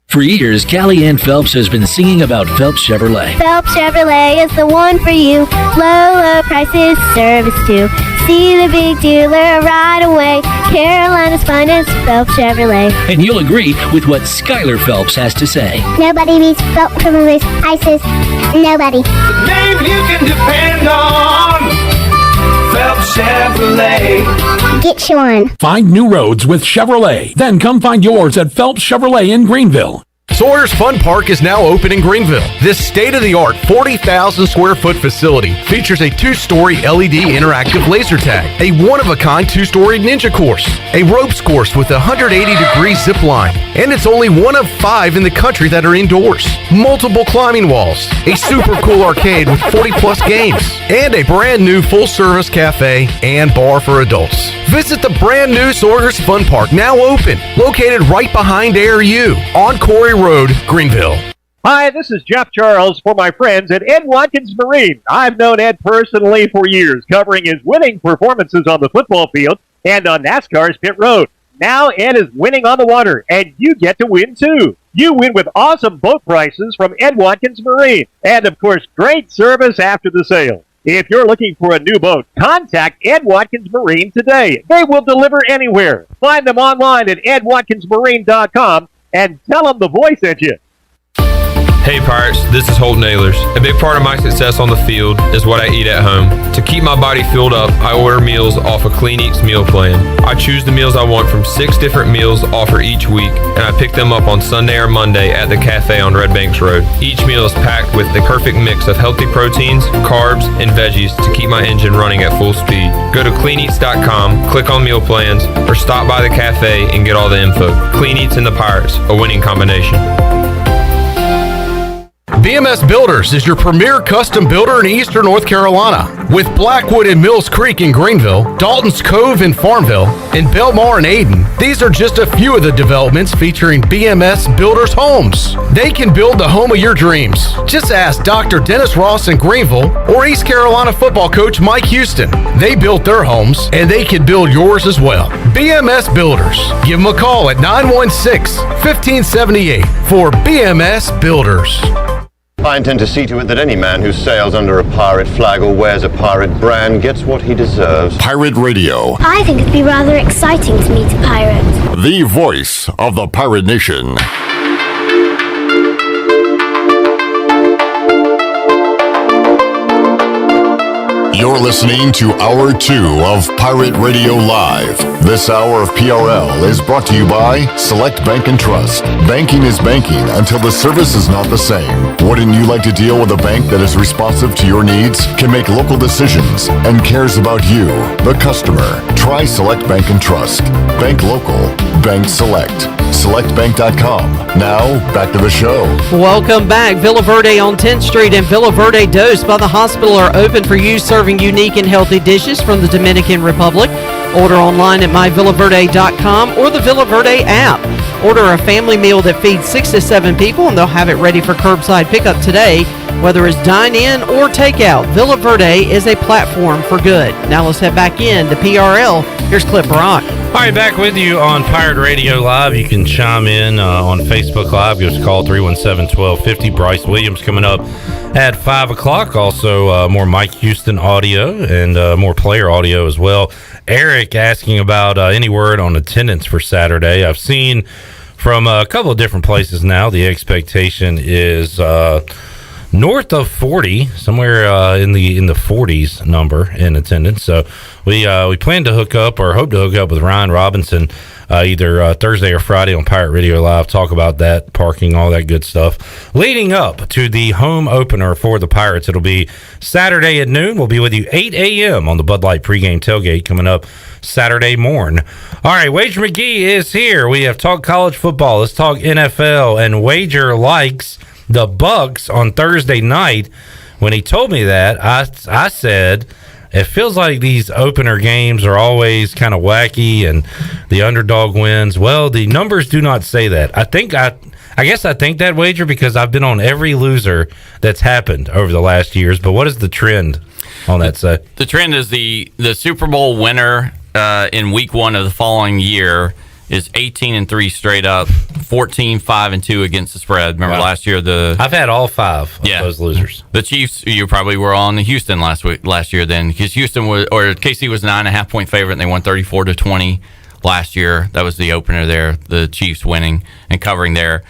Speaker 9: For years, Callie Ann Phelps has been singing about Phelps Chevrolet.
Speaker 20: Phelps Chevrolet is the one for you. Low prices, service too. See the big dealer right away. Carolina's finest, Phelps Chevrolet.
Speaker 9: And you'll agree with what Skylar Phelps has to say.
Speaker 20: Nobody beats Phelps Chevrolet's prices. Nobody.
Speaker 21: The name you can depend on. Phelps Chevrolet.
Speaker 20: Get you one.
Speaker 24: Find new roads with Chevrolet. Then come find yours at Phelps Chevrolet in Greenville.
Speaker 22: Sawyer's Fun Park is now open in Greenville. This state-of-the-art 40,000 square foot facility features a 2-story LED interactive laser tag, a one-of-a-kind 2-story ninja course, a ropes course with a 180-degree zip line, and it's only one of 5 in the country that are indoors. Multiple climbing walls, a super cool arcade with 40-plus games, and a brand new full-service cafe and bar for adults. Visit the brand new Sawyer's Fun Park, now open, located right behind ARU on Corey Road, Greenville.
Speaker 10: Hi, this is Jeff Charles for my friends at Ed Watkins Marine. I've known Ed personally for years, covering his winning performances on the football field and on NASCAR's pit road. Now Ed is winning on the water, and you get to win too. You win with awesome boat prices from Ed Watkins Marine, and of course, great service after the sale. If you're looking for a new boat, contact Ed Watkins Marine today. They will deliver anywhere. Find them online at edwatkinsmarine.com and tell them the voice sent you.
Speaker 2: Hey Pirates, this is Holt Nailers. A big part of my success on the field is what I eat at home. To keep my body filled up, I order meals off a Clean Eats meal plan. I choose the meals I want from 6 different meals offered each week, and I pick them up on Sunday or Monday at the cafe on Red Banks Road. Each meal is packed with the perfect mix of healthy proteins, carbs, and veggies to keep my engine running at full speed. Go to cleaneats.com, click on meal plans, or stop by the cafe and get all the info. Clean Eats and the Pirates, a winning combination.
Speaker 22: BMS Builders is your premier custom builder in eastern North Carolina. With Blackwood and Mills Creek in Greenville, Dalton's Cove in Farmville, and Belmar in Ayden, these are just a few of the developments featuring BMS Builders homes. They can build the home of your dreams. Just ask Dr. Dennis Ross in Greenville or East Carolina football coach Mike Houston. They built their homes, and they can build yours as well. BMS Builders. Give them a call at 916-1578 for BMS Builders.
Speaker 25: I intend to see to it that any man who sails under a pirate flag or wears a pirate brand gets what he deserves.
Speaker 13: Pirate Radio,
Speaker 20: I think it'd be rather exciting to meet a pirate.
Speaker 13: the voice of the pirate nation. You're listening to Hour 2 of Pirate Radio Live. This hour of PRL is brought to you by Select Bank and Trust. Banking is banking until the service is not the same. Wouldn't you like to deal with a bank that is responsive to your needs, can make local decisions, and cares about you, the customer? Try Select Bank and Trust. Bank local. Bank select. SelectBank.com. Now, back to the show.
Speaker 7: Welcome back. Villa Verde on 10th Street and Villa Verde Dos by the hospital are open for you, serving unique and healthy dishes from the Dominican Republic. Order online at myvillaverde.com or the Villa Verde app. Order a family meal that feeds 6 to 7 people, and they'll have it ready for curbside pickup today, whether it's dine-in or takeout. Villa Verde is a platform for good. Now let's head back in to PRL. Here's Clip Rock.
Speaker 3: All right, back with you on Pirate Radio Live. You can chime in on Facebook Live. Give us a call, 317-1250. Bryce Williams coming up at 5 o'clock. Also, more Mike Houston audio and more player audio as well. Eric asking about any word on attendance for Saturday. I've seen from a couple of different places now the expectation is north of 40, somewhere in the 40s number in attendance. So we plan to hook up or hope to hook up with Ryan Robinson either Thursday or Friday on Pirate Radio Live, talk about that, parking, all that good stuff. Leading up to the home opener for the Pirates, it'll be Saturday at noon. We'll be with you 8 a.m. on the Bud Light pregame tailgate coming up Saturday morn. All right, Wager McGhee is here. We have talked college football. Let's talk NFL. And Wager likes the Bucks on Thursday night. When he told me that, I said, it feels like these opener games are always kind of wacky and the underdog wins. Well, the numbers do not say that. I guess I think that, Wager, because I've been on every loser that's happened over the last years. But what is the trend on that side?
Speaker 18: The trend is the Super Bowl winner in week 1 of the following year is 18-3 straight up, 14-5-2 against the spread. Remember last year
Speaker 3: I've had all 5 of those losers.
Speaker 18: The Chiefs, you probably were on Houston last year then, because KC was a 9.5 point favorite and they won 34-20 last year. That was the opener there. The Chiefs winning and covering there.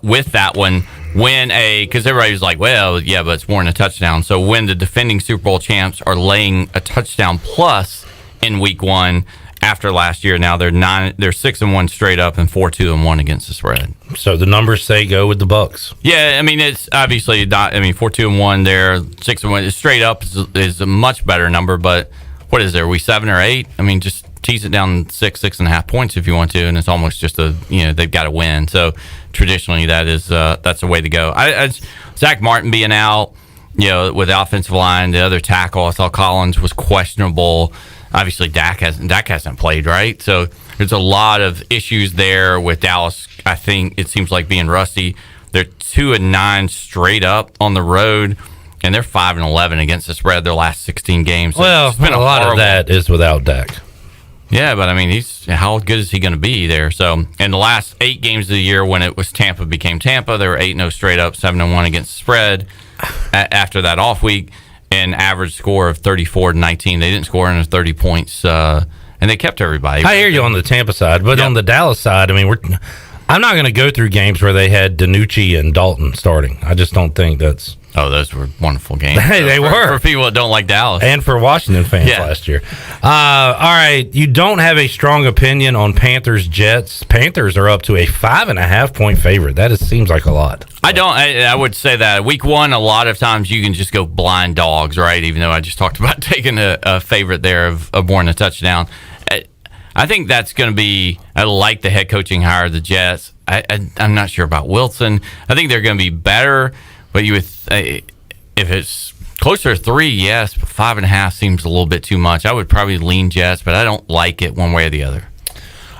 Speaker 18: With that one, because everybody was like, well, yeah, but it's more than a touchdown. So when the defending Super Bowl champs are laying a touchdown plus in week 1. After last year, now they're 6-1 straight up and 4-2-1 against the spread.
Speaker 3: So the numbers say go with the Bucks.
Speaker 18: Yeah, I mean it's obviously not. I mean 4-2-1 there, 6-1 straight up is a much better number. But what is there? Are we 7 or 8? I mean, just tease it down 6.5 points if you want to, and it's almost just they've got to win. So traditionally that's the way to go. Zach Martin being out, with the offensive line, the other tackle, I thought Collins was questionable. Obviously, Dak hasn't played, right? So there's a lot of issues there with Dallas. I think it seems like being rusty. They're 2-9 straight up on the road, and they're 5-11 against the spread their last 16 games. So
Speaker 3: well, a lot of that is without Dak.
Speaker 18: Yeah, but I mean, how good is he going to be there? So in the last 8 games of the year, when it was Tampa became Tampa, they were 8-0 straight up, 7-1 against the spread. After that off week. An average score of 34-19. They didn't score under 30 points, and they kept everybody.
Speaker 3: I hear you on the Tampa side, but on the Dallas side, I mean, I'm not going to go through games where they had DiNucci and Dalton starting. I just don't think that's...
Speaker 18: Oh, those were wonderful games.
Speaker 3: Hey, they were.
Speaker 18: For people that don't like Dallas.
Speaker 3: And for Washington fans last year. All right, you don't have a strong opinion on Panthers-Jets. Panthers are up to a 5.5 point favorite. That seems like a lot.
Speaker 18: I would say that week 1, a lot of times you can just go blind dogs, right? Even though I just talked about taking a favorite there of more than a touchdown. I think that's going to be, I like the head coaching hire of the Jets. I'm not sure about Wilson. I think they're going to be better. But if it's closer to 3, yes, but 5.5 seems a little bit too much. I would probably lean Jets, but I don't like it one way or the other.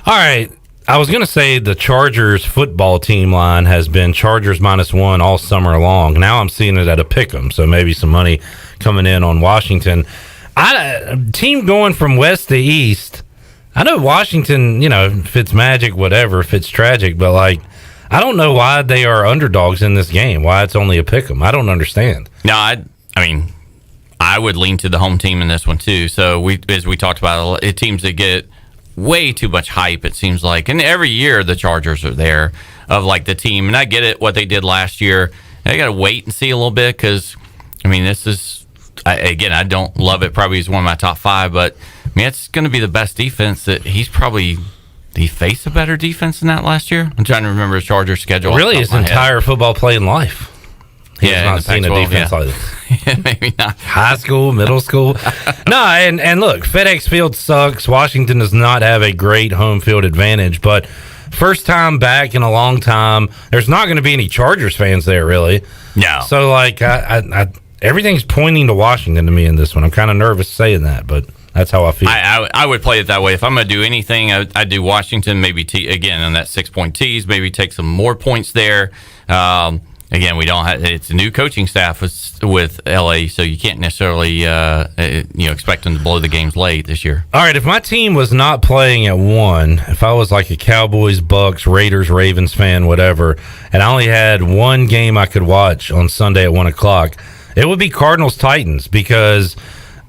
Speaker 3: All right. I was going to say the Chargers football team line has been Chargers -1 all summer long. Now I'm seeing it at a pick'em, so maybe some money coming in on Washington. Team going from west to east. I know Washington, if it's magic, whatever, if it's tragic, but I don't know why they are underdogs in this game, why it's only a pick'em. I don't understand.
Speaker 18: No, I mean, I would lean to the home team in this one, too. So, as we talked about, teams that get way too much hype, it seems like. And every year, the Chargers are there of, the team. And I get it, what they did last year. I got to wait and see a little bit because, this is, again, I don't love it. Probably is one of my top 5. But, it's going to be the best defense that he's probably... Did he face a better defense than that last year? I'm trying to remember his Chargers schedule.
Speaker 3: Really, his entire football playing life. He has not seen a defense like this.
Speaker 18: Maybe not.
Speaker 3: High school, middle school. No, and look, FedEx Field sucks. Washington does not have a great home field advantage, but first time back in a long time, there's not going to be any Chargers fans there, really.
Speaker 18: No.
Speaker 3: So, everything's pointing to Washington to me in this one. I'm kind of nervous saying that, but... That's how I feel.
Speaker 18: I would play it that way. If I'm going to do anything, I'd do Washington, maybe again on that 6-point tease, maybe take some more points there. Again, we don't have, it's a new coaching staff with LA, so you can't necessarily expect them to blow the games late this year.
Speaker 3: All right, if my team was not playing at 1, if I was like a Cowboys, Bucks, Raiders, Ravens fan, whatever, and I only had one game I could watch on Sunday at 1 o'clock, it would be Cardinals-Titans because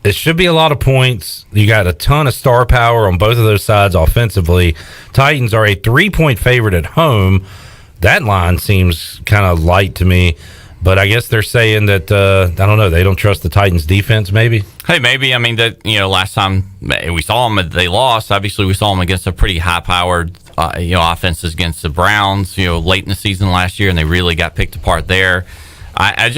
Speaker 3: it should be a lot of points. You got a ton of star power on both of those sides offensively. Titans are a 3-point favorite at home. That line seems kind of light to me. But I guess they're saying that I don't know. They don't trust the Titans' defense. Maybe.
Speaker 18: Hey, maybe. I mean, that last time we saw them, they lost. Obviously, we saw them against a pretty high-powered, offenses against the Browns. Late in the season last year, and they really got picked apart there. I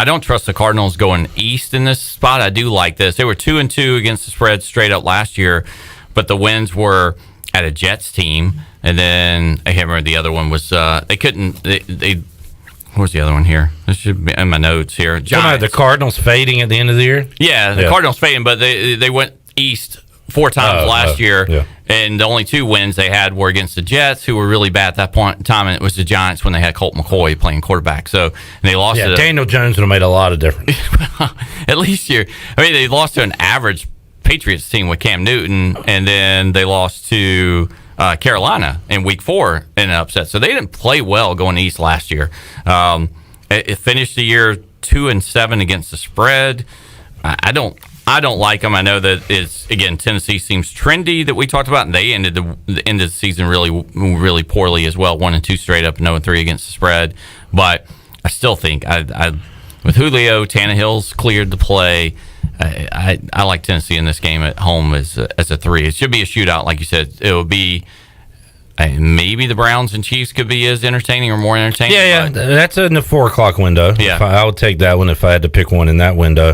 Speaker 18: don't trust the Cardinals going east in this spot. I do like this. They were 2-2 against the spread straight up last year, but the wins were at a Jets team, and then I can't remember the other one was. They couldn't. They where's the other one here? This should be in my notes here.
Speaker 3: The Cardinals fading at the end of the year?
Speaker 18: Yeah, the Cardinals fading, but they went east 4 times last year, and the only 2 wins they had were against the Jets, who were really bad at that point in time, and it was the Giants when they had Colt McCoy playing quarterback. So they lost.
Speaker 3: Yeah, Daniel Jones would have made a lot of difference.
Speaker 18: At least they lost to an average Patriots team with Cam Newton, and then they lost to Carolina in Week 4 in an upset. So they didn't play well going east last year. It finished the year 2-7 against the spread. I don't like them. I know that Tennessee seems trendy that we talked about, and they ended the end of the season really poorly as well, 1-2 straight up, 0-3 against the spread. But I still think with Julio, Tannehill's cleared to play. I like Tennessee in this game at home as a 3. It should be a shootout, like you said. It will be maybe the Browns and Chiefs could be as entertaining or more entertaining.
Speaker 3: Yeah, that's in the 4:00 window.
Speaker 18: Yeah,
Speaker 3: I would take that one if I had to pick one in that window.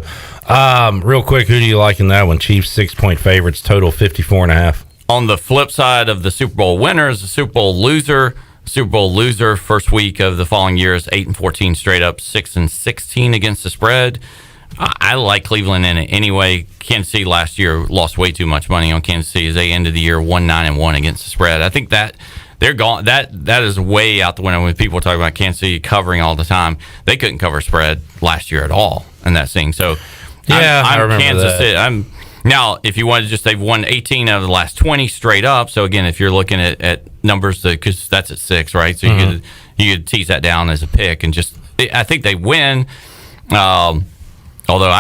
Speaker 3: Real quick, who do you like in that one? Chiefs 6-point favorites, total 54.5.
Speaker 18: On the flip side of the Super Bowl winners, the Super Bowl loser. Super Bowl loser first week of the following year is 8-14 straight up, 6-16 against the spread. I like Cleveland in it anyway. Kansas City last year lost way too much money on Kansas City as they ended the year 1-9-1 against the spread. I think that they're gone. That is way out the window when people talk about Kansas City covering all the time. They couldn't cover spread last year at all in that thing. So
Speaker 3: yeah,
Speaker 18: I'm Kansas
Speaker 3: that.
Speaker 18: City. Now, if you want to they've won 18 out of the last 20 straight up. So again, if you're looking at numbers, because that's at 6, right? So you could tease that down as a pick and I think they win. Although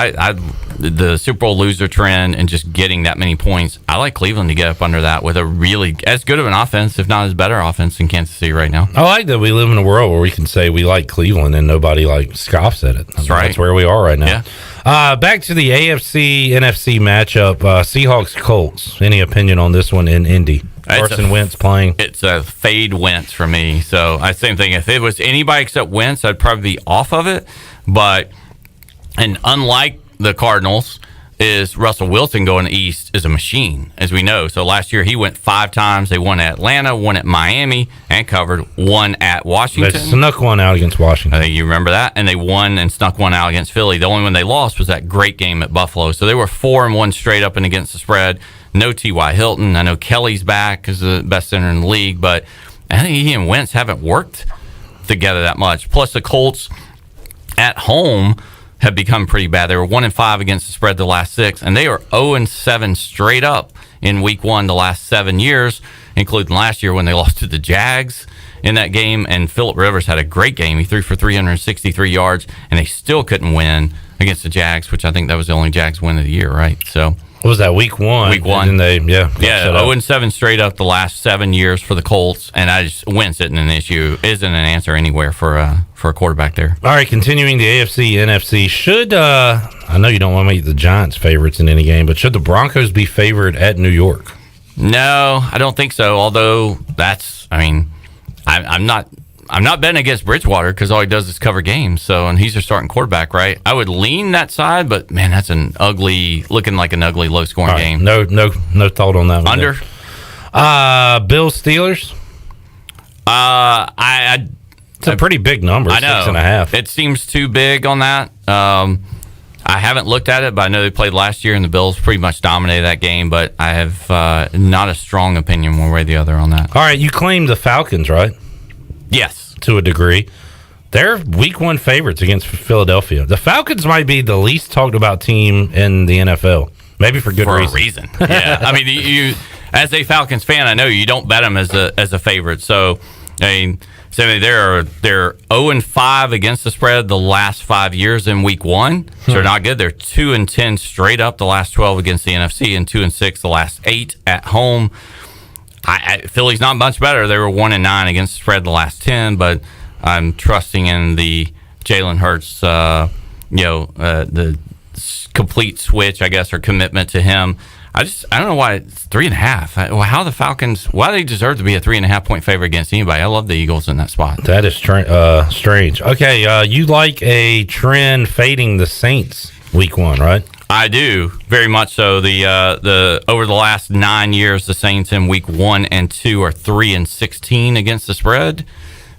Speaker 18: the Super Bowl loser trend and just getting that many points, I like Cleveland to get up under that with a really as good of an offense, if not as better offense than Kansas City right now.
Speaker 3: I like that we live in a world where we can say we like Cleveland and nobody scoffs at it.
Speaker 18: That's right.
Speaker 3: That's where we are right now. Yeah. Back to the AFC NFC matchup, Seahawks Colts. Any opinion on this one in Indy? Carson Wentz playing.
Speaker 18: It's a fade Wentz for me. So same thing. If it was anybody except Wentz, I'd probably be off of it. And unlike the Cardinals, is Russell Wilson going east is a machine, as we know. So last year he went 5 times. They won at Atlanta, won at Miami, and covered 1 at Washington.
Speaker 3: They snuck one out against Washington.
Speaker 18: I think you remember that. And they won and snuck one out against Philly. The only one they lost was that great game at Buffalo. So they were 4-1 straight up and against the spread. No T.Y. Hilton. I know Kelly's back as the best center in the league, but I think he and Wentz haven't worked together that much. Plus the Colts at home have become pretty bad. They were 1-5 against the spread the last 6, and they are 0-7 straight up in Week 1 the last 7 years, including last year when they lost to the Jags in that game. And Phillip Rivers had a great game. He threw for 363 yards, and they still couldn't win against the Jags, which I think that was the only Jags win of the year, right? So
Speaker 3: what was that, Week 1?
Speaker 18: Week 1.
Speaker 3: And they
Speaker 18: 0-7 straight up the last 7 years for the Colts, and Wentz isn't an answer anywhere for a quarterback there.
Speaker 3: All right, continuing the AFC, NFC. Should I know you don't want to make the Giants favorites in any game, but should the Broncos be favored at New York?
Speaker 18: No, I don't think so. Although I'm not betting against Bridgewater because all he does is cover games. So, and he's your starting quarterback, right? I would lean that side, but man, that's looking like an ugly, low-scoring game.
Speaker 3: No thought on that one.
Speaker 18: Under.
Speaker 3: Bills Steelers. It's a pretty big number.
Speaker 18: I know.
Speaker 3: 6.5.
Speaker 18: It seems too big on that. I haven't looked at it, but I know they played last year, and the Bills pretty much dominated that game. But I have not a strong opinion one way or the other on that.
Speaker 3: All right, you claim the Falcons, right?
Speaker 18: Yes.
Speaker 3: To a degree. They're Week 1 favorites against Philadelphia. The Falcons might be the least talked about team in the NFL. Maybe for good reason.
Speaker 18: For a reason. Yeah. I mean, you as a Falcons fan, I know you don't bet them as a favorite. So, they're 0-5 against the spread the last 5 years in Week 1. So they're not good. They're 2-10 straight up the last 12 against the NFC and 2-6 the last 8 at home. Philly's not much better. They were 1-9 against the spread the last 10, but I'm trusting in the Jalen Hurts, the complete switch, I guess, or commitment to him. I don't know why it's 3.5. How the Falcons? Why they deserve to be a 3.5 point favorite against anybody? I love the Eagles in that spot.
Speaker 3: That is strange. Okay, you like a trend fading the Saints week 1, right?
Speaker 18: I do, very much so. The over the last 9 years, the Saints in week 1 and 2 are 3-16 against the spread.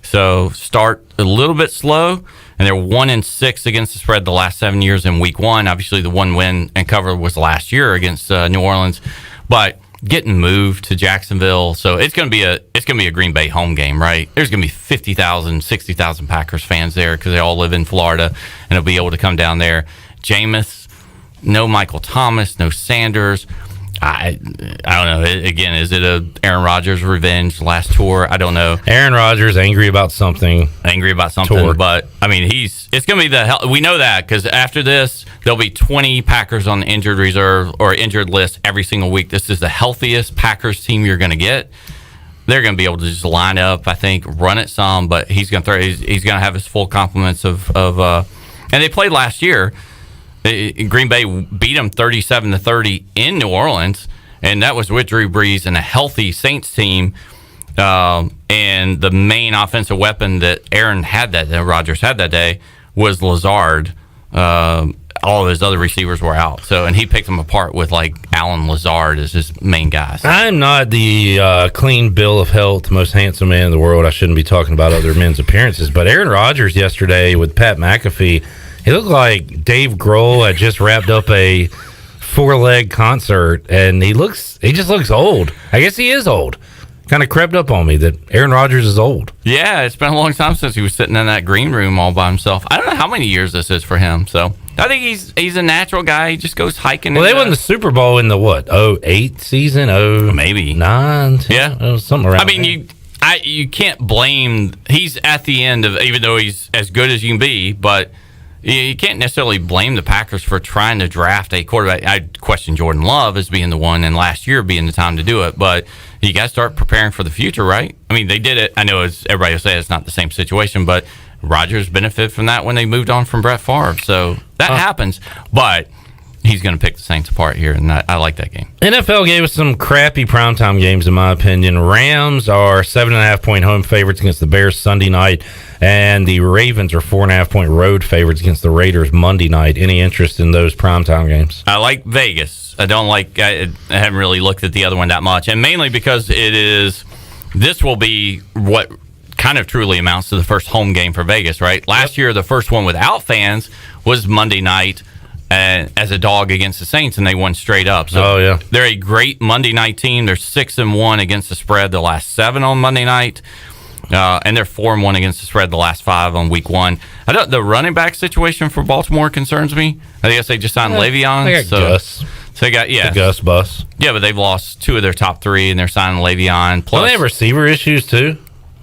Speaker 18: So start a little bit slow, and they're 1-6 against the spread the last 7 years in week 1. Obviously, the one win and cover was last year against New Orleans, but getting moved to Jacksonville, so it's going to be a Green Bay home game, right? There's going to be 50,000, 60,000 Packers fans there because they all live in Florida, and they'll be able to come down there. Jameis, no Michael Thomas, no Sanders. I don't know. Again, is it a Aaron Rodgers revenge last tour? I don't know.
Speaker 3: Aaron Rodgers angry about something.
Speaker 18: Tour. But I mean, it's going to be we know that because after this, there'll be 20 Packers on the injured reserve or injured list every single week. This is the healthiest Packers team you're going to get. They're going to be able to just line up, I think, run it some, but he's going to he's going to have his full complements of and they played last year. Green Bay beat them 37-30 in New Orleans, and that was with Drew Brees and a healthy Saints team. And the main offensive weapon that Rodgers had that day was Lazard. All of his other receivers were out, and he picked them apart with like Alan Lazard as his main guys.
Speaker 3: I'm not the clean bill of health, most handsome man in the world. I shouldn't be talking about other men's appearances, but Aaron Rodgers yesterday with Pat McAfee. He looked like Dave Grohl had just wrapped up a 4-leg concert, and he just looks old. I guess he is old. Kind of crept up on me that Aaron Rodgers is old.
Speaker 18: Yeah, it's been a long time since he was sitting in that green room all by himself. I don't know how many years this is for him. So I think he's a natural guy. He just goes hiking.
Speaker 3: Well, they won the Super Bowl in the 08 season?
Speaker 18: Maybe
Speaker 3: 9?
Speaker 18: Yeah,
Speaker 3: something around.
Speaker 18: I mean, you can't blame. He's at the end of, even though he's as good as you can be, but. You can't necessarily blame the Packers for trying to draft a quarterback. I question Jordan Love as being the one, and last year being the time to do it. But you got to start preparing for the future, right? I mean, they did it. I know everybody will say it's not the same situation, but Rodgers benefited from that when they moved on from Brett Favre. So that happens. But he's going to pick the Saints apart here, and I like that game.
Speaker 3: NFL gave us some crappy primetime games, in my opinion. Rams are 7.5-point home favorites against the Bears Sunday night, and the Ravens are 4.5-point road favorites against the Raiders Monday night. Any interest in those primetime games?
Speaker 18: I like Vegas. I haven't really looked at the other one that much, and mainly because this will be what kind of truly amounts to the first home game for Vegas, right? Last year, the first one without fans was Monday night. As a dog against the Saints, and they won straight up. So they're a great Monday night team. They're 6-1 against the spread the last 7 on Monday night, and they're 4-1 against the spread the last 5 on week 1. The running back situation for Baltimore concerns me. I guess they just signed Le'Veon.
Speaker 3: They got Gus.
Speaker 18: So they got
Speaker 3: the Gus bus.
Speaker 18: Yeah, but they've lost 2 of their top 3, and they're signing Le'Veon. Plus,
Speaker 3: they have receiver issues too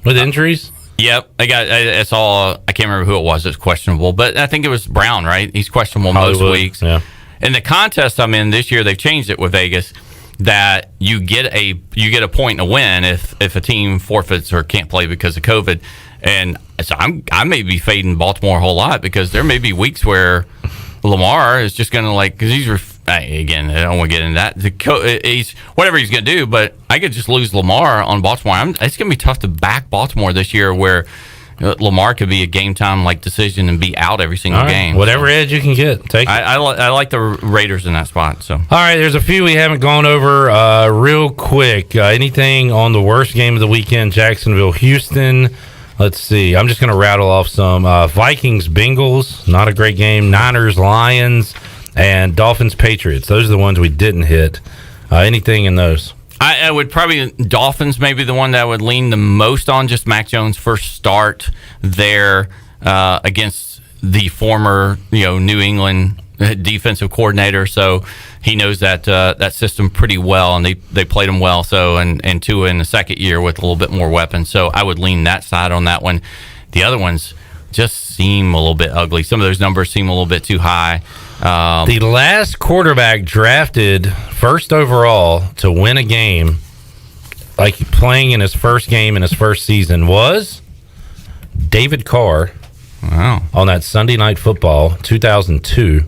Speaker 3: with injuries.
Speaker 18: Yep, it's all. I can't remember who it was. It's questionable, but I think it was Brown, right? He's questionable most weeks.
Speaker 3: Yeah.
Speaker 18: In the contest I'm in this year, they've changed it with Vegas that you get a point and a win if a team forfeits or can't play because of COVID. And so I may be fading Baltimore a whole lot because there may be weeks where Lamar is just going to because again, I don't want to get into that. He's whatever he's going to do, but I could just lose Lamar on Baltimore. It's going to be tough to back Baltimore this year, where Lamar could be a game time decision and be out every single game.
Speaker 3: Whatever edge you can get, take it.
Speaker 18: I like the Raiders in that spot. So
Speaker 3: all right, there's a few we haven't gone over real quick. Anything on the worst game of the weekend? Jacksonville, Houston. Let's see. I'm just going to rattle off some. Vikings, Bengals, not a great game. Niners, Lions. And Dolphins, Patriots. Those are the ones we didn't hit. Anything in those?
Speaker 18: I would probably Dolphins maybe the one that I would lean the most on. Just Mac Jones' first start there against the former New England defensive coordinator, so he knows that system pretty well, and they played him well. So and Tua in the second year with a little bit more weapons. So I would lean that side on that one. The other ones just seem a little bit ugly. Some of those numbers seem a little bit too high.
Speaker 3: The last quarterback drafted first overall to win a game, playing in his first game in his first season, was David Carr. on that Sunday Night Football 2002.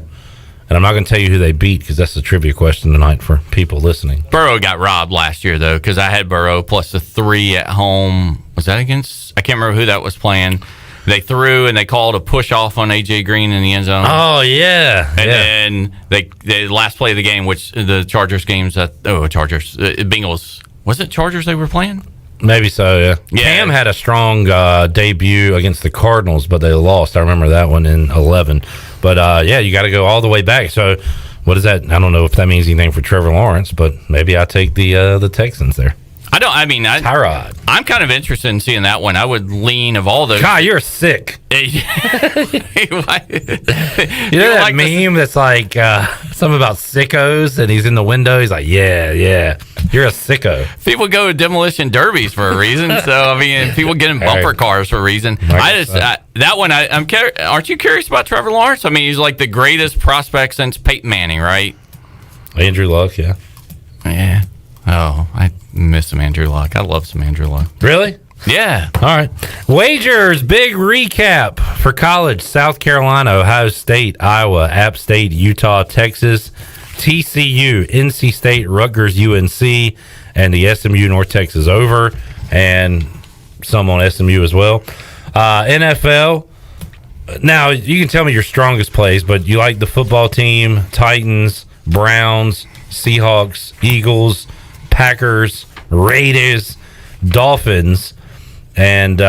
Speaker 3: And I'm not going to tell you who they beat because that's the trivia question tonight for people listening.
Speaker 18: Burrow got robbed last year, though, because I had Burrow plus the 3 at home. Was that against? I can't remember who that was playing. They threw and they called a push off on A.J. Green in the end zone.
Speaker 3: Oh, yeah.
Speaker 18: And then the last play of the game, which the Chargers games, Bengals. Was it Chargers they were playing?
Speaker 3: Maybe so, yeah. Cam had a strong debut against the Cardinals, but they lost. I remember that one in 11. But, you got to go all the way back. So, what is that? I don't know if that means anything for Trevor Lawrence, but maybe I take the Texans there.
Speaker 18: Tyrod. I'm kind of interested in seeing that one. I would lean of all those.
Speaker 3: God, you're sick. You know that meme that's like something about sickos, and he's in the window. He's like, yeah, you're a sicko.
Speaker 18: People go to demolition derbies for a reason. So people get in bumper cars for a reason. That one. Aren't you curious about Trevor Lawrence? I mean, he's like the greatest prospect since Peyton Manning, right?
Speaker 3: Andrew Luck, yeah.
Speaker 18: Yeah. Oh, I miss some Andrew Luck. I love some Andrew Luck.
Speaker 3: Really?
Speaker 18: Yeah.
Speaker 3: All right. Wagers, big recap for college. South Carolina, Ohio State, Iowa, App State, Utah, Texas, TCU, NC State, Rutgers, UNC, and the SMU North Texas over, and some on SMU as well. NFL. Now, you can tell me your strongest plays, but you like the football team, Titans, Browns, Seahawks, Eagles, Packers, Raiders, Dolphins, and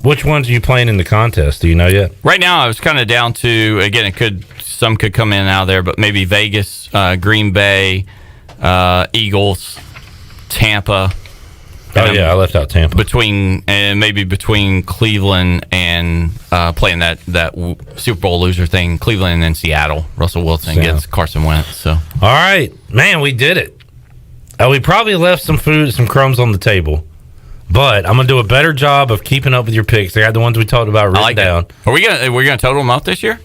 Speaker 3: which ones are you playing in the contest? Do you know yet?
Speaker 18: Right now, I was kind of down to, again, some could come in and out of there, but maybe Vegas, Green Bay, Eagles, Tampa.
Speaker 3: I left out Tampa.
Speaker 18: Between Cleveland and playing that Super Bowl loser thing, Cleveland and Seattle. Russell Wilson gets Carson Wentz. So,
Speaker 3: all right, man, we did it. We probably left some crumbs on the table, but I'm gonna do a better job of keeping up with your picks. I got the ones we talked about written down.
Speaker 18: Are we gonna total them out this year?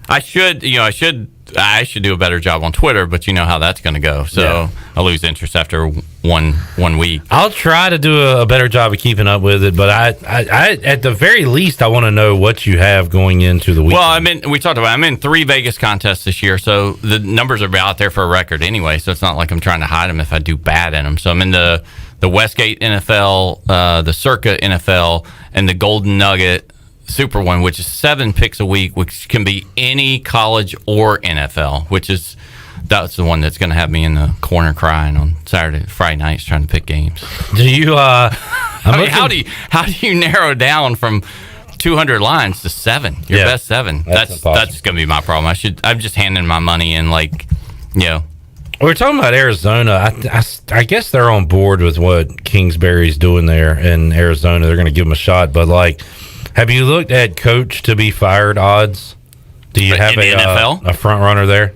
Speaker 18: I should do a better job on Twitter, but you know how that's going to go. So I lose interest after one week.
Speaker 3: I'll try to do a better job of keeping up with it, but I at the very least, I want to know what you have going into the week.
Speaker 18: Well, I'm in 3 Vegas contests this year, so the numbers are out there for a record anyway. So it's not like I'm trying to hide them if I do bad in them. So I'm in the Westgate NFL, the Circa NFL, and the Golden Nugget Super one, which is 7 picks a week, which can be any college or NFL, that's the one that's going to have me in the corner crying on Friday nights trying to pick games.
Speaker 3: Do you
Speaker 18: how do you narrow down from 200 lines to 7? Your best 7. That's going to be my problem. I'm just handing my money in
Speaker 3: We're talking about Arizona. I guess they're on board with what Kingsbury's doing there in Arizona. They're going to give them a shot, but have you looked at coach to be fired odds? Do you have a front runner there?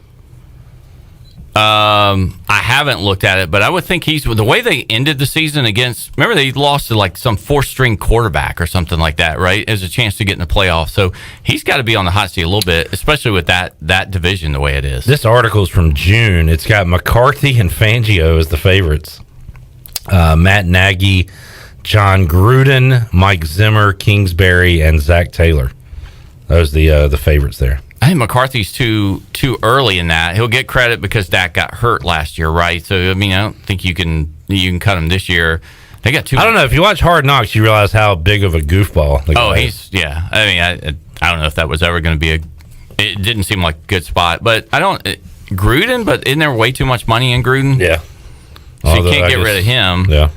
Speaker 18: I haven't looked at it, but I would think the way they ended the season against. Remember, they lost to some 4th-string quarterback or something like that, right? As a chance to get in the playoffs. So he's got to be on the hot seat a little bit, especially with that division the way it is.
Speaker 3: This article is from June. It's got McCarthy and Fangio as the favorites. Matt Nagy, John Gruden, Mike Zimmer, Kingsbury, and Zach Taylor. Those are the favorites there.
Speaker 18: I think McCarthy's too early in that. He'll get credit because Dak got hurt last year, right? So I don't think you can cut him this year. They got too.
Speaker 3: I don't know if you watch Hard Knocks, you realize how big of a goofball.
Speaker 18: I don't know if that was ever going to be it didn't seem like a good spot, but Gruden. But isn't there way too much money in Gruden?
Speaker 3: Yeah.
Speaker 18: So you can't get rid of him.
Speaker 3: Yeah.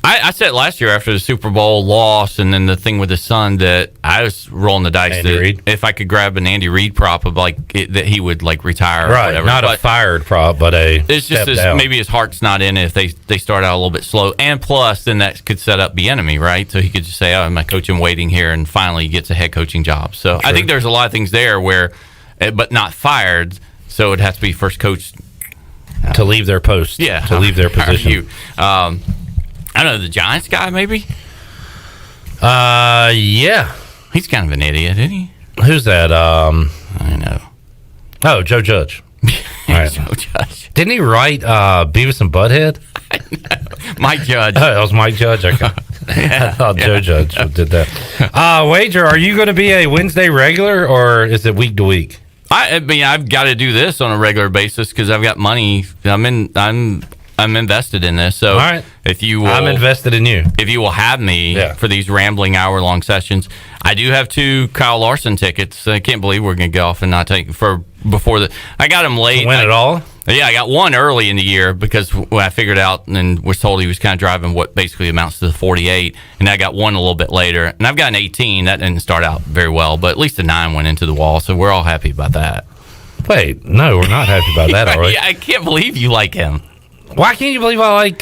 Speaker 18: I said last year after the Super Bowl loss and then the thing with his son that I was rolling the dice if I could grab an Andy Reid prop of that he would retire or whatever.
Speaker 3: Not a fired prop, but
Speaker 18: it's just maybe his heart's not in it if they start out a little bit slow. And plus, then that could set up the enemy, right? So he could just say, my coach in waiting here, and finally he gets a head coaching job. So I think there's a lot of things there where, but not fired, so it has to be first coach.
Speaker 3: To leave their post.
Speaker 18: Yeah.
Speaker 3: To leave their position.
Speaker 18: I don't know, the Giants guy, maybe?
Speaker 3: Yeah.
Speaker 18: He's kind of an idiot, isn't he?
Speaker 3: Who's that?
Speaker 18: I know.
Speaker 3: Oh, Joe Judge.
Speaker 18: Right. Joe Judge.
Speaker 3: Didn't he write Beavis and Butthead?
Speaker 18: Mike Judge.
Speaker 3: Oh, that was Mike Judge. Okay. I thought Joe Judge did that. Wager, are you going to be a Wednesday regular, or is it week to week?
Speaker 18: I mean, I've got to do this on a regular basis because I've got money. I'm invested in this. So
Speaker 3: all right.
Speaker 18: If you will,
Speaker 3: I'm invested in you.
Speaker 18: If you will have me for these rambling hour-long sessions, I do have 2 Kyle Larson tickets. I can't believe we're going to go off and not take before the. I got him late.
Speaker 3: To win it all?
Speaker 18: Yeah, I got one early in the year because I figured out and was told he was kind of driving what basically amounts to the 48, and I got one a little bit later. And I've got an 18. That didn't start out very well, but at least a 9 went into the wall, so we're all happy about that.
Speaker 3: Wait, no, we're not happy about that, are we?
Speaker 18: I can't believe you like him.
Speaker 3: Why can't you believe I like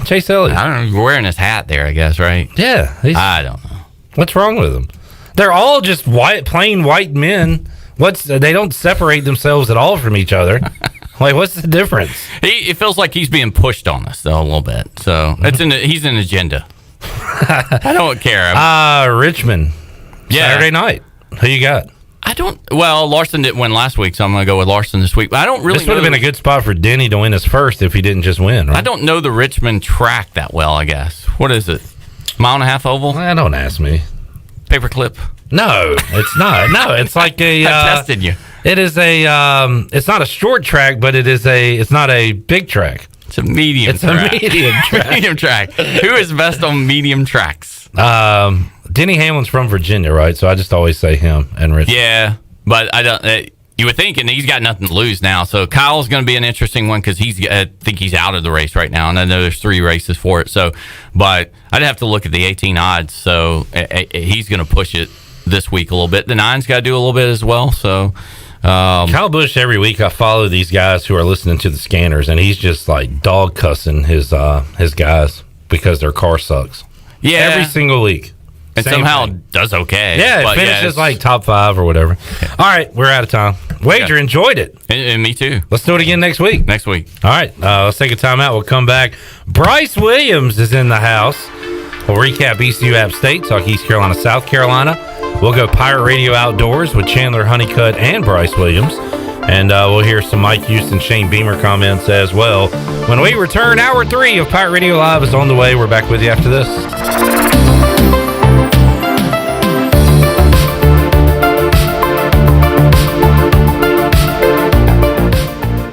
Speaker 3: Chase Elliott?
Speaker 18: I don't know. You're wearing his hat there, I guess, right?
Speaker 3: Yeah.
Speaker 18: I don't know.
Speaker 3: What's wrong with him? They're all just plain white men. They don't separate themselves at all from each other. Like, what's the difference?
Speaker 18: It feels like he's being pushed on us, though, a little bit. So he's an agenda. I don't care.
Speaker 3: Richmond.
Speaker 18: Yeah.
Speaker 3: Saturday night. Who you got?
Speaker 18: Well, Larson didn't win last week, so I'm going to go with Larson this week. But I don't really.
Speaker 3: This would have been a good spot for Denny to win his first if he didn't just win, right?
Speaker 18: I don't know the Richmond track that well, I guess. What is it? Mile and a half oval?
Speaker 3: Don't ask me.
Speaker 18: Paperclip?
Speaker 3: No, it's not. No, it's like a.
Speaker 18: I tested you.
Speaker 3: It is a. It's not a short track, but it's not a big track.
Speaker 18: It's a medium track.
Speaker 3: It's a medium track.
Speaker 18: Medium track. Who is best on medium tracks?
Speaker 3: Denny Hamlin's from Virginia, right? So I just always say him and Rich.
Speaker 18: Yeah, but I don't. You would think, and he's got nothing to lose now. So Kyle's going to be an interesting one because I think he's out of the race right now, and I know there's 3 races for it. So, but I'd have to look at the 18 odds. So he's going to push it this week a little bit. The 9's got to do a little bit as well. So.
Speaker 3: Kyle Busch, every week I follow these guys who are listening to the scanners, and he's just like dog cussing his guys because their car sucks.
Speaker 18: Yeah,
Speaker 3: every single week,
Speaker 18: and somehow does okay.
Speaker 3: Yeah, it finishes like top 5 or whatever. Yeah. All right, we're out of time. Wager, enjoyed it,
Speaker 18: and me too.
Speaker 3: Let's do it again next week.
Speaker 18: All
Speaker 3: right, let's take a time out. We'll come back. Bryce Williams is in the house. We'll recap ECU App State, talk East Carolina, South Carolina. We'll go Pirate Radio Outdoors with Chandler Honeycutt and Bryce Williams. And we'll hear some Mike Houston, Shane Beamer comments as well. When we return, Hour 3 of Pirate Radio Live is on the way. We're back with you after this.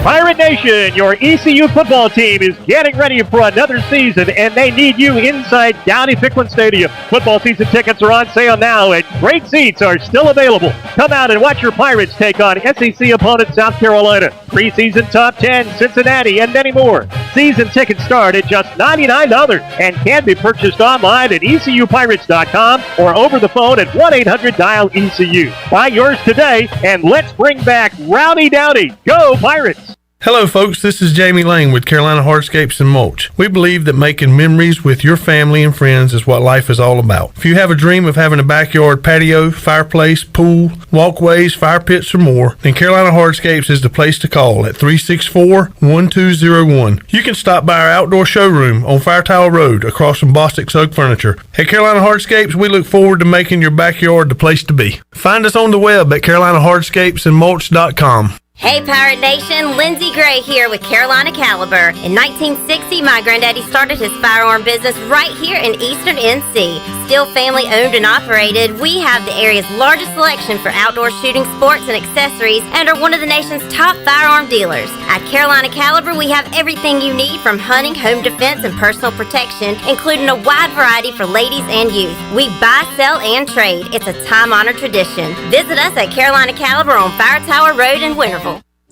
Speaker 10: Pirate Nation, your ECU football team is getting ready for another season, and they need you inside Downey-Ficklin Stadium. Football season tickets are on sale now, and great seats are still available. Come out and watch your Pirates take on SEC opponent South Carolina, preseason top 10 Cincinnati, and many more. Season tickets start at just $99 and can be purchased online at ECUPirates.com or over the phone at 1-800-DIAL-ECU. Buy yours today, and let's bring back Rowdy Downey. Go Pirates!
Speaker 4: Hello folks, this is Jamie Lane with Carolina Hardscapes and Mulch. We believe that making memories with your family and friends is what life is all about. If you have a dream of having a backyard patio, fireplace, pool, walkways, fire pits, or more, then Carolina Hardscapes is the place to call at 364-1201. You can stop by our outdoor showroom on Fire Tower Road across from Bostic Sug Furniture. At Carolina Hardscapes, we look forward to making your backyard the place to be. Find us on the web at CarolinaHardscapesandMulch.com.
Speaker 12: Hey Pirate Nation, Lindsay Gray here with Carolina Caliber. In 1960, my granddaddy started his firearm business right here in Eastern NC. Still family owned and operated, we have the area's largest selection for outdoor shooting sports and accessories and are one of the nation's top firearm dealers. At Carolina Caliber, we have everything you need from hunting, home defense, and personal protection, including a wide variety for ladies and youth. We buy, sell, and trade. It's a time-honored tradition. Visit us at Carolina Caliber on Fire Tower Road in Winterville.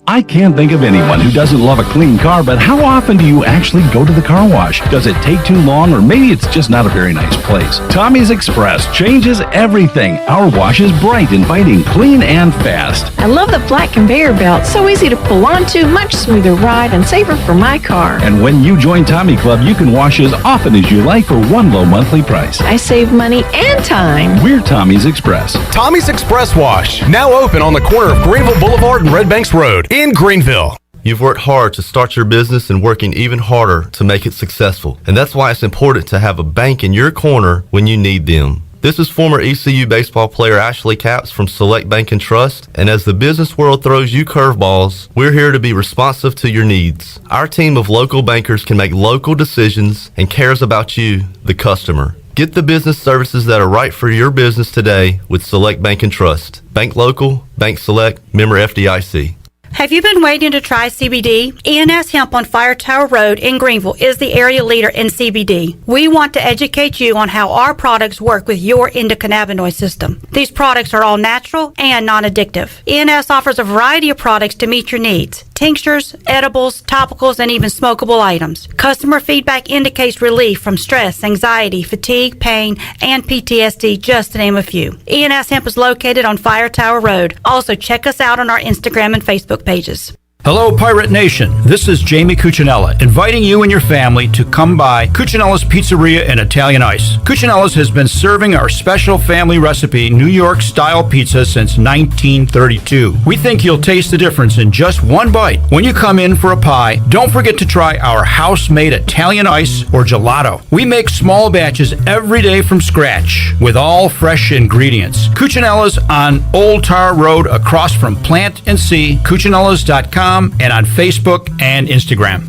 Speaker 14: I can't think of anyone who doesn't love a clean car, but how often do you actually go to the car wash? Does it take too long, or maybe it's just not a very nice place? Tommy's Express changes everything. Our wash is bright, inviting, clean, and fast.
Speaker 15: I love the flat conveyor belt. So easy to pull onto, much smoother ride, and safer for my car.
Speaker 14: And when you join Tommy Club, you can wash as often as you like for one low monthly price.
Speaker 15: I save money and time.
Speaker 14: We're Tommy's Express.
Speaker 22: Tommy's Express Wash, now open on the corner of Greenville Boulevard and Red Banks Road in Greenville.
Speaker 23: You've worked hard to start your business and working even harder to make it successful. And that's why it's important to have a bank in your corner when you need them. This is former ECU baseball player Ashley Capps from Select Bank and Trust. And as the business world throws you curveballs, we're here to be responsive to your needs. Our team of local bankers can make local decisions and cares about you, the customer. Get the business services that are right for your business today with Select Bank and Trust. Bank local, bank select, member FDIC.
Speaker 1: Have you been waiting to try CBD? ENS Hemp on Fire Tower Road in Greenville is the area leader in CBD. We want to educate you on how our products work with your endocannabinoid system. These products are all natural and non-addictive. ENS offers a variety of products to meet your needs. Tinctures, edibles, topicals, and even smokable items. Customer feedback indicates relief from stress, anxiety, fatigue, pain, and PTSD, just to name a few. ENS Hemp is located on Fire Tower Road. Also, check us out on our Instagram and Facebook pages.
Speaker 5: Hello, Pirate Nation. This is Jamie Cuccinella, inviting you and your family to come by Cuccinella's Pizzeria and Italian Ice. Cuccinella's has been serving our special family recipe New York-style pizza since 1932. We think you'll taste the difference in just one bite. When you come in for a pie, don't forget to try our house-made Italian ice or gelato. We make small batches every day from scratch with all fresh ingredients. Cuccinella's on Old Tar Road across from Plant and See, Cuccinellas.com, and on Facebook and Instagram.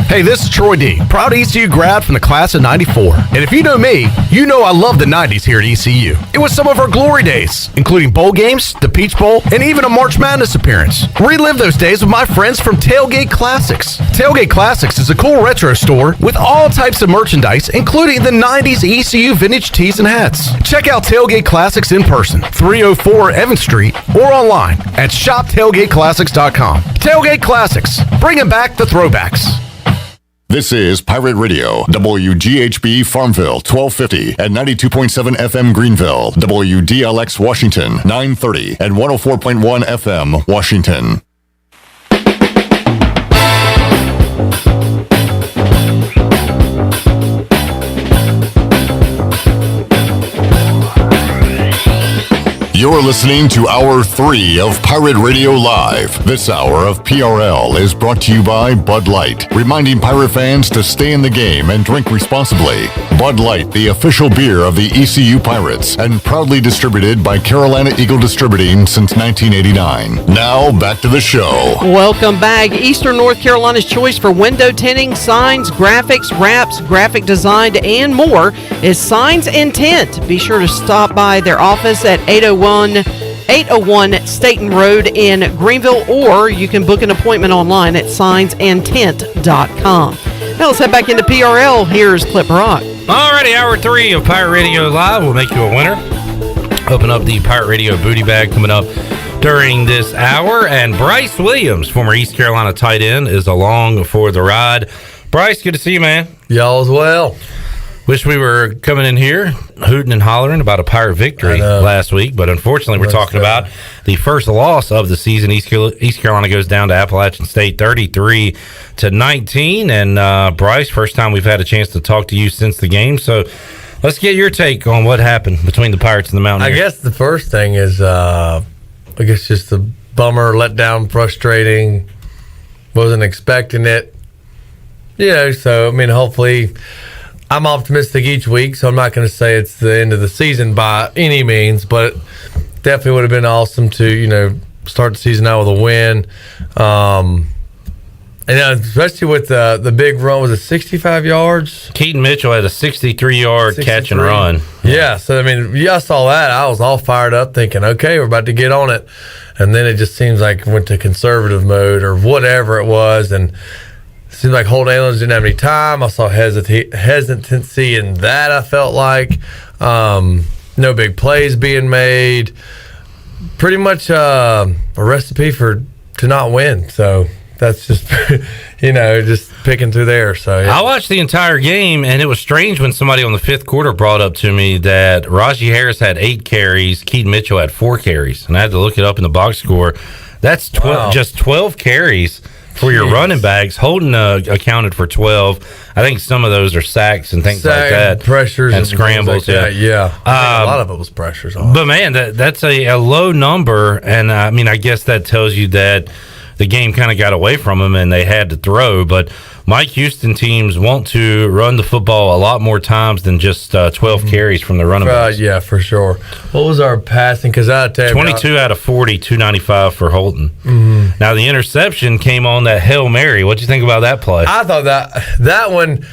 Speaker 22: Hey, this is Troy D, proud ECU grad from the class of 94. And if you know me, you know I love the 90s here at ECU. It was some of our glory days, including bowl games, the Peach Bowl, and even a March Madness appearance. Relive those days with my friends from Tailgate Classics. Tailgate Classics is a cool retro store with all types of merchandise, including the 90s ECU vintage tees and hats. Check out Tailgate Classics in person, 304 Evans Street, or online at shoptailgateclassics.com. Tailgate Classics, bringing back the throwbacks.
Speaker 13: This is Pirate Radio, WGHB Farmville, 1250 and 92.7 FM Greenville, WDLX Washington, 930 and 104.1 FM Washington. You're listening to Hour 3 of Pirate Radio Live. This hour of PRL is brought to you by Bud Light, reminding Pirate fans to stay in the game and drink responsibly. Bud Light, the official beer of the ECU Pirates, and proudly distributed by Carolina Eagle Distributing since 1989. Now, back to the show.
Speaker 7: Welcome back. Eastern North Carolina's choice for window tinting, signs, graphics, wraps, graphic design, and more is Signs Intent. Be sure to stop by their office at 801 Staten Road in Greenville, or you can book an appointment online at signsintent.com. Now let's head back into PRL. Here's Clip Rock.
Speaker 3: Alrighty, Hour 3 of Pirate Radio Live. We'll make you a winner. Open up the Pirate Radio booty bag coming up during this hour. And Bryce Williams, former East Carolina tight end, is along for the ride. Bryce, good to see you, man.
Speaker 11: Y'all as well.
Speaker 3: Wish we were coming in here hooting and hollering about a Pirate victory last week, but unfortunately we're talking about the first loss of the season. East Carolina goes down to Appalachian State 33-19, and Bryce, first time we've had a chance to talk to you since the game, so let's get your take on what happened between the Pirates and the Mountaineers.
Speaker 11: I guess the first thing is just a bummer, letdown, frustrating, wasn't expecting it, so I mean, hopefully I'm optimistic each week, so I'm not going to say it's the end of the season by any means, but definitely would have been awesome to, start the season out with a win. And especially with the big run, was it 65 yards?
Speaker 3: Keaton Mitchell had a 63-yard catch and run.
Speaker 11: Yeah, so I mean, I saw that. I was all fired up thinking, okay, we're about to get on it. And then it just seems like it went to conservative mode or whatever it was, and seems like Holden Ahlins didn't have any time. I saw hesitancy in that, I felt like. No big plays being made. Pretty much a recipe to not win. So that's just, just picking through there. So yeah.
Speaker 3: I watched the entire game, and it was strange when somebody on the fifth quarter brought up to me that Rajee Harris had 8 carries, Keaton Mitchell had 4 carries. And I had to look it up in the box score. That's just 12 carries for your running backs. Holden accounted for 12. I think some of those are sacks and things like that.
Speaker 11: Pressures
Speaker 3: and scrambles.
Speaker 11: Like yeah. I think a lot of it was pressures.
Speaker 3: But man, that's a low number. And I mean, I guess that tells you that the game kind of got away from them and they had to throw. But Mike Houston teams want to run the football a lot more times than just 12 carries from the running backs.
Speaker 11: Yeah, for sure. What was our passing? Because I tell you,
Speaker 3: 22 out of 40, 295 for Holton.
Speaker 11: Mm-hmm.
Speaker 3: Now the interception came on that Hail Mary. What'd you think about that play?
Speaker 11: I thought that one,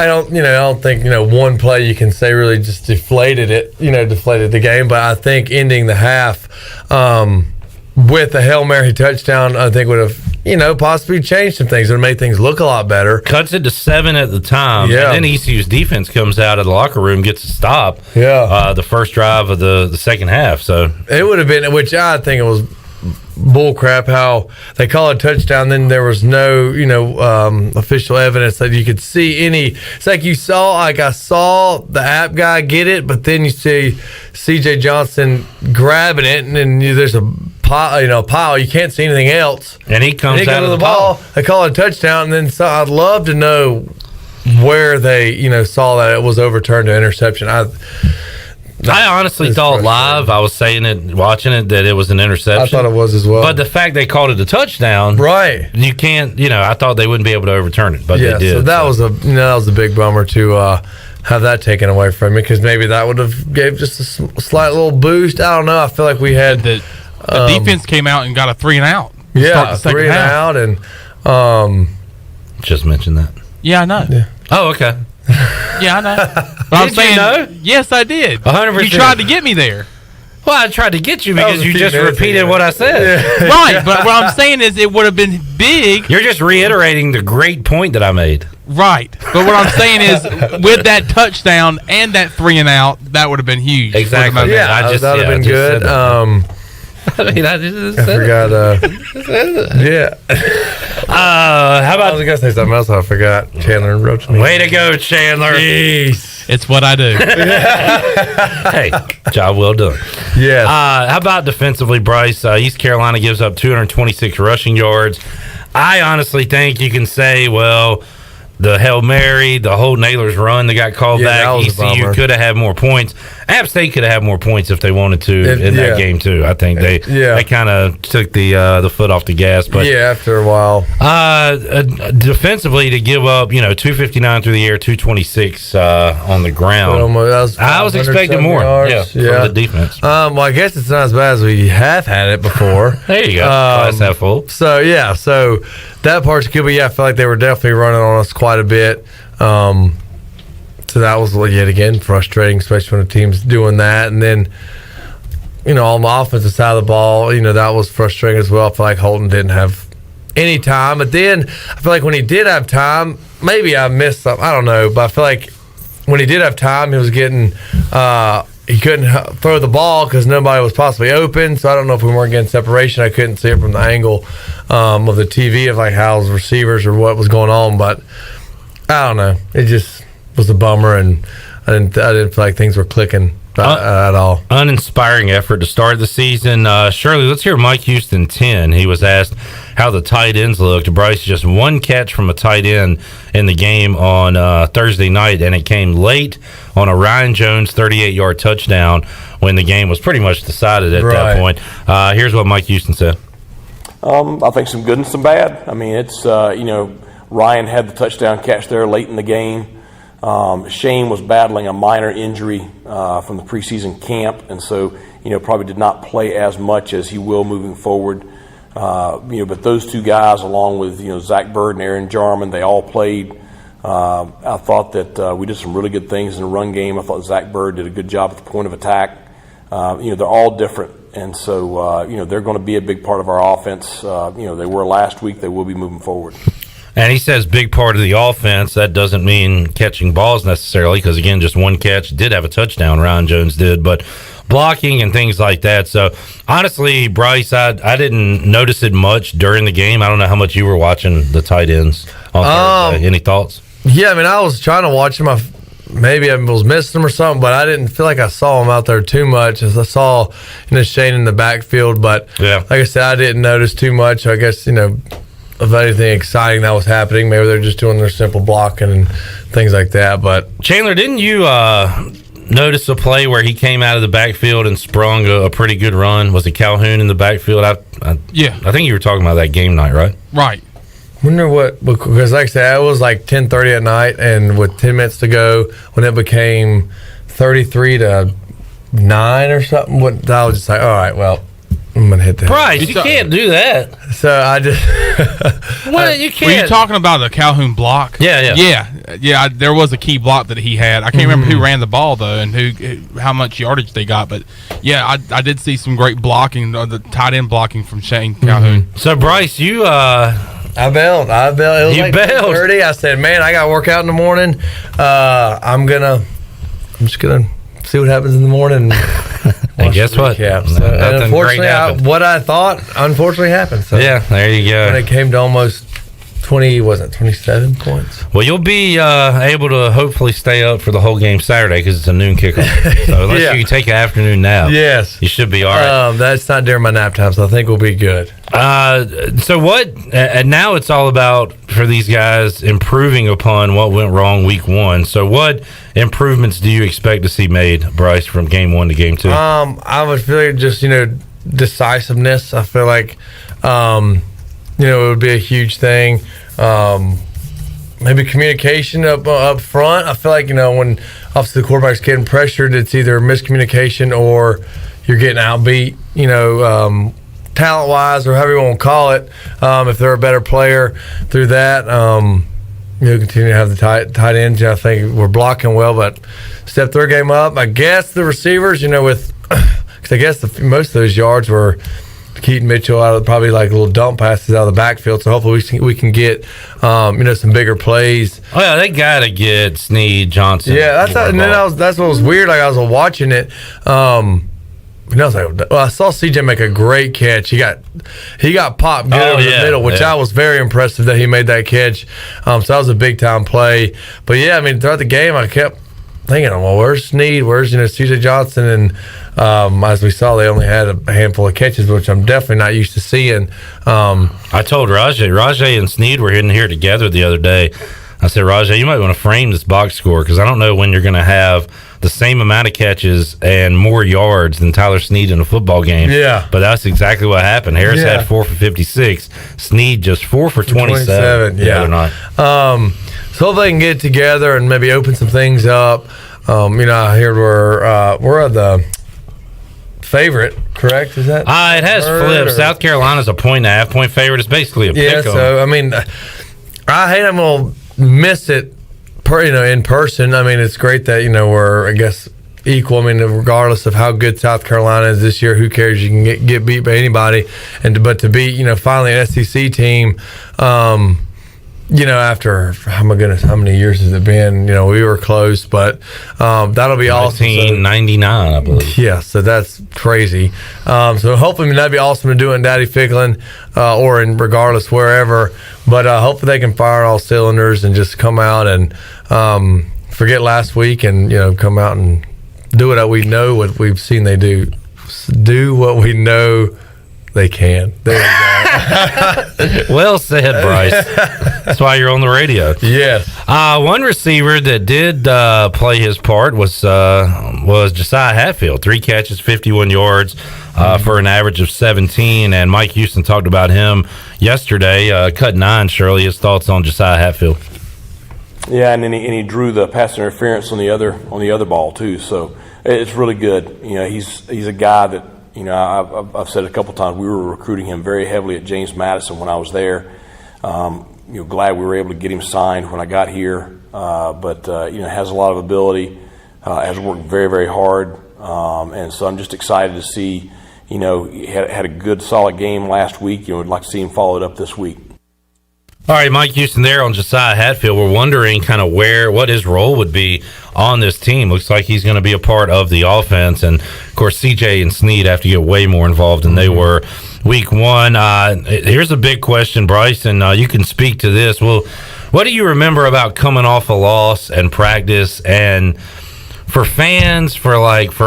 Speaker 11: I don't think one play you can say really just deflated the game. But I think ending the half with a Hail Mary touchdown, I think would have possibly changed some things and made things look a lot better.
Speaker 3: Cuts it to 7 at the time.
Speaker 11: Yeah.
Speaker 3: And then ECU's defense comes out of the locker room, gets a stop.
Speaker 11: Yeah.
Speaker 3: The first drive of the second half. So
Speaker 11: it would have been, which I think it was bull crap how they call it a touchdown, then there was no official evidence that you could see any. It's like I saw the app guy get it, but then you see CJ Johnson grabbing it, and then there's a pile, you can't see anything else,
Speaker 3: and he comes out of the
Speaker 11: ball. They call it a touchdown, and then I'd love to know where they saw that it was overturned to interception.
Speaker 3: I honestly thought live, I was saying it, watching it, that it was an interception.
Speaker 11: I thought it was as well.
Speaker 3: But the fact they called it a touchdown,
Speaker 11: right?
Speaker 3: You can't, I thought they wouldn't be able to overturn it, but
Speaker 11: yeah,
Speaker 3: they did.
Speaker 11: So that was a big bummer to have that taken away from me, because maybe that would have gave just a slight little boost. I don't know. I feel like we had
Speaker 6: the defense came out and got a 3 and out.
Speaker 11: Yeah, 3 and out, and
Speaker 3: just mentioned that.
Speaker 6: Yeah, I know.
Speaker 11: Yeah.
Speaker 3: Oh, okay.
Speaker 6: Yeah, I know. But I'm saying, yes, I did.
Speaker 3: 100%.
Speaker 6: You tried to get me there.
Speaker 3: Well, I tried to get you because you just repeated what I said.
Speaker 6: Right, but what I'm saying is it would have been big.
Speaker 3: You're just reiterating the great point that I made.
Speaker 6: Right, but what I'm saying is with that touchdown and that 3 and out, that would have been huge.
Speaker 3: Exactly.
Speaker 11: Yeah, that would have been good. I forgot. Yeah.
Speaker 3: How about?
Speaker 11: I was gonna say something else. I forgot. Chandler wrote me.
Speaker 3: Way to go, Chandler.
Speaker 11: Jeez.
Speaker 6: It's what I do.
Speaker 3: Hey, job well done.
Speaker 11: Yeah.
Speaker 3: How about defensively, Bryce? East Carolina gives up 226 rushing yards. I honestly think you can say, well, the Hail Mary, the whole Nailers run that got called back. ECU could have had more points. App State could have had more points if they wanted to in that game too. I think they kind of took the foot off the gas. But
Speaker 11: after a while,
Speaker 3: defensively to give up 259 through the air, 226 on the ground. I was expecting more.
Speaker 11: Yards.
Speaker 3: From the defense.
Speaker 11: Well, I guess it's not as bad as we have had it before.
Speaker 3: There you go. Glass half full.
Speaker 11: So that part's good, but I feel like they were definitely running on us quite a bit. So that was yet again frustrating, especially when a team's doing that. And then, on the offensive side of the ball, that was frustrating as well. I feel like Holton didn't have any time. But then I feel like when he did have time, maybe I missed something. I don't know. But I feel like when he did have time, he was getting he couldn't throw the ball because nobody was possibly open. So I don't know if we weren't getting separation. I couldn't see it from the angle of the TV of like how the receivers or what was going on. But I don't know. It just was a bummer, and I didn't feel like things were clicking at all.
Speaker 3: Uninspiring effort to start the season. Shirley, let's hear Mike Houston 10. He was asked how the tight ends looked. Bryce, just one catch from a tight end in the game on Thursday night, and it came late on a Ryan Jones 38-yard touchdown when the game was pretty much decided at that point. Here's what Mike Houston said.
Speaker 8: I think some good and some bad. I mean, it's, Ryan had the touchdown catch there late in the game. Shane was battling a minor injury from the preseason camp, and so probably did not play as much as he will moving forward. But those two guys, along with Zach Bird and Aaron Jarman, they all played. I thought that we did some really good things in the run game. I thought Zach Bird did a good job at the point of attack. They're all different, and so they're going to be a big part of our offense. They were last week. They will be moving forward.
Speaker 3: And he says big part of the offense. That doesn't mean catching balls necessarily, because, again, just one catch. Did have a touchdown, Ryan Jones did, but blocking and things like that. So, honestly, Bryce, I didn't notice it much during the game. I don't know how much you were watching the tight ends on Thursday. Any thoughts?
Speaker 11: Yeah, I mean, I was trying to watch them. Maybe I was missing them or something, but I didn't feel like I saw them out there too much. As I saw Shane in the backfield, but like I said, I didn't notice too much. I guess, of anything exciting that was happening. Maybe they're just doing their simple blocking and things like that. But
Speaker 3: Chandler, didn't you notice a play where he came out of the backfield and sprung a pretty good run? Was it Calhoun in the backfield?
Speaker 6: Yeah.
Speaker 3: I think you were talking about that game night, right?
Speaker 6: Right.
Speaker 11: Wonder what, because like I said, it was like 10:30 at night, and with 10 minutes to go, when it became 33-9 or something, I was just like, all right, well, I'm gonna hit that.
Speaker 3: Bryce, you can't do that.
Speaker 11: So I just
Speaker 3: what you can't.
Speaker 6: Were you talking about the Calhoun block? Yeah. There was a key block that he had. I can't remember who ran the ball though, and how much yardage they got. But yeah, I did see some great blocking, the tight end blocking from Shane Calhoun.
Speaker 3: So Bryce, you
Speaker 11: I bailed. It was
Speaker 3: You
Speaker 11: like
Speaker 3: bailed.
Speaker 11: 30. I said, man, I got to work out in the morning. I'm just gonna see what happens in the morning.
Speaker 3: And guess what?
Speaker 11: So,
Speaker 3: Nothing
Speaker 11: and unfortunately,
Speaker 3: great happened.
Speaker 11: what I thought unfortunately happened. So
Speaker 3: Yeah, there you go.
Speaker 11: when it came to almost 27 points.
Speaker 3: Well, you'll be able to hopefully stay up for the whole game Saturday because it's a noon kickoff. So unless
Speaker 11: Yeah.
Speaker 3: you take an afternoon nap,
Speaker 11: Yes.
Speaker 3: you should be all right.
Speaker 11: That's not during my nap time, so I think we'll be good.
Speaker 3: So what? And now it's all about for these guys improving upon what went wrong week 1. So what improvements do you expect to see made, Bryce, from game 1 to game 2?
Speaker 11: I would feel like just decisiveness. I feel like it would be a huge thing. Maybe communication up front. I feel like when obviously the quarterback's getting pressured, it's either miscommunication or you're getting outbeat. Talent wise or however you want to call it. If they're a better player through that, continue to have the tight ends. I think we're blocking well, but step their game up. I guess the receivers, with because I guess most of those yards were Keaton Mitchell out of probably like little dump passes out of the backfield. So hopefully we can get some bigger plays.
Speaker 3: Oh yeah, they got to get Snead, Johnson.
Speaker 11: Yeah, that's what was weird. Like I was watching it. I was like, I saw CJ make a great catch. He got popped good over the middle, which I was very impressive that he made that catch. So that was a big time play. But yeah, throughout the game, I kept thinking, well, where's Snead? Where's CJ Johnson? And as we saw, they only had a handful of catches, which I'm definitely not used to seeing.
Speaker 3: I told Rajay and Snead were in here together the other day. I said, Rajay, you might want to frame this box score because I don't know when you're going to have the same amount of catches and more yards than Tyler Snead in a football game.
Speaker 11: Yeah.
Speaker 3: But that's exactly what happened. Harris had 4 for 56. Snead just 4 for 27 the other night.
Speaker 11: So hopefully they can get together and maybe open some things up. I hear we're the favorite, correct? Is that?
Speaker 3: It has flipped. South Carolina's a 1.5 point favorite. It's basically a pick 'em.
Speaker 11: So I hate I'm gonna miss it in person. it's great that we're I guess equal. Regardless of how good South Carolina is this year, who cares? You can get beat by anybody, but to beat finally an SEC team. After how many years has it been? We were close, but that'll be awesome.
Speaker 3: 1999, I believe.
Speaker 11: Yeah, so that's crazy. So hopefully that'd be awesome to do in Daddy Ficklin or in regardless wherever. But hopefully they can fire all cylinders and just come out and forget last week and come out and do what we know what we've seen they do. Do what we know they can. There you go.
Speaker 3: Well said, Bryce. That's why you're on the radio.
Speaker 11: Yes.
Speaker 3: One receiver that did play his part was Josiah Hatfield. 3 catches, 51 yards for an average of 17. And Mike Houston talked about him yesterday. Cut 9. Shirley, his thoughts on Josiah Hatfield?
Speaker 8: Yeah, and then he drew the pass interference on the other ball too. So it's really good. He's a guy that. I've said a couple times we were recruiting him very heavily at James Madison when I was there. Glad we were able to get him signed when I got here. But has a lot of ability, has worked very, very hard, and so I'm just excited to see. He had a good, solid game last week. Would like to see him followed up this week.
Speaker 3: All right, Mike Houston there on Josiah Hatfield. We're wondering kind of what his role would be on this team. Looks like he's going to be a part of the offense. And, of course, CJ and Snead have to get way more involved than they were week 1. Here's a big question, Bryce, and you can speak to this. Well, what do you remember about coming off a loss and practice? And for fans, for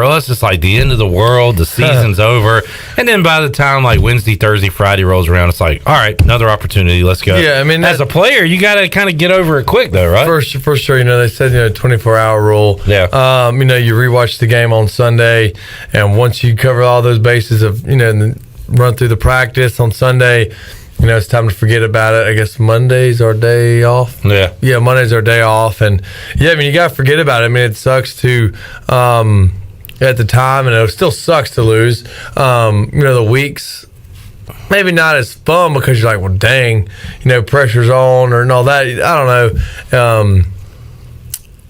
Speaker 3: us, it's like the end of the world. The season's over. And then by the time Wednesday, Thursday, Friday rolls around, it's like, all right, another opportunity. Let's go.
Speaker 11: Yeah,
Speaker 3: as a player, you got to kind of get over it quick, though, right?
Speaker 11: For sure. They said 24-hour rule.
Speaker 3: Yeah.
Speaker 11: You rewatch the game on Sunday, and once you cover all those bases of and run through the practice on Sunday. It's time to forget about it. I guess Monday's our day off. Yeah, Monday's our day off. And, you got to forget about it. It sucks to, at the time, and it still sucks to lose. The weeks maybe not as fun because you're like, well, dang, pressure's on and all that. I don't know.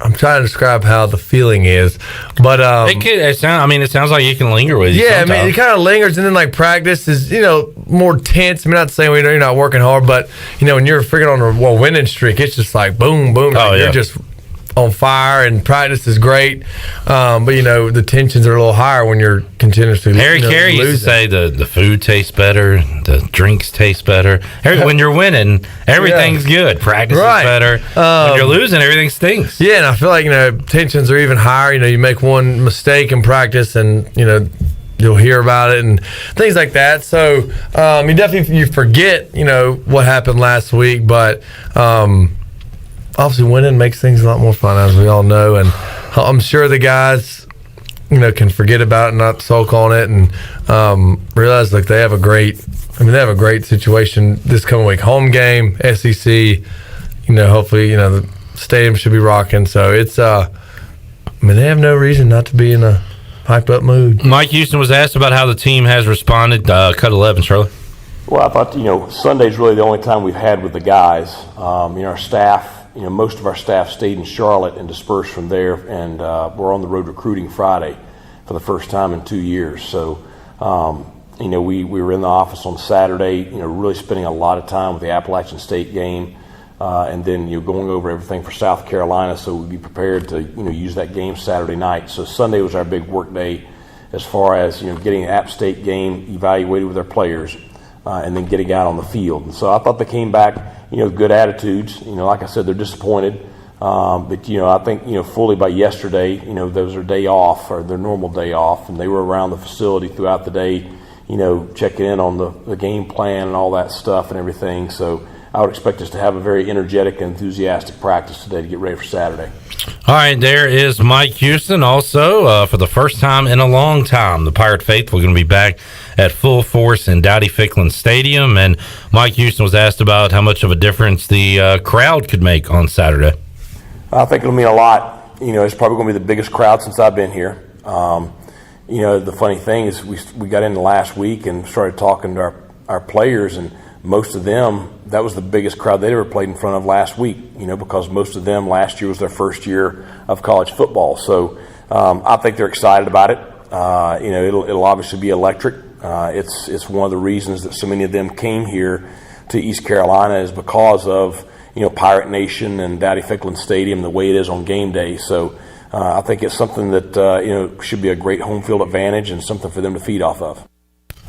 Speaker 11: I'm trying to describe how the feeling is, but
Speaker 3: it sounds like it can linger with you.
Speaker 11: Yeah,
Speaker 3: sometimes.
Speaker 11: I mean, it kind of lingers, and then like practice is more tense. I'm not saying you're not working hard, but when you're freaking on a winning streak, it's just like boom, boom. You're just on fire, and practice is great, but the tensions are a little higher when you're continuously
Speaker 3: Harry Carey used to say the food tastes better, the drinks taste better. When you're winning, everything's good. Practice is better. When you're losing, everything stinks.
Speaker 11: Yeah, and I feel like tensions are even higher. You make one mistake in practice, and you'll hear about it and things like that. So you forget what happened last week, but obviously winning makes things a lot more fun, as we all know, and I'm sure the guys can forget about it and not sulk on it, and realize they have a great situation this coming week. Home game, SEC, hopefully the stadium should be rocking, so it's they have no reason not to be in a hyped up mood.
Speaker 3: Mike Houston was asked about how the team has responded. Cut 11, Shirley.
Speaker 8: Well, I thought Sunday's really the only time we've had with the guys. Our staff, most of our staff stayed in Charlotte and dispersed from there, and we're on the road recruiting Friday for the first time in 2 years. So, we were in the office on Saturday, really spending a lot of time with the Appalachian State game, and then going over everything for South Carolina, so we'd be prepared to use that game Saturday night. So Sunday was our big work day as far as getting the App State game evaluated with our players, and then getting out on the field. And so I thought they came back good attitudes. Like I said, they're disappointed. But, I think, fully by yesterday, that was their day off, or their normal day off, and they were around the facility throughout the day, checking in on the game plan and all that stuff and everything. So I would expect us to have a very energetic and enthusiastic practice today to get ready for Saturday.
Speaker 3: All right, there is Mike Houston. Also, for the first time in a long time, the Pirate Faithful are going to be back at full force in Dowdy-Ficklin Stadium. And Mike Houston was asked about how much of a difference the crowd could make on Saturday.
Speaker 8: I think it'll mean a lot. It's probably going to be the biggest crowd since I've been here. The funny thing is we got in last week and started talking to our players, and most of them, that was the biggest crowd they'd ever played in front of last week, because most of them last year was their first year of college football. So I think they're excited about it. It'll obviously be electric. It's one of the reasons that so many of them came here to East Carolina is because of, Pirate Nation and Dowdy-Ficklin Stadium, the way it is on game day. So I think it's something that, should be a great home field advantage and something for them to feed off of.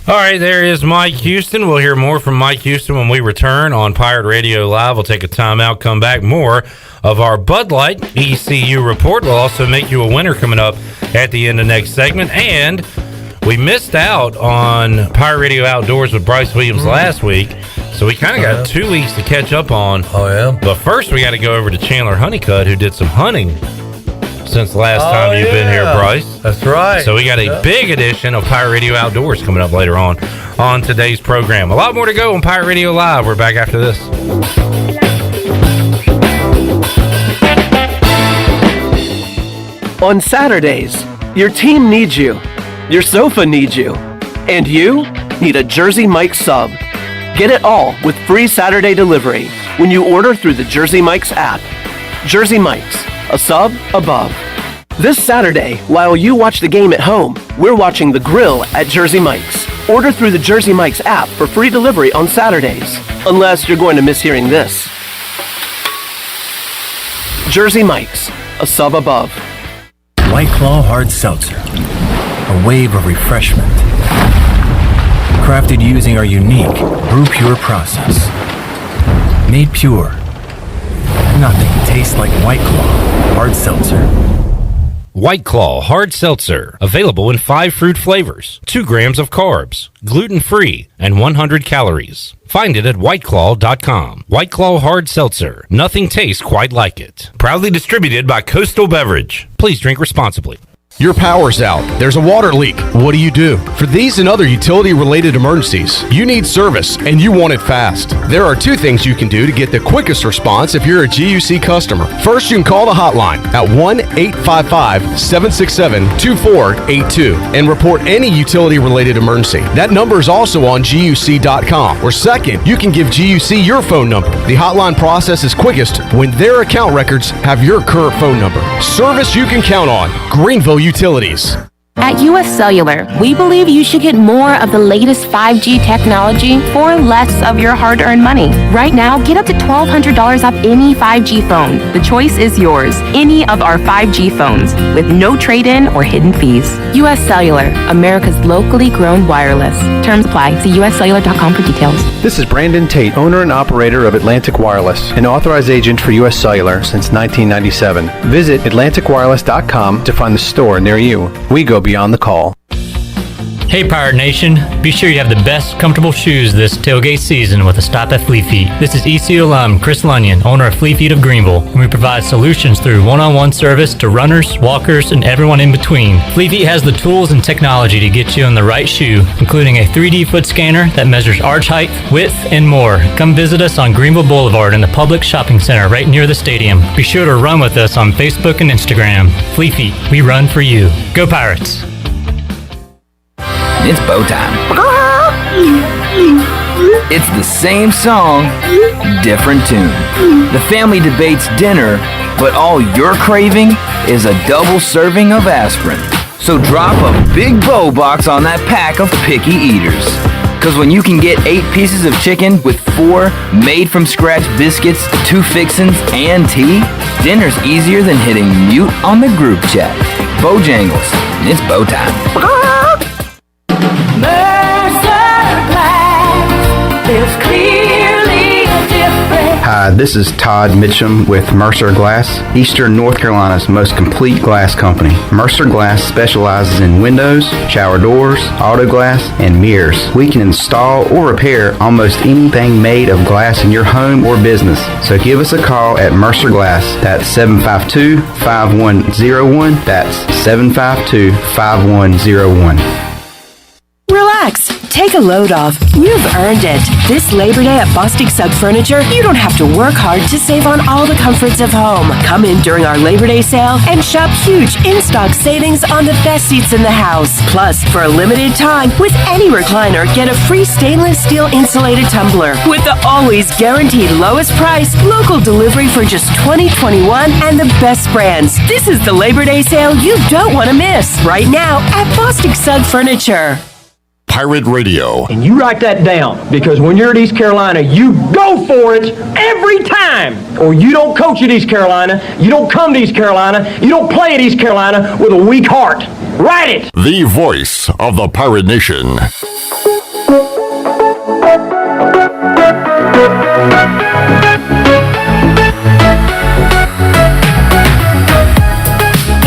Speaker 3: All right, there is Mike Houston. We'll hear more from Mike Houston when we return on Pirate Radio Live. We'll take a timeout, come back. More of our Bud Light ECU report. We'll also make you a winner coming up at the end of next segment. And we missed out on Pirate Radio Outdoors with Bryce Williams last week, so we kind of got 2 weeks to catch up on.
Speaker 11: Oh, yeah?
Speaker 3: But first, we got to go over to Chandler Honeycutt, who did some hunting since the last time you've been here, Bryce.
Speaker 11: That's right.
Speaker 3: So we got a big edition of Pirate Radio Outdoors coming up later on today's program. A lot more to go on Pirate Radio Live. We're back after this.
Speaker 9: On Saturdays, your team needs you, your sofa needs you, and you need a Jersey Mike's sub. Get it all with free Saturday delivery when you order through the Jersey Mike's app. Jersey Mike's, a sub above. This Saturday, while you watch the game at home, we're watching the grill at Jersey Mike's. Order through the Jersey Mike's app for free delivery on Saturdays, unless you're going to miss hearing this. Jersey Mike's, a sub above.
Speaker 16: White Claw Hard Seltzer, a wave of refreshment. Crafted using our unique Brew Pure process. Made pure. Nothing tastes like White Claw Hard Seltzer.
Speaker 3: White Claw Hard Seltzer, available in 5 fruit flavors, 2 grams of carbs, gluten-free, and 100 calories. Find it at whiteclaw.com. White Claw Hard Seltzer, nothing tastes quite like it. Proudly distributed by Coastal Beverage. Please drink responsibly.
Speaker 22: Your power's out. There's a water leak. What do? For these and other utility-related emergencies, you need service, and you want it fast. There are two things you can do to get the quickest response if you're a GUC customer. First, you can call the hotline at 1-855-767-2482 and report any utility-related emergency. That number is also on GUC.com. Or second, you can give GUC your phone number. The hotline process is quickest when their account records have your current phone number. Service you can count on. Greenville Utilities.
Speaker 2: At US Cellular, we believe you should get more of the latest 5G technology for less of your hard-earned money. Right now, get up to $1,200 off any 5G phone. The choice is yours. Any of our 5G phones with no trade-in or hidden fees. US Cellular, America's locally grown wireless. Terms apply. See uscellular.com for details.
Speaker 17: This is Brandon Tate, owner and operator of Atlantic Wireless, an authorized agent for US Cellular since 1997. Visit atlanticwireless.com to find the store near you. We go beyond the call.
Speaker 19: Hey Pirate Nation, be sure you have the best comfortable shoes this tailgate season with a stop at Fleet Feet. This is ECU alum Chris Lunyon, owner of Fleet Feet of Greenville, and we provide solutions through one-on-one service to runners, walkers, and everyone in between. Fleet Feet has the tools and technology to get you in the right shoe, including a 3D foot scanner that measures arch height, width, and more. Come visit us on Greenville Boulevard in the Public Shopping Center right near the stadium. Be sure to run with us on Facebook and Instagram. Fleet Feet, we run for you. Go Pirates!
Speaker 21: It's bow time. It's the same song, different tune. The family debates dinner, but all you're craving is a double serving of aspirin. So drop a big bow box on that pack of picky eaters. Cause when you can get 8 pieces of chicken with 4 made-from-scratch biscuits, 2 fixins, and tea, dinner's easier than hitting mute on the group chat. Bojangles, it's bow time.
Speaker 24: Hi, this is Todd Mitchum with Mercer Glass, Eastern North Carolina's most complete glass company. Mercer Glass specializes in windows, shower doors, auto glass, and mirrors. We can install or repair almost anything made of glass in your home or business. So give us a call at Mercer Glass. That's 752-5101. That's 752-5101.
Speaker 26: Relax. Take a load off. You've earned it. This Labor Day at Bostic Sugg Furniture, you don't have to work hard to save on all the comforts of home. Come in during our Labor Day sale and shop huge in-stock savings on the best seats in the house. Plus, for a limited time, with any recliner, get a free stainless steel insulated tumbler with the always guaranteed lowest price, local delivery for just $20.21 and the best brands. This is the Labor Day sale you don't want to miss. Right now at Bostic Sugg Furniture.
Speaker 13: Pirate Radio.
Speaker 27: And you write that down, because when you're at East Carolina, you go for it every time. Or you don't coach at East Carolina, you don't come to East Carolina, you don't play at East Carolina with a weak heart. Write it!
Speaker 13: The voice of the Pirate Nation.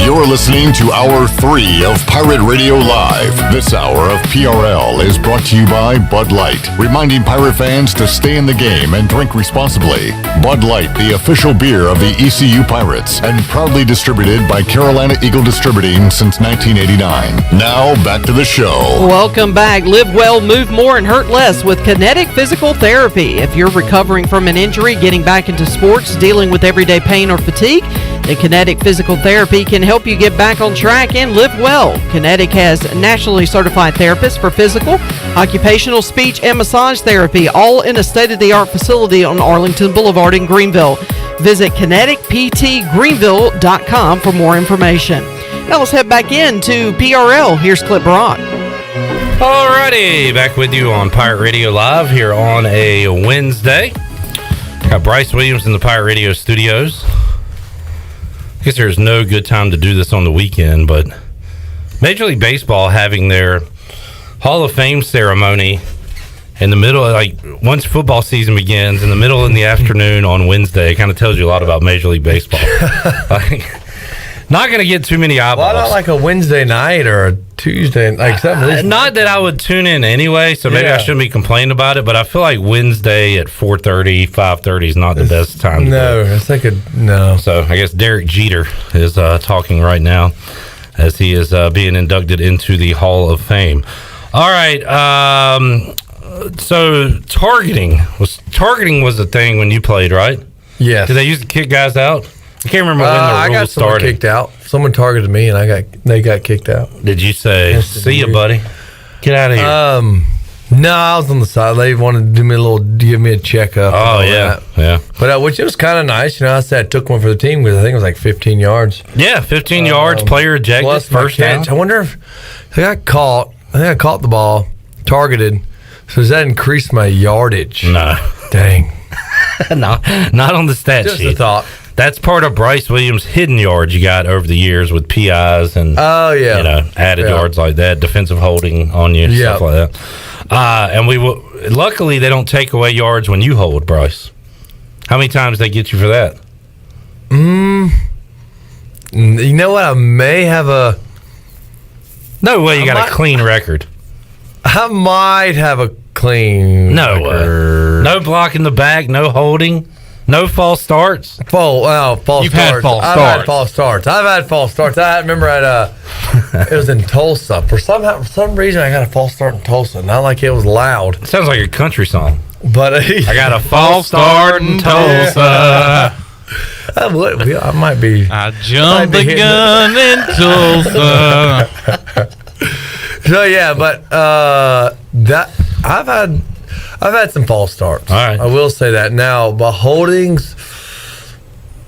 Speaker 13: You're listening to Hour 3 of Pirate Radio Live. This hour of PRL is brought to you by Bud Light, reminding Pirate fans to stay in the game and drink responsibly. Bud Light, the official beer of the ECU Pirates, and proudly distributed by Carolina Eagle Distributing since 1989. Now, back to the show.
Speaker 28: Welcome back. Live well, move more, and hurt less with Kinetic Physical Therapy. If you're recovering from an injury, getting back into sports, dealing with everyday pain or fatigue, the Kinetic Physical Therapy can help you get back on track and live well. Kinetic has nationally certified therapists for physical, occupational, speech, and massage therapy, all in a state-of-the-art facility on Arlington Boulevard in Greenville. Visit kineticptgreenville.com for more information. Now let's head back into PRL. Here's Clip Brock.
Speaker 3: Alrighty, back with you on Pirate Radio Live here on a Wednesday. Got Bryce Williams in the Pirate Radio studios. I guess there's no good time to do this on the weekend, but Major League Baseball having their Hall of Fame ceremony in the middle, like once football season begins, in the middle in the afternoon on Wednesday. It kind of tells you a lot about Major League Baseball. Not going to get too many eyeballs.
Speaker 11: Why not like a Wednesday night or a Tuesday? Like something.
Speaker 3: Not that I would tune in anyway, so maybe I shouldn't be complaining about it. But I feel like Wednesday at 4:30, 5:30 is not the best time.
Speaker 11: No, it's like no.
Speaker 3: So I guess Derek Jeter is talking right now. as he is being inducted into the Hall of Fame. All right. So targeting was a thing when you played, right?
Speaker 11: Yes.
Speaker 3: Did they used to kick guys out? I can't remember when the
Speaker 11: I got
Speaker 3: rules
Speaker 11: someone
Speaker 3: started.
Speaker 11: kicked out. Someone targeted me, and they got kicked out.
Speaker 3: Did you say, "See ya, buddy"? Get out of here.
Speaker 11: No, I was on the side. They wanted to give me a checkup.
Speaker 3: Oh yeah, yeah.
Speaker 11: But which it was kind of nice. I said I took one for the team because I think it was like 15 yards.
Speaker 3: Yeah, 15 yards. Player ejected.
Speaker 11: Plus
Speaker 3: First
Speaker 11: catch.
Speaker 3: down.
Speaker 11: I wonder if I got caught. I think I caught the ball, targeted. So does that increase my yardage?
Speaker 3: No.
Speaker 11: Dang.
Speaker 3: not on the stat
Speaker 11: Just
Speaker 3: sheet.
Speaker 11: a thought.
Speaker 3: That's part of Bryce Williams' hidden yards you got over the years with PIs and added yards like that, defensive holding on you, stuff like that. And luckily they don't take away yards when you hold, Bryce. How many times they get you for that?
Speaker 11: You know what? I may have a.
Speaker 3: No way you got a clean record.
Speaker 11: I might have a clean.
Speaker 3: No, no block in the back, no holding. No false starts.
Speaker 11: False
Speaker 3: You've
Speaker 11: starts.
Speaker 3: had false
Speaker 11: I've
Speaker 3: starts.
Speaker 11: had false starts. I've had false starts. I remember it was in Tulsa. For some reason, I got a false start in Tulsa. Not like it was loud.
Speaker 3: It sounds like a country song.
Speaker 11: But
Speaker 3: I got a false start in Tulsa.
Speaker 11: I might be.
Speaker 6: I jumped the gun in Tulsa.
Speaker 11: So yeah, but that I've had some false starts.
Speaker 3: All right.
Speaker 11: I will say that. Now, but holdings,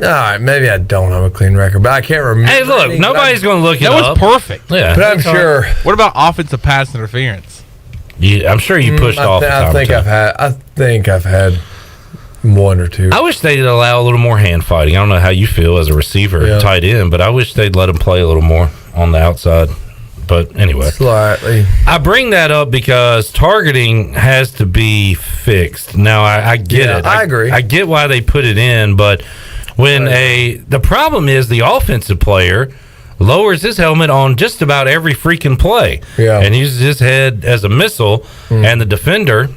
Speaker 11: all right, maybe I don't have a clean record, but I can't remember.
Speaker 3: Hey, look, nobody's going to look it
Speaker 6: That
Speaker 3: up.
Speaker 6: was perfect.
Speaker 3: Yeah.
Speaker 11: But I'm sure.
Speaker 6: What about offensive pass interference?
Speaker 3: I'm sure you pushed off.
Speaker 11: I think I've had one or two.
Speaker 3: I wish they'd allow a little more hand fighting. I don't know how you feel as a receiver, tight end, but I wish they'd let them play a little more on the outside. But anyway,
Speaker 11: slightly.
Speaker 3: I bring that up because targeting has to be fixed. Now, I get it.
Speaker 11: I agree.
Speaker 3: I get why they put it in, but when the problem is the offensive player lowers his helmet on just about every freaking play, and uses his head as a missile, and the defender,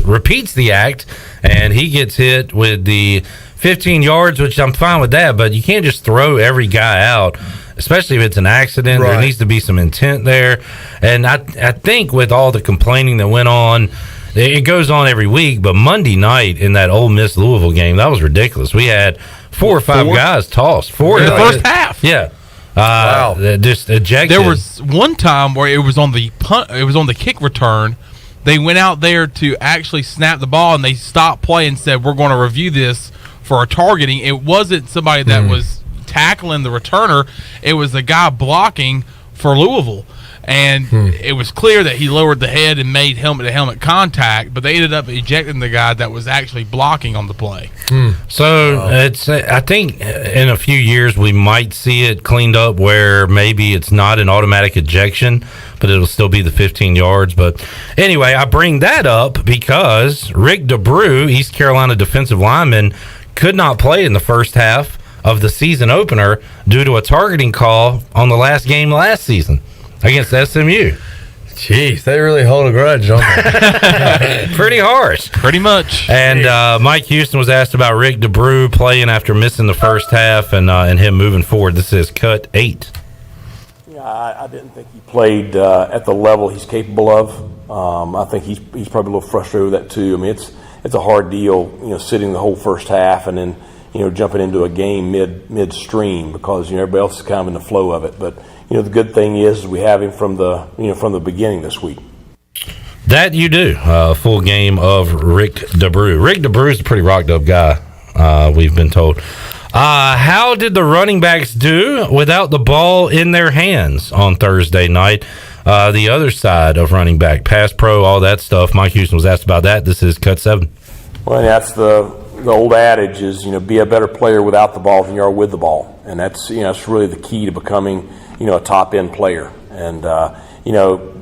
Speaker 3: repeats the act, and he gets hit with the 15 yards, which I'm fine with that, but you can't just throw every guy out, especially if it's an accident. There needs to be some intent there. And I think with all the complaining that went on, it goes on every week, but Monday night in that Ole Miss Louisville game, that was ridiculous. We had 4 or 5 guys tossed.
Speaker 6: In the first half.
Speaker 3: Yeah.
Speaker 6: Wow.
Speaker 3: Just ejected.
Speaker 6: There was one time where it was on the kick return. They went out there to actually snap the ball, and they stopped play and said, "We're going to review this for a targeting." It wasn't somebody that was tackling the returner. It was the guy blocking for Louisville. And it was clear that he lowered the head and made helmet-to-helmet contact, but they ended up ejecting the guy that was actually blocking on the play.
Speaker 3: So I think in a few years we might see it cleaned up where maybe it's not an automatic ejection, but it'll still be the 15 yards. But anyway, I bring that up because Rick DeBrew, East Carolina defensive lineman, could not play in the first half of the season opener due to a targeting call on the last game last season against SMU.
Speaker 11: Jeez, they really hold a grudge, don't they?
Speaker 3: Pretty harsh.
Speaker 6: Pretty much.
Speaker 3: And Mike Houston was asked about Rick DeBrew playing after missing the first half and him moving forward. This is cut 8.
Speaker 8: Yeah, I didn't think he played at the level he's capable of. I think he's probably a little frustrated with that too. I mean, it's a hard deal, sitting the whole first half and then jumping into a game midstream because everybody else is kind of in the flow of it. But the good thing is we have him from the beginning this week.
Speaker 3: That you do. Full game of Rick DeBrew. Rick DeBrew is a pretty rocked up guy, we've been told. How did the running backs do without the ball in their hands on Thursday night? The other side of running back, pass pro, all that stuff. Mike Houston was asked about that. This is cut 7.
Speaker 8: Well, that's the old adage is, be a better player without the ball than you are with the ball. And that's really the key to becoming, a top-end player. And,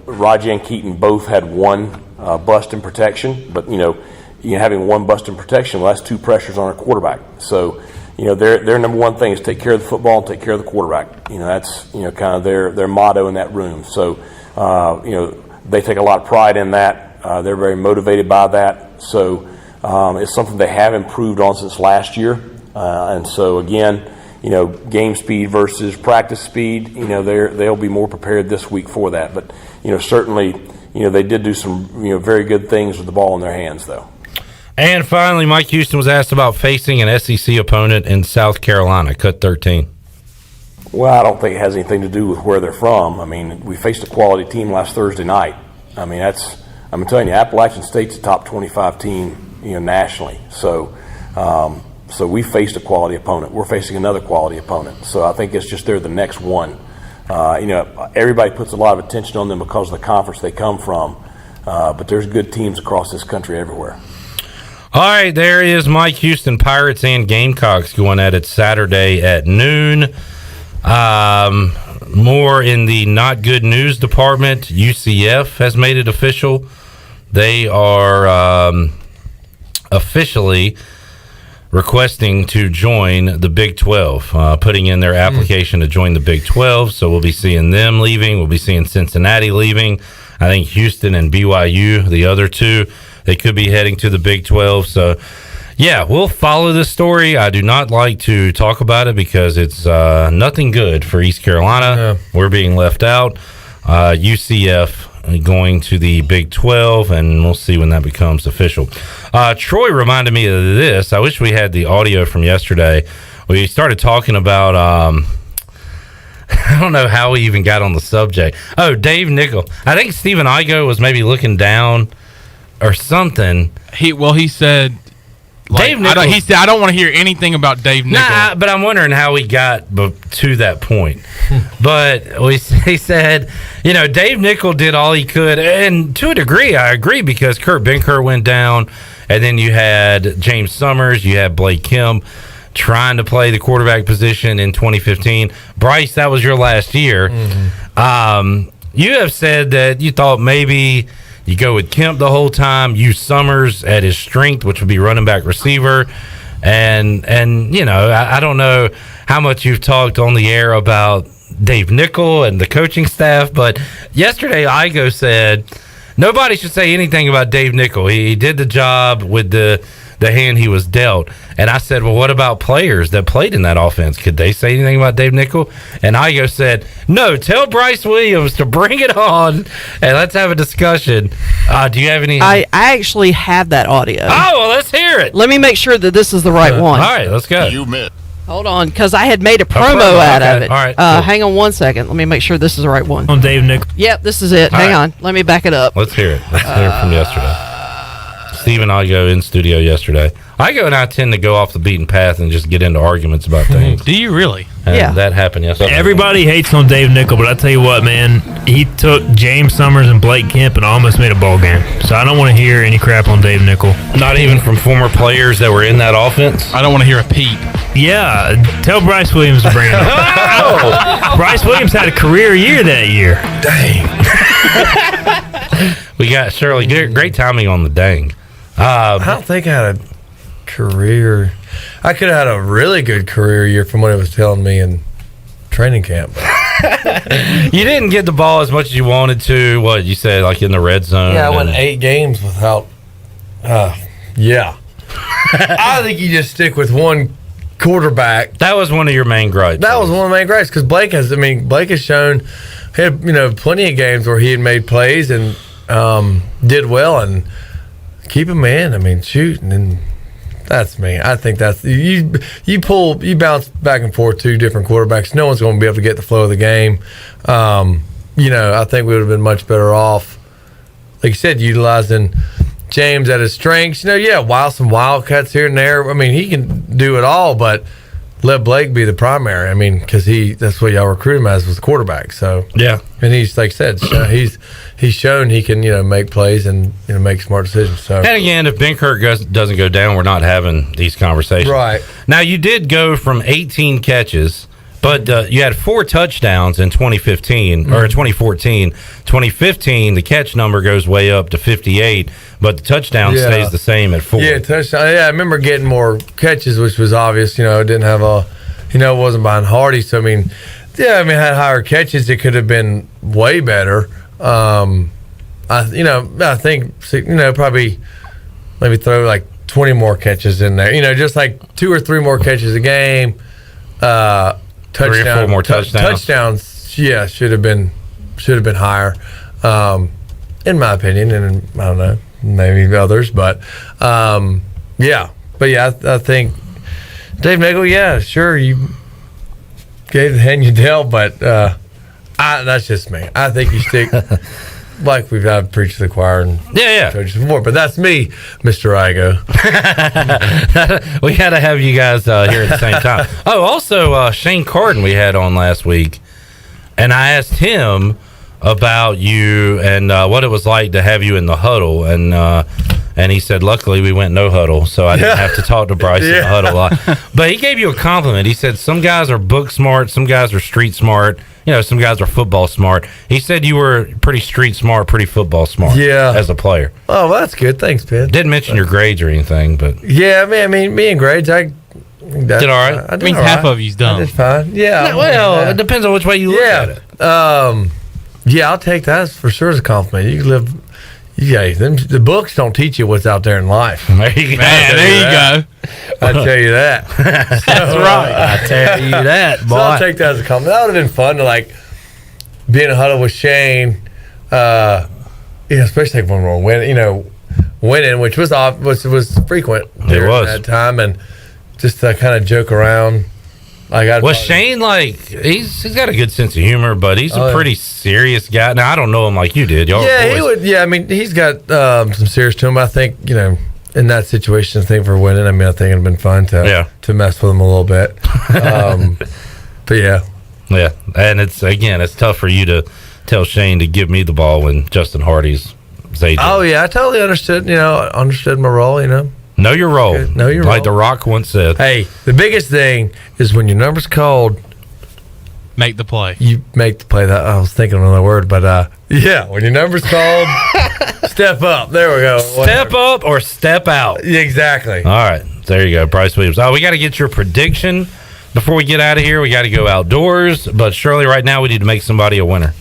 Speaker 8: Raji and Keaton both had one bust in protection, but, having one bust in protection, well, that's 2 pressures on a quarterback. So, their number one thing is take care of the football and take care of the quarterback. That's, kind of their motto in that room. So, they take a lot of pride in that. They're very motivated by that. So, it's something they have improved on since last year. And so, again, game speed versus practice speed, they'll be more prepared this week for that. But, certainly, they did do some, very good things with the ball in their hands, though.
Speaker 3: And finally, Mike Houston was asked about facing an SEC opponent in South Carolina, cut 13.
Speaker 8: Well, I don't think it has anything to do with where they're from. I mean, we faced a quality team last Thursday night. I mean, I'm telling you, Appalachian State's a top 25 team, nationally. So we faced a quality opponent. We're facing another quality opponent. So I think it's just they're the next one. Everybody puts a lot of attention on them because of the conference they come from. But there's good teams across this country everywhere.
Speaker 3: All right, there is Mike Houston. Pirates and Gamecocks going at it Saturday at noon. More in the not good news department. UCF has made it official. They are officially requesting to join the Big 12, putting in their application to join the Big 12. So we'll be seeing them leaving. We'll be seeing Cincinnati leaving. I think Houston and BYU, the other two, they could be heading to the Big 12. So, yeah, we'll follow this story. I do not like to talk about it because it's nothing good for East Carolina. Yeah. We're being left out. UCF going to the Big 12, and we'll see when that becomes official. Troy reminded me of this. I wish we had the audio from yesterday. We started talking about I don't know how we even got on the subject. Oh, Dave Nickel. I think Stephen Igo was maybe looking down or something.
Speaker 6: He said,
Speaker 3: Dave Nickel.
Speaker 6: He said, I don't want to hear anything about Dave Nickel.
Speaker 3: Nah, but I'm wondering how we got to that point. But he said, Dave Nickel did all he could. And to a degree, I agree, because Kurt Benkert went down. And then you had James Summers. You had Blake Kemp trying to play the quarterback position in 2015. Bryce, that was your last year. Mm-hmm. You have said that you thought maybe you go with Kemp the whole time, use Summers at his strength, which would be running back receiver. And I don't know how much you've talked on the air about Dave Nickel and the coaching staff, but yesterday Igo said nobody should say anything about Dave Nickel. He did the job with the hand he was dealt. And I said, well, what about players that played in that offense? Could they say anything about Dave Nickel? And Igo said, no, tell Bryce Williams to bring it on and let's have a discussion. Do you have any?
Speaker 28: I actually have that audio.
Speaker 3: Oh, well, let's hear it.
Speaker 28: Let me make sure that this is the right one.
Speaker 3: All right, let's go.
Speaker 28: Hold on, because I had made a promo out of it.
Speaker 3: All right,
Speaker 28: cool. Hang on 1 second. Let me make sure this is the right one.
Speaker 19: On Dave Nickel.
Speaker 28: Yep, this is it. Hang on. Let me back it up.
Speaker 3: Let's hear it. Let's hear it from yesterday. Stephen Igo in studio yesterday. Igo and I tend to go off the beaten path and just get into arguments about things.
Speaker 6: Do you really?
Speaker 3: And
Speaker 28: yeah.
Speaker 3: That happened yesterday.
Speaker 19: Everybody hates on Dave Nickel, but I tell you what, man, he took James Summers and Blake Kemp and almost made a ball game. So I don't want to hear any crap on Dave Nickel.
Speaker 3: Not even from former players that were in that offense?
Speaker 6: I don't want to hear a peep.
Speaker 19: Yeah, tell Bryce Williams to bring it up. Bryce Williams had a career year that year.
Speaker 3: Dang. We got Shirley. Great timing on the dang.
Speaker 11: I don't think I had a career. I could have had a really good career year from what it was telling me in training camp.
Speaker 3: You didn't get the ball as much as you wanted to. What you said, like in the red zone?
Speaker 11: Yeah, I went 8 games without. Yeah. I think you just stick with one quarterback.
Speaker 3: That was one of your main gripes.
Speaker 11: That was one of the main gripes because Blake has shown he had plenty of games where he had made plays and did well and keep him in. I mean, shoot, and that's me. I think that's you bounce back and forth 2 different quarterbacks. No one's going to be able to get the flow of the game. I think we would have been much better off, like you said, utilizing James at his strengths. Some wildcats here and there. I mean, he can do it all, but let Blake be the primary. I mean, because that's what y'all recruit him as, was the quarterback. So
Speaker 3: yeah,
Speaker 11: and he's, like I said, he's shown he can make plays and make smart decisions. So,
Speaker 3: and again, if Benkert doesn't go down, we're not having these conversations.
Speaker 11: Right
Speaker 3: now, you did go from 18 catches, but you had 4 touchdowns in 2015 or 2014. 2015, the catch number goes way up to 58, but the touchdown stays the same at 4.
Speaker 11: Yeah, touchdown. Yeah, I remember getting more catches, which was obvious. Didn't have it wasn't behind Hardy. So I had higher catches. It could have been way better. I think probably maybe throw like 20 more catches in there. Just like 2 or 3 more catches a game. touchdown,
Speaker 3: 3 or 4 more touchdowns.
Speaker 11: Touchdowns, yeah, should have been higher, in my opinion, and I don't know, maybe others, but yeah. But yeah, I think Dave Nagel, yeah, sure, you gave the hand you dealt, but that's just me. I think you stick like I've preached to the choir and told you before, but that's me, Mr. Igo.
Speaker 3: We had to have you guys here at the same time. Oh, also Shane Carden we had on last week, and I asked him about you and what it was like to have you in the huddle, and he said, luckily we went no huddle, so I didn't have to talk to Bryce in the huddle a lot. But he gave you a compliment. He said some guys are book smart, some guys are street smart, some guys are football smart. He said you were pretty street smart, pretty football smart as a player.
Speaker 11: Oh, well, that's good. Thanks, Ben.
Speaker 3: Didn't mention your grades or anything, but
Speaker 11: yeah, I mean me and grades, I
Speaker 3: did all right.
Speaker 11: I
Speaker 6: means half of you's dumb.
Speaker 11: I did fine. Yeah.
Speaker 3: Well, it depends on which way you look at it.
Speaker 11: Yeah, I'll take that for sure as a compliment. You live. The books don't teach you what's out there in life.
Speaker 3: There you go.
Speaker 11: I tell you that.
Speaker 3: That's right. I tell you that, boy.
Speaker 11: So I'll take that as a compliment. That would have been fun to be in a huddle with Shane. Especially when we're winning, which was frequent.
Speaker 3: It was
Speaker 11: that time, and just to kind of joke around.
Speaker 3: Shane he's got a good sense of humor, but he's a pretty serious guy. Now I don't know him like you did.
Speaker 11: He would. Yeah, I mean he's got some serious to him. I think in that situation, I think for winning, I think it'd have been fun to mess with him a little bit. But yeah,
Speaker 3: and it's tough for you to tell Shane to give me the ball when Justin Hardy's agent.
Speaker 11: Oh yeah, I totally understood. Understood my role.
Speaker 3: Know your role.
Speaker 11: Know your role.
Speaker 3: Like The Rock once said.
Speaker 11: Hey, the biggest thing is when your number's called,
Speaker 6: make the play.
Speaker 11: You make the play. That I was thinking of another word, but when your number's called, step up. There we go.
Speaker 3: Step up or step out.
Speaker 11: Yeah, exactly.
Speaker 3: All right. There you go, Bryce Williams. We got to get your prediction before we get out of here. We got to go outdoors, but Shirley, right now we need to make somebody a winner.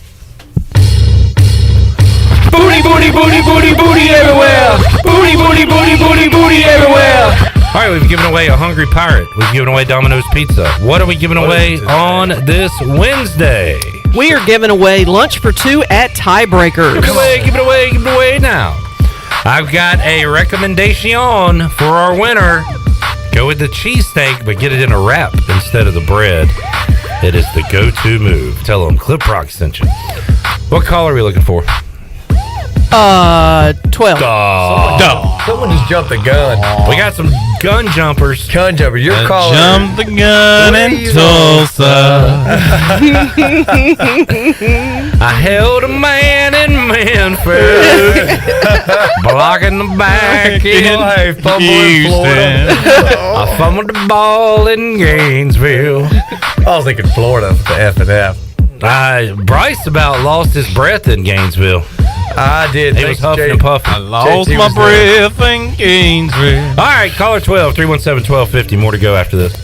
Speaker 4: Booty, booty, booty, booty, booty everywhere. Booty, booty, booty, booty, booty everywhere.
Speaker 3: All right, we've given away a Hungry Pirate. We've given away Domino's Pizza. What are we giving away on this Wednesday?
Speaker 28: We are giving away lunch for 2 at Tiebreakers.
Speaker 3: Give it away now. I've got a recommendation for our winner. Go with the cheesesteak, but get it in a wrap instead of the bread. It is the go-to move. Tell them Clip Rock sent you. What call are we looking for?
Speaker 28: 12.
Speaker 11: Someone just jumped the gun.
Speaker 3: We got some gun jumpers.
Speaker 11: Gun jumper. You're calling.
Speaker 6: Jump the gun in Tulsa.
Speaker 3: I held a man in Manford, blocking the back in Houston. I fumbled the ball in Gainesville.
Speaker 11: I was thinking Florida with the F and F.
Speaker 3: Bryce about lost his breath in Gainesville.
Speaker 11: I did.
Speaker 3: He was huffing and puffing.
Speaker 6: I lost my breath in Gainesville.
Speaker 3: All right, caller 12, 317-1250. More to go after this.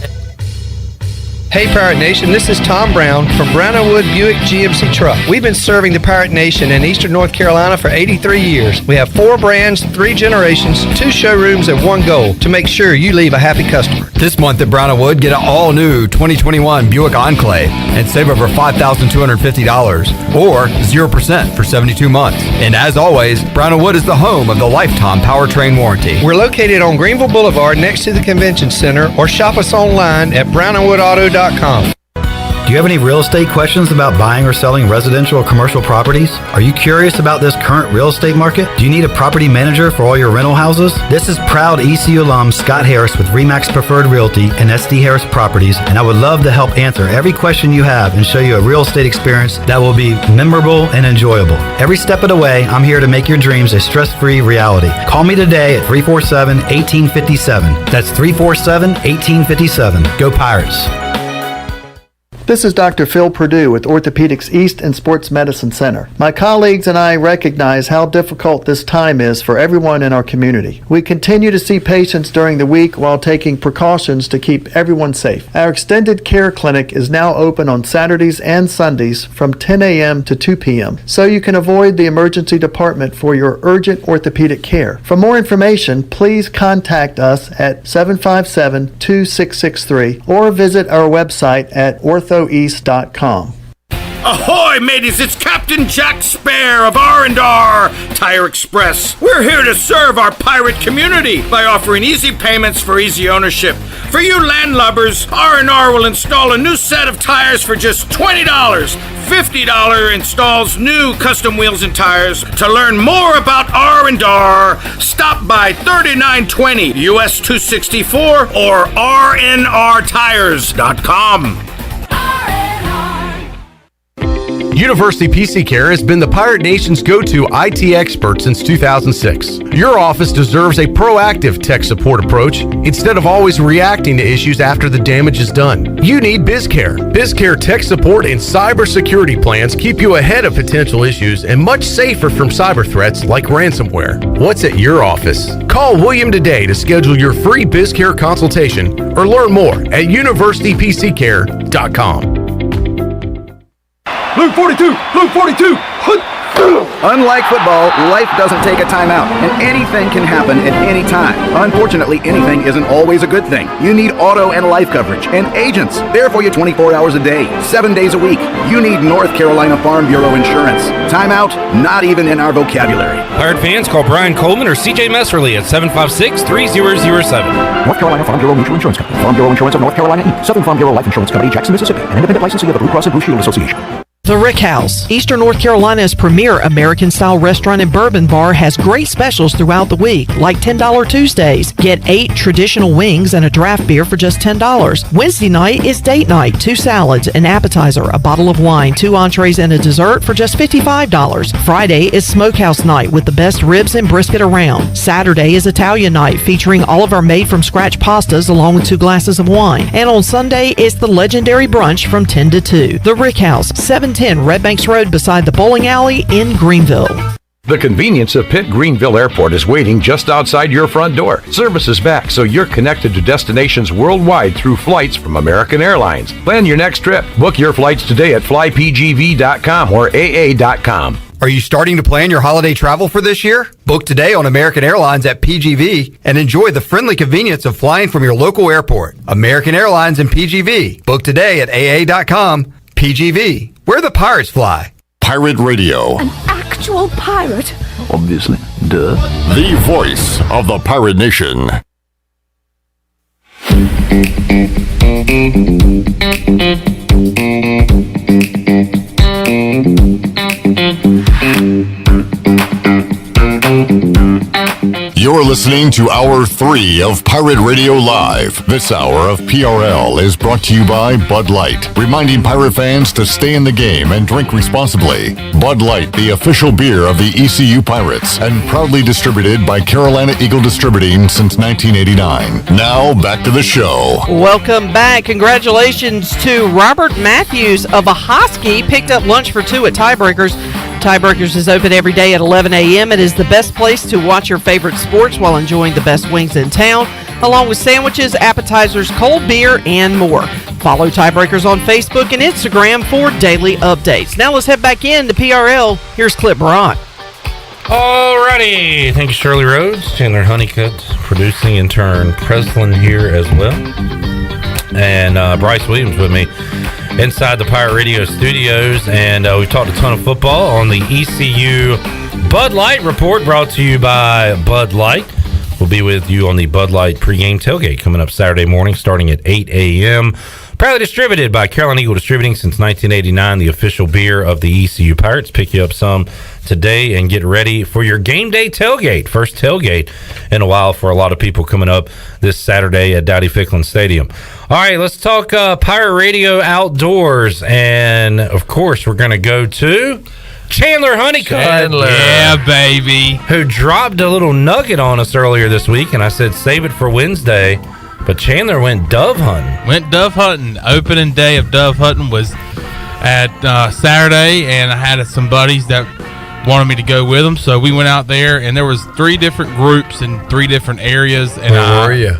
Speaker 10: Hey Pirate Nation, this is Tom Brown from Brownwood Buick GMC Truck. We've been serving the Pirate Nation in Eastern North Carolina for 83 years. We have 4 brands, 3 generations, 2 showrooms, and 1 goal to make sure you leave a happy customer.
Speaker 5: This month at Brownwood, get an all-new 2021 Buick Enclave and save over $5,250 or 0% for 72 months. And as always, Brownwood is the home of the lifetime powertrain warranty.
Speaker 10: We're located on Greenville Boulevard next to the Convention Center, or shop us online at brownwoodauto.com.
Speaker 24: Do you have any real estate questions about buying or selling residential or commercial properties? Are you curious about this current real estate market? Do you need a property manager for all your rental houses? This is proud ECU alum Scott Harris with RE/MAX Preferred Realty and SD Harris Properties, and I would love to help answer every question you have and show you a real estate experience that will be memorable and enjoyable. Every step of the way, I'm here to make your dreams a stress-free reality. Call me today at 347-1857. That's 347-1857. Go Pirates.
Speaker 1: This is Dr. Phil Perdue with Orthopedics East and Sports Medicine Center. My colleagues and I recognize how difficult this time is for everyone in our community. We continue to see patients during the week while taking precautions to keep everyone safe. Our extended care clinic is now open on Saturdays and Sundays from 10 a.m. to 2 p.m. so you can avoid the emergency department for your urgent orthopedic care. For more information, please contact us at 757-2663 or visit our website at orthoeast.com.
Speaker 5: Ahoy, mateys! It's Captain Jack Spare of R&R Tire Express. We're here to serve our pirate community by offering easy payments for easy ownership. For you landlubbers, R&R will install a new set of tires for just $20. $50 installs new custom wheels and tires. To learn more about R&R, stop by 3920 US 264 or rnrtires.com.
Speaker 22: University PC Care has been the Pirate Nation's go-to IT expert since 2006. Your office deserves a proactive tech support approach instead of always reacting to issues after the damage is done. You need BizCare. BizCare tech support and cybersecurity plans keep you ahead of potential issues and much safer from cyber threats like ransomware. What's at your office? Call William today to schedule your free BizCare consultation or learn more at universitypccare.com.
Speaker 12: Blue 42! Blue 42!
Speaker 24: Unlike football, life doesn't take a timeout, and anything can happen at any time. Unfortunately, anything isn't always a good thing. You need auto and life coverage, and agents. There for you 24 hours a day, 7 days a week. You need North Carolina Farm Bureau insurance. Timeout? Not even in our vocabulary.
Speaker 3: Pirate fans, call Brian Coleman or CJ Messerly at 756-3007.
Speaker 14: North Carolina Farm Bureau Mutual Insurance Company. Farm Bureau Insurance of North Carolina, Inc. Southern Farm Bureau Life Insurance Company, Jackson, Mississippi. An independent licensee of the Blue Cross and Blue Shield Association.
Speaker 28: The Rick House, Eastern North Carolina's premier American-style restaurant and bourbon bar, has great specials throughout the week, like $10 Tuesdays. Get 8 traditional wings and a draft beer for just $10. Wednesday night is date night, 2 salads, an appetizer, a bottle of wine, 2 entrees, and a dessert for just $55. Friday is smokehouse night with the best ribs and brisket around. Saturday is Italian night, featuring all of our made-from-scratch pastas along with 2 glasses of wine. And on Sunday is the legendary brunch from 10 to 2. The Rick House, 710 Red Banks Road beside the bowling alley in Greenville.
Speaker 15: The convenience of Pitt Greenville Airport is waiting just outside your front door. Service is back, so you're connected to destinations worldwide through flights from American Airlines. Plan your next trip. Book your flights today at flypgv.com or aa.com.
Speaker 5: Are you starting to plan your holiday travel for this year? Book today on American Airlines at PGV and enjoy the friendly convenience of flying from your local airport. American Airlines and PGV. Book today at aa.com. PGV, where the pirates fly.
Speaker 13: Pirate Radio.
Speaker 18: An actual pirate?
Speaker 13: Obviously. Duh. The voice of the Pirate Nation. You're listening to Hour 3 of Pirate Radio Live. This hour of PRL is brought to you by Bud Light, reminding pirate fans to stay in the game and drink responsibly. Bud Light, the official beer of the ECU Pirates, and proudly distributed by Carolina Eagle Distributing since 1989. Now, back to the show.
Speaker 28: Welcome back. Congratulations to Robert Matthews of Ahoskie. Picked up lunch for 2 at Tiebreakers. Tiebreakers is open every day at 11 a.m. It is the best place to watch your favorite sports while enjoying the best wings in town, along with sandwiches, appetizers, cold beer, and more. Follow Tiebreakers on Facebook and Instagram for daily updates. Now let's head back into PRL. Here's Clip Brock.
Speaker 3: Alrighty. Thank you, Shirley Rhodes, Chandler Honeycutt, producing intern Preslin here as well. And Bryce Williams with me inside the Pirate Radio studios, and we've talked a ton of football on the ECU Bud Light Report, brought to you by Bud Light. We'll be with you on the Bud Light pregame tailgate coming up Saturday morning starting at 8 a.m. Proudly distributed by Carolina Eagle Distributing since 1989, the official beer of the ECU Pirates. Pick you up some today and get ready for your game day tailgate. First tailgate in a while for a lot of people coming up this Saturday at Dowdy-Ficklin Stadium. All right, let's talk Pirate Radio Outdoors. And, of course, we're going to go to Chandler Honeycutt.
Speaker 6: Yeah, baby.
Speaker 3: Who dropped a little nugget on us earlier this week, and I said save it for Wednesday. But Chandler went dove hunting.
Speaker 6: Went dove hunting. Opening day of dove hunting was at Saturday, and I had some buddies that wanted me to go with them, so we went out there, and there was 3 different groups in 3 different areas. And
Speaker 11: where were you?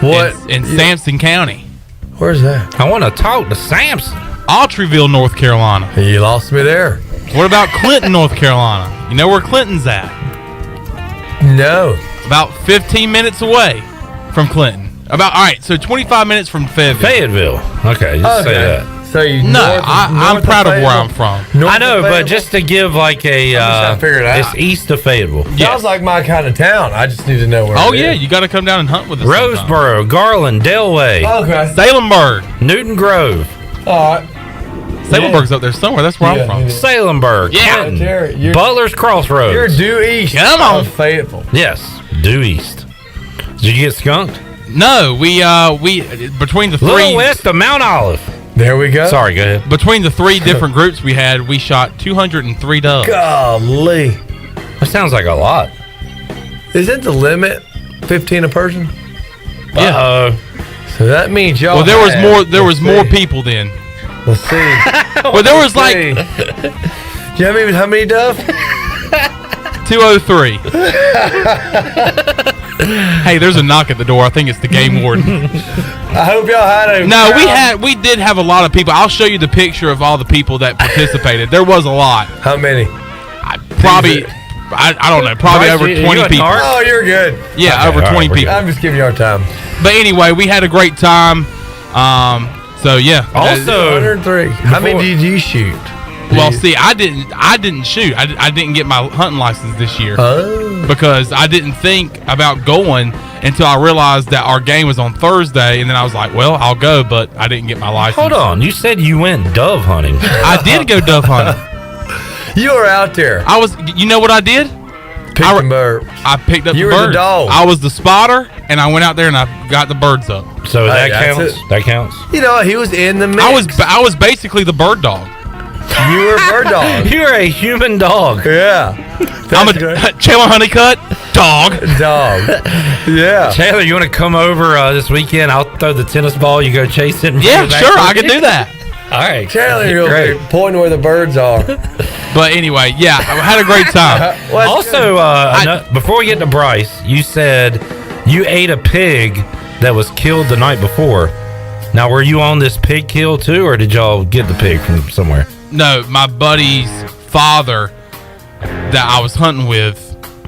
Speaker 11: What?
Speaker 6: In Sampson County.
Speaker 11: Where's that?
Speaker 3: I want to talk to Sampson.
Speaker 6: Autryville, North Carolina.
Speaker 11: You lost me there.
Speaker 6: What about Clinton, North Carolina? You know where Clinton's at?
Speaker 11: No.
Speaker 6: About 15 minutes away from Clinton. All right, so 25 minutes from Fayetteville.
Speaker 3: Okay, just say that.
Speaker 11: So
Speaker 6: I'm proud of where I'm from.
Speaker 3: I know, but just to give like a,
Speaker 11: figure it out.
Speaker 3: it's east of Fayetteville.
Speaker 11: Sounds like my kind of town. I just need to know where.
Speaker 6: Oh
Speaker 11: it
Speaker 6: yeah,
Speaker 11: is.
Speaker 6: you got to come down and hunt with us.
Speaker 3: Roseboro, Garland, Delway,
Speaker 11: Okay.
Speaker 6: Salemburg.
Speaker 3: Newton Grove.
Speaker 11: All right.
Speaker 6: Salemburg's up there somewhere. That's where I'm from.
Speaker 3: Salemburg,
Speaker 6: Yeah.
Speaker 3: Clinton,
Speaker 11: You're-
Speaker 3: Butler's Crossroads.
Speaker 11: You're due east.
Speaker 6: Come on.
Speaker 11: of Fayetteville.
Speaker 3: Yes, due east. Did you get skunked?
Speaker 6: No, we between the 3
Speaker 3: Little west of Mount Olive.
Speaker 11: There we go.
Speaker 3: Sorry, go ahead.
Speaker 6: Between the 3 different groups we had, we shot 203 doves.
Speaker 11: Golly.
Speaker 3: That sounds like a lot.
Speaker 11: Isn't the limit 15 a person?
Speaker 6: Yeah.
Speaker 3: Uh-oh.
Speaker 11: So that means y'all.
Speaker 6: Well, there was
Speaker 11: had-
Speaker 6: more. There was
Speaker 11: let's
Speaker 6: more
Speaker 11: see.
Speaker 6: people then.
Speaker 11: Let's see.
Speaker 6: Well, there was like
Speaker 11: Do you have how many dove?
Speaker 6: 203. Hey, there's a knock at the door. I think it's the game warden.
Speaker 11: I hope y'all had a.
Speaker 6: No, we did have a lot of people. I'll show you the picture of all the people that participated. There was a lot.
Speaker 11: How many?
Speaker 6: Probably. I don't know. Probably
Speaker 3: Bryce,
Speaker 6: over
Speaker 3: you
Speaker 6: 20
Speaker 3: a
Speaker 6: people.
Speaker 3: narc?
Speaker 11: Oh, you're good.
Speaker 6: Yeah,
Speaker 3: Okay,
Speaker 6: over
Speaker 3: all
Speaker 6: 20
Speaker 3: right, we're
Speaker 6: people.
Speaker 11: I'm just giving you our time.
Speaker 6: But anyway, we had a great time. So yeah.
Speaker 3: Also,
Speaker 11: 103. How many did you shoot?
Speaker 6: Well, see, I didn't shoot. I didn't get my hunting license this year because I didn't think about going until I realized that our game was on Thursday, and then I was like, well, I'll go, but I didn't get my license.
Speaker 3: hold on. You said you went dove hunting.
Speaker 6: I did go dove hunting.
Speaker 11: You were out there.
Speaker 6: I was. You know what I did?
Speaker 11: Picking birds.
Speaker 6: I picked up
Speaker 11: You
Speaker 6: the
Speaker 11: were the
Speaker 6: birds.
Speaker 11: dog.
Speaker 6: I was the spotter, and I went out there and I got the birds up.
Speaker 3: So
Speaker 11: Hey,
Speaker 3: that
Speaker 11: that's
Speaker 3: counts.
Speaker 11: it.
Speaker 3: That counts.
Speaker 11: You know, he was in the mix.
Speaker 6: I was basically the bird dog.
Speaker 11: You were a bird dog.
Speaker 3: You're a human dog.
Speaker 11: Yeah.
Speaker 6: I'm a Chandler Honeycutt dog.
Speaker 11: Dog. Yeah.
Speaker 3: Taylor, you want to come over this weekend? I'll throw the tennis ball. You go chase it. And
Speaker 6: Yeah,
Speaker 3: bring it back
Speaker 6: sure,
Speaker 3: for
Speaker 6: I
Speaker 3: me?
Speaker 6: can do that.
Speaker 3: All right.
Speaker 11: Chandler, you're
Speaker 3: Great.
Speaker 11: pointing where the birds are.
Speaker 6: But anyway, yeah, I had a great time.
Speaker 11: Well,
Speaker 3: Also, before we get to Bryce, you said you ate a pig that was killed the night before. Now, were you on this pig kill too, or did y'all get the pig from somewhere?
Speaker 6: No, my buddy's father that I was hunting with,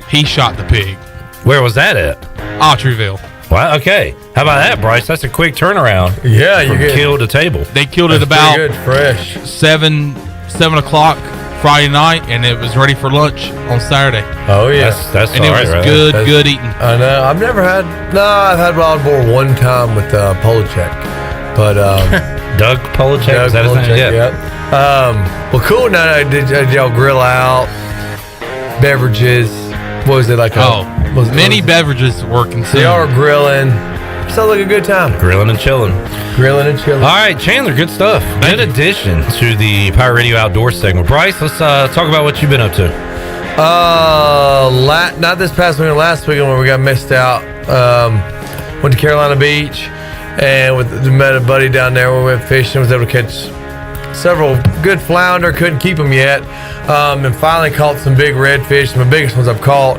Speaker 6: he shot the pig.
Speaker 3: Where was that at?
Speaker 6: Autryville.
Speaker 3: Well, okay. How about that, Bryce? That's a quick turnaround.
Speaker 11: Yeah, you
Speaker 3: from
Speaker 11: get
Speaker 3: kill to table.
Speaker 6: They killed it
Speaker 11: That's
Speaker 6: about
Speaker 11: pretty good, fresh.
Speaker 6: 7 o'clock Friday night, and it was ready for lunch on Saturday.
Speaker 11: Oh yeah.
Speaker 3: That's
Speaker 6: And
Speaker 3: all
Speaker 6: it
Speaker 3: right,
Speaker 6: was
Speaker 3: right?
Speaker 6: good,
Speaker 11: That's-
Speaker 6: good eating.
Speaker 11: I know. I've never had. No, I've had wild boar one time with Polachek, but
Speaker 3: Doug Polachek, is that his name?
Speaker 11: Yeah. Well, cool. Now, did y'all grill out beverages? What was it like?
Speaker 6: Many beverages were
Speaker 11: So
Speaker 6: consumed.
Speaker 11: y'all were grilling. Sounds like a good time.
Speaker 3: Grilling and chilling.
Speaker 11: Grilling and chilling.
Speaker 3: All right, Chandler, good stuff. Good addition to the Pirate Radio Outdoor segment. Bryce, let's talk about what you've been up to.
Speaker 11: Not this past weekend. Last weekend when we got missed out. Went to Carolina Beach and met a buddy down there. We went fishing. Was able to catch several good flounder. Couldn't keep them yet. And finally caught some big redfish. My biggest ones I've caught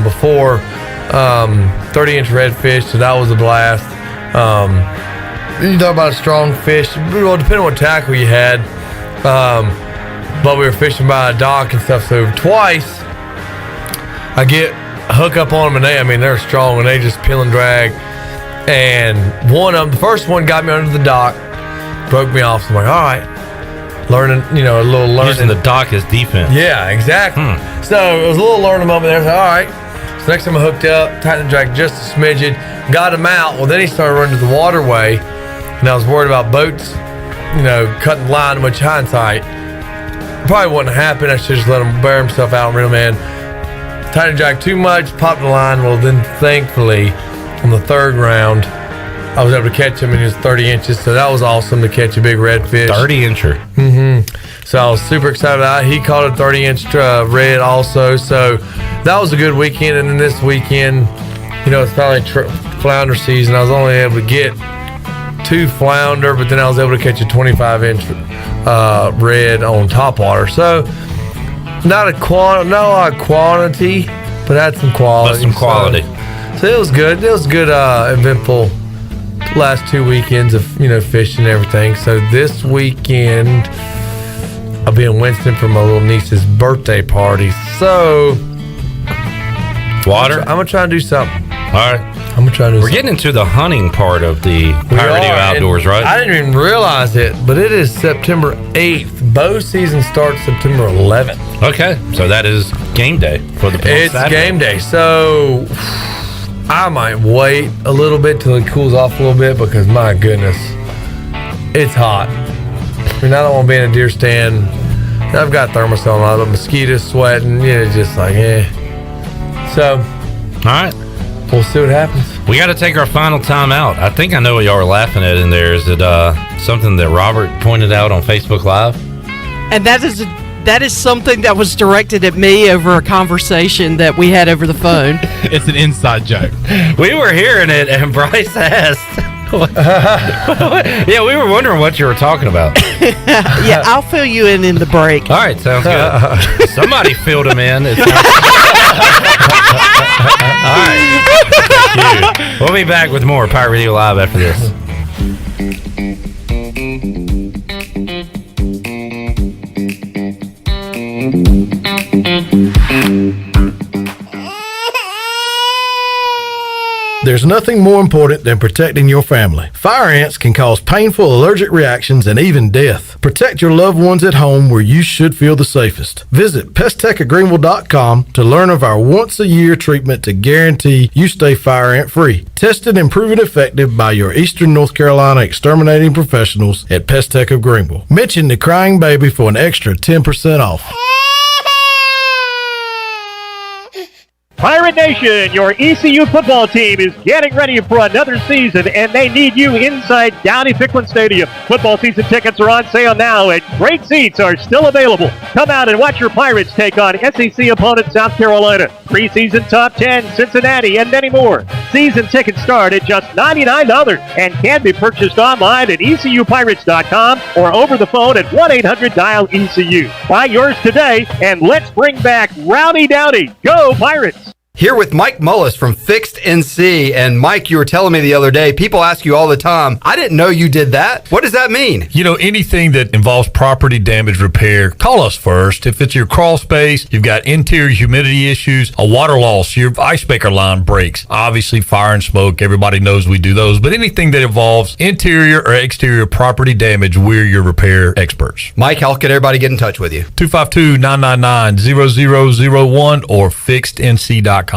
Speaker 11: before. 30-inch redfish. So that was a blast. You talk about a strong fish. Well, depending on what tackle you had. But we were fishing by a dock and stuff. So twice I get a hook up on them, and they're strong, and they just peel and drag. And one of them, the first one got me under the dock, broke me off. So I'm like, all right, learning, a little learning.
Speaker 3: Using the dock as defense.
Speaker 11: Yeah, exactly. So it was a little learning moment there. So, all right. So next time I hooked up, tightened and dragged just a smidgen, got him out. Well, then he started running to the waterway, and I was worried about boats, cutting the line. Much hindsight, probably wouldn't happen. I should just let him bear himself out and reel him in. Tightened and dragged too much, popped the line. Well, then thankfully, on the third round, I was able to catch him, and he was 30 inches. So that was awesome to catch a big redfish.
Speaker 3: 30-incher.
Speaker 11: Mm-hmm. So I was super excited about it. He caught a 30-inch red also. So that was a good weekend. And then this weekend, it's finally flounder season. I was only able to get 2 flounder, but then I was able to catch a 25-inch red on topwater. So not a lot of quantity, but had some quality.
Speaker 3: But some quality.
Speaker 11: So it was good. It was good, eventful last 2 weekends of fishing and everything. So this weekend I'll be in Winston for my little niece's birthday party. So
Speaker 3: water.
Speaker 11: I'm gonna try and do something.
Speaker 3: All right.
Speaker 11: I'm gonna try to do
Speaker 3: We're getting into the hunting part of the Pirate Radio Outdoors, right?
Speaker 11: I didn't even realize it, but it is September 8th. Bow season starts September 11th.
Speaker 3: Okay, so that is game day for the
Speaker 11: It's
Speaker 3: Saturday.
Speaker 11: game day. So I might wait a little bit till it cools off a little bit because my goodness, it's hot. I mean, I don't want to be in a deer stand. I've got thermosol on, but mosquitoes sweating. Just like, So,
Speaker 3: all right.
Speaker 11: We'll see what happens.
Speaker 3: We got to take our final time out. I think I know what y'all are laughing at in there. Is it something that Robert pointed out on Facebook Live?
Speaker 28: And that is something that was directed at me over a conversation that we had over the phone.
Speaker 6: It's an inside joke.
Speaker 3: We were hearing it, and Bryce asked. Yeah, we were wondering what you were talking about.
Speaker 28: Yeah, I'll fill you in the break.
Speaker 3: All right, sounds good. Somebody filled him in. All right. Thank you. We'll be back with more Pirate Radio Live after this.
Speaker 2: There's nothing more important than protecting your family. Fire ants can cause painful allergic reactions and even death. Protect your loved ones at home where you should feel the safest. Visit pesttechofgreenville.com to learn of our once-a-year treatment to guarantee you stay fire ant free. Tested and proven effective by your Eastern North Carolina exterminating professionals at Pest Tech of Greenville. Mention the crying baby for an extra 10% off.
Speaker 7: Pirate Nation, your ECU football team is getting ready for another season, and they need you inside Downey-Ficklin Stadium. Football season tickets are on sale now, and great seats are still available. Come out and watch your Pirates take on SEC opponent South Carolina, preseason top 10 Cincinnati, and many more. Season tickets start at just $99 and can be purchased online at ECUPirates.com or over the phone at 1-800-DIAL-ECU. Buy yours today, and let's bring back Rowdy Downey. Go Pirates!
Speaker 9: Here with Mike Mullis from Fixed NC. And Mike, you were telling me the other day, people ask you all the time, I didn't know you did that. What does that mean?
Speaker 12: Anything that involves property damage repair, call us first. If it's your crawl space, you've got interior humidity issues, a water loss, your ice maker line breaks, obviously fire and smoke, everybody knows we do those. But anything that involves interior or exterior property damage, we're your repair experts.
Speaker 9: Mike, how can everybody get in touch with you?
Speaker 12: 252-999-0001 or fixednc.com.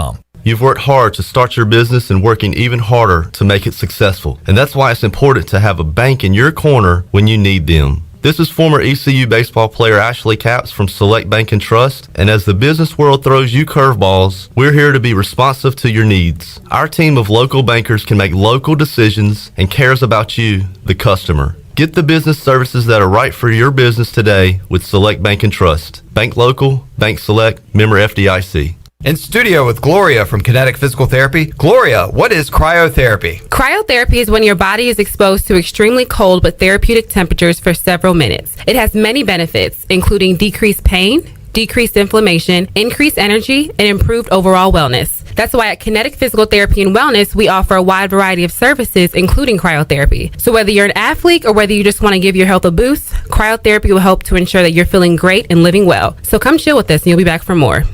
Speaker 16: You've worked hard to start your business and working even harder to make it successful. And that's why it's important to have a bank in your corner when you need them. This is former ECU baseball player Ashley Capps from Select Bank and Trust. And as the business world throws you curveballs, we're here to be responsive to your needs. Our team of local bankers can make local decisions and cares about you, the customer. Get the business services that are right for your business today with Select Bank and Trust. Bank local, bank select, member FDIC.
Speaker 9: In studio with Gloria from Kinetic Physical Therapy. Gloria, what is cryotherapy?
Speaker 20: Cryotherapy is when your body is exposed to extremely cold but therapeutic temperatures for several minutes. It has many benefits, including decreased pain, decreased inflammation, increased energy, and improved overall wellness. That's why at Kinetic Physical Therapy and Wellness, we offer a wide variety of services, including cryotherapy. So whether you're an athlete or whether you just want to give your health a boost, cryotherapy will help to ensure that you're feeling great and living well. So come chill with us and you'll be back for more.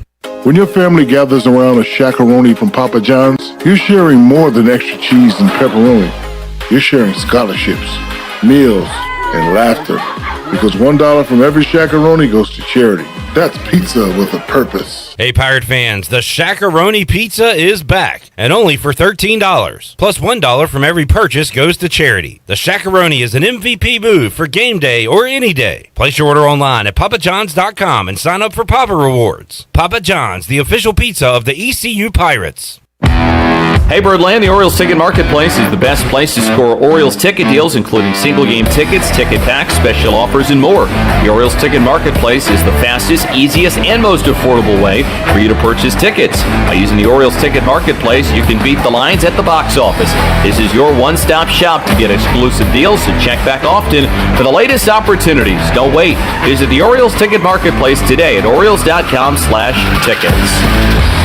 Speaker 23: When your family gathers around a shakaroni from Papa John's, you're sharing more than extra cheese and pepperoni. You're sharing scholarships, meals, and laughter. Because $1 from every shakaroni goes to charity. That's pizza with a purpose.
Speaker 3: Hey, Pirate fans, the Shakaroni Pizza is back, and only for $13. Plus $1 from every purchase goes to charity. The Shakaroni is an MVP move for game day or any day. Place your order online at papajohns.com and sign up for Papa Rewards. Papa John's, the official pizza of the ECU Pirates.
Speaker 4: Hey Birdland, the Orioles Ticket Marketplace is the best place to score Orioles ticket deals, including single game tickets, ticket packs, special offers, and more. The Orioles Ticket Marketplace is the fastest, easiest, and most affordable way for you to purchase tickets. By using the Orioles Ticket Marketplace, you can beat the lines at the box office. This is your one-stop shop to get exclusive deals, so check back often for the latest opportunities. Don't wait. Visit the Orioles Ticket Marketplace today at Orioles.com/tickets.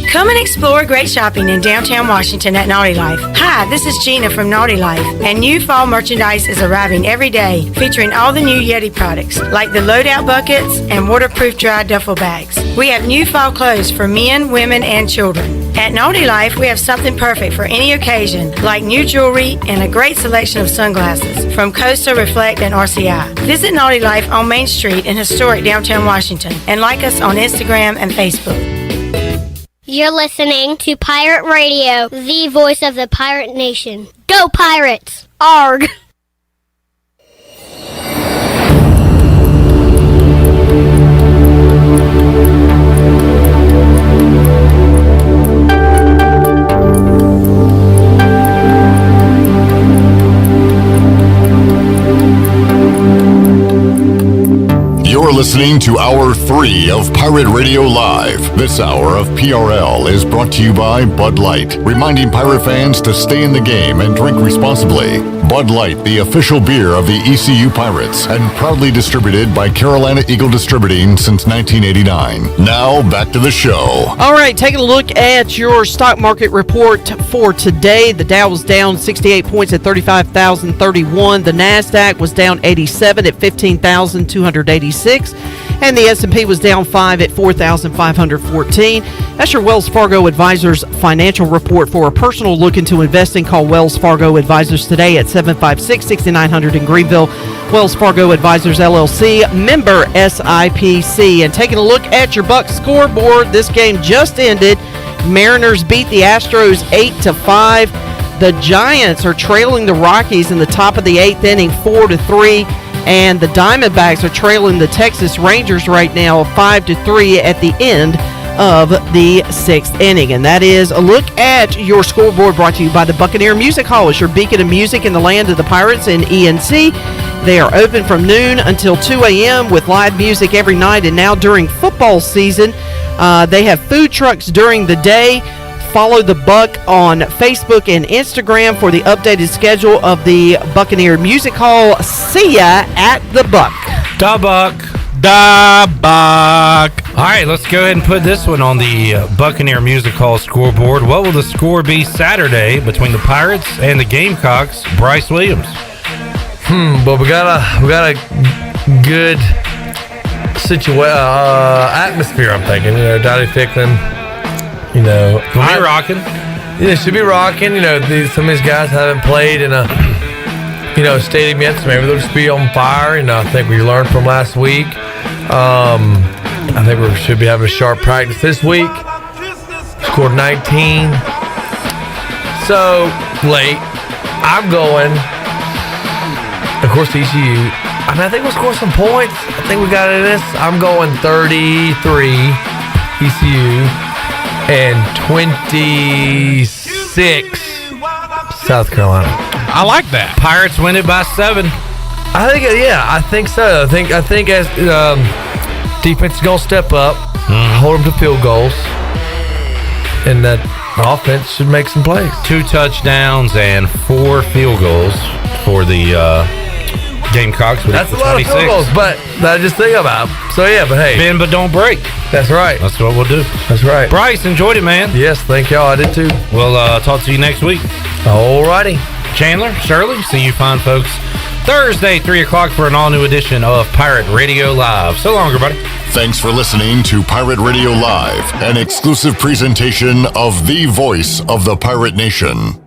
Speaker 8: Come and explore great shopping in downtown Washington at Naughty Life. Hi, this is Gina from Naughty Life, and new fall merchandise is arriving every day, featuring all the new Yeti products, like the loadout buckets and waterproof dry duffel bags. We have new fall clothes for men, women, and children. At Naughty Life, we have something perfect for any occasion, like new jewelry and a great selection of sunglasses from Costa, Reflect, and RCI. Visit Naughty Life on Main Street in historic downtown Washington, and like us on Instagram and Facebook.
Speaker 17: You're listening to Pirate Radio, the voice of the pirate nation. Go Pirates! Arg!
Speaker 13: You're listening to Hour 3 of Pirate Radio Live. This hour of PRL is brought to you by Bud Light, reminding pirate fans to stay in the game and drink responsibly. Bud Light, the official beer of the ECU Pirates, and proudly distributed by Carolina Eagle Distributing since 1989. Now, back to the show.
Speaker 28: All right, taking a look at your stock market report for today. The Dow was down 68 points at 35,031. The NASDAQ was down 87 at 15,286. And the S&P was down 5 at 4,514. That's your Wells Fargo Advisors financial report. For a personal look into investing, call Wells Fargo Advisors today at 756-6900 in Greenville. Wells Fargo Advisors, LLC, member SIPC. And taking a look at your Bucks scoreboard, this game just ended. Mariners beat the Astros 8-5. The Giants are trailing the Rockies in the top of the 8th inning 4-3. And the Diamondbacks are trailing the Texas Rangers right now 5-3 at the end of the 6th inning. And that is a look at your scoreboard, brought to you by the Buccaneer Music Hall. It's your beacon of music in the land of the Pirates in ENC. They are open from noon until 2 a.m. with live music every night. And now during football season, they have food trucks during the day. Follow the Buck on Facebook and Instagram for the updated schedule of the Buccaneer Music Hall. See ya at the Buck.
Speaker 3: Da Buck.
Speaker 6: Da Buck.
Speaker 3: All right, let's go ahead and put this one on the Buccaneer Music Hall scoreboard. What will the score be Saturday between the Pirates and the Gamecocks? Bryce Williams.
Speaker 11: But we got a good atmosphere, I'm thinking. Dottie Ficklin.
Speaker 3: We'll be rocking.
Speaker 11: Yeah, should be rocking. Some of these guys haven't played in a stadium yet, so maybe they'll just be on fire. I think we learned from last week. I think we should be having a sharp practice this week. Scored 19. So late. I'm going. Of course, ECU. I think we'll score some points. I think we got it in this. I'm going 33 ECU. And 26 South Carolina.
Speaker 6: I like that.
Speaker 3: Pirates win it by 7.
Speaker 11: I think so. I think as defense is gonna step up, hold them to field goals, and that offense should make some plays.
Speaker 3: 2 touchdowns and 4 field goals for the Gamecocks.
Speaker 11: That's a lot of field goals, but I just think about. So but hey,
Speaker 3: bend but don't break.
Speaker 11: That's right.
Speaker 3: That's what we'll do.
Speaker 11: That's right.
Speaker 3: Bryce, enjoyed it, man.
Speaker 11: Yes, thank y'all. I did too.
Speaker 3: We'll talk to you next week.
Speaker 11: Alrighty.
Speaker 3: Chandler, Shirley, see you fine folks Thursday, 3 o'clock for an all-new edition of Pirate Radio Live. So long, everybody.
Speaker 13: Thanks for listening to Pirate Radio Live, an exclusive presentation of the voice of the Pirate Nation.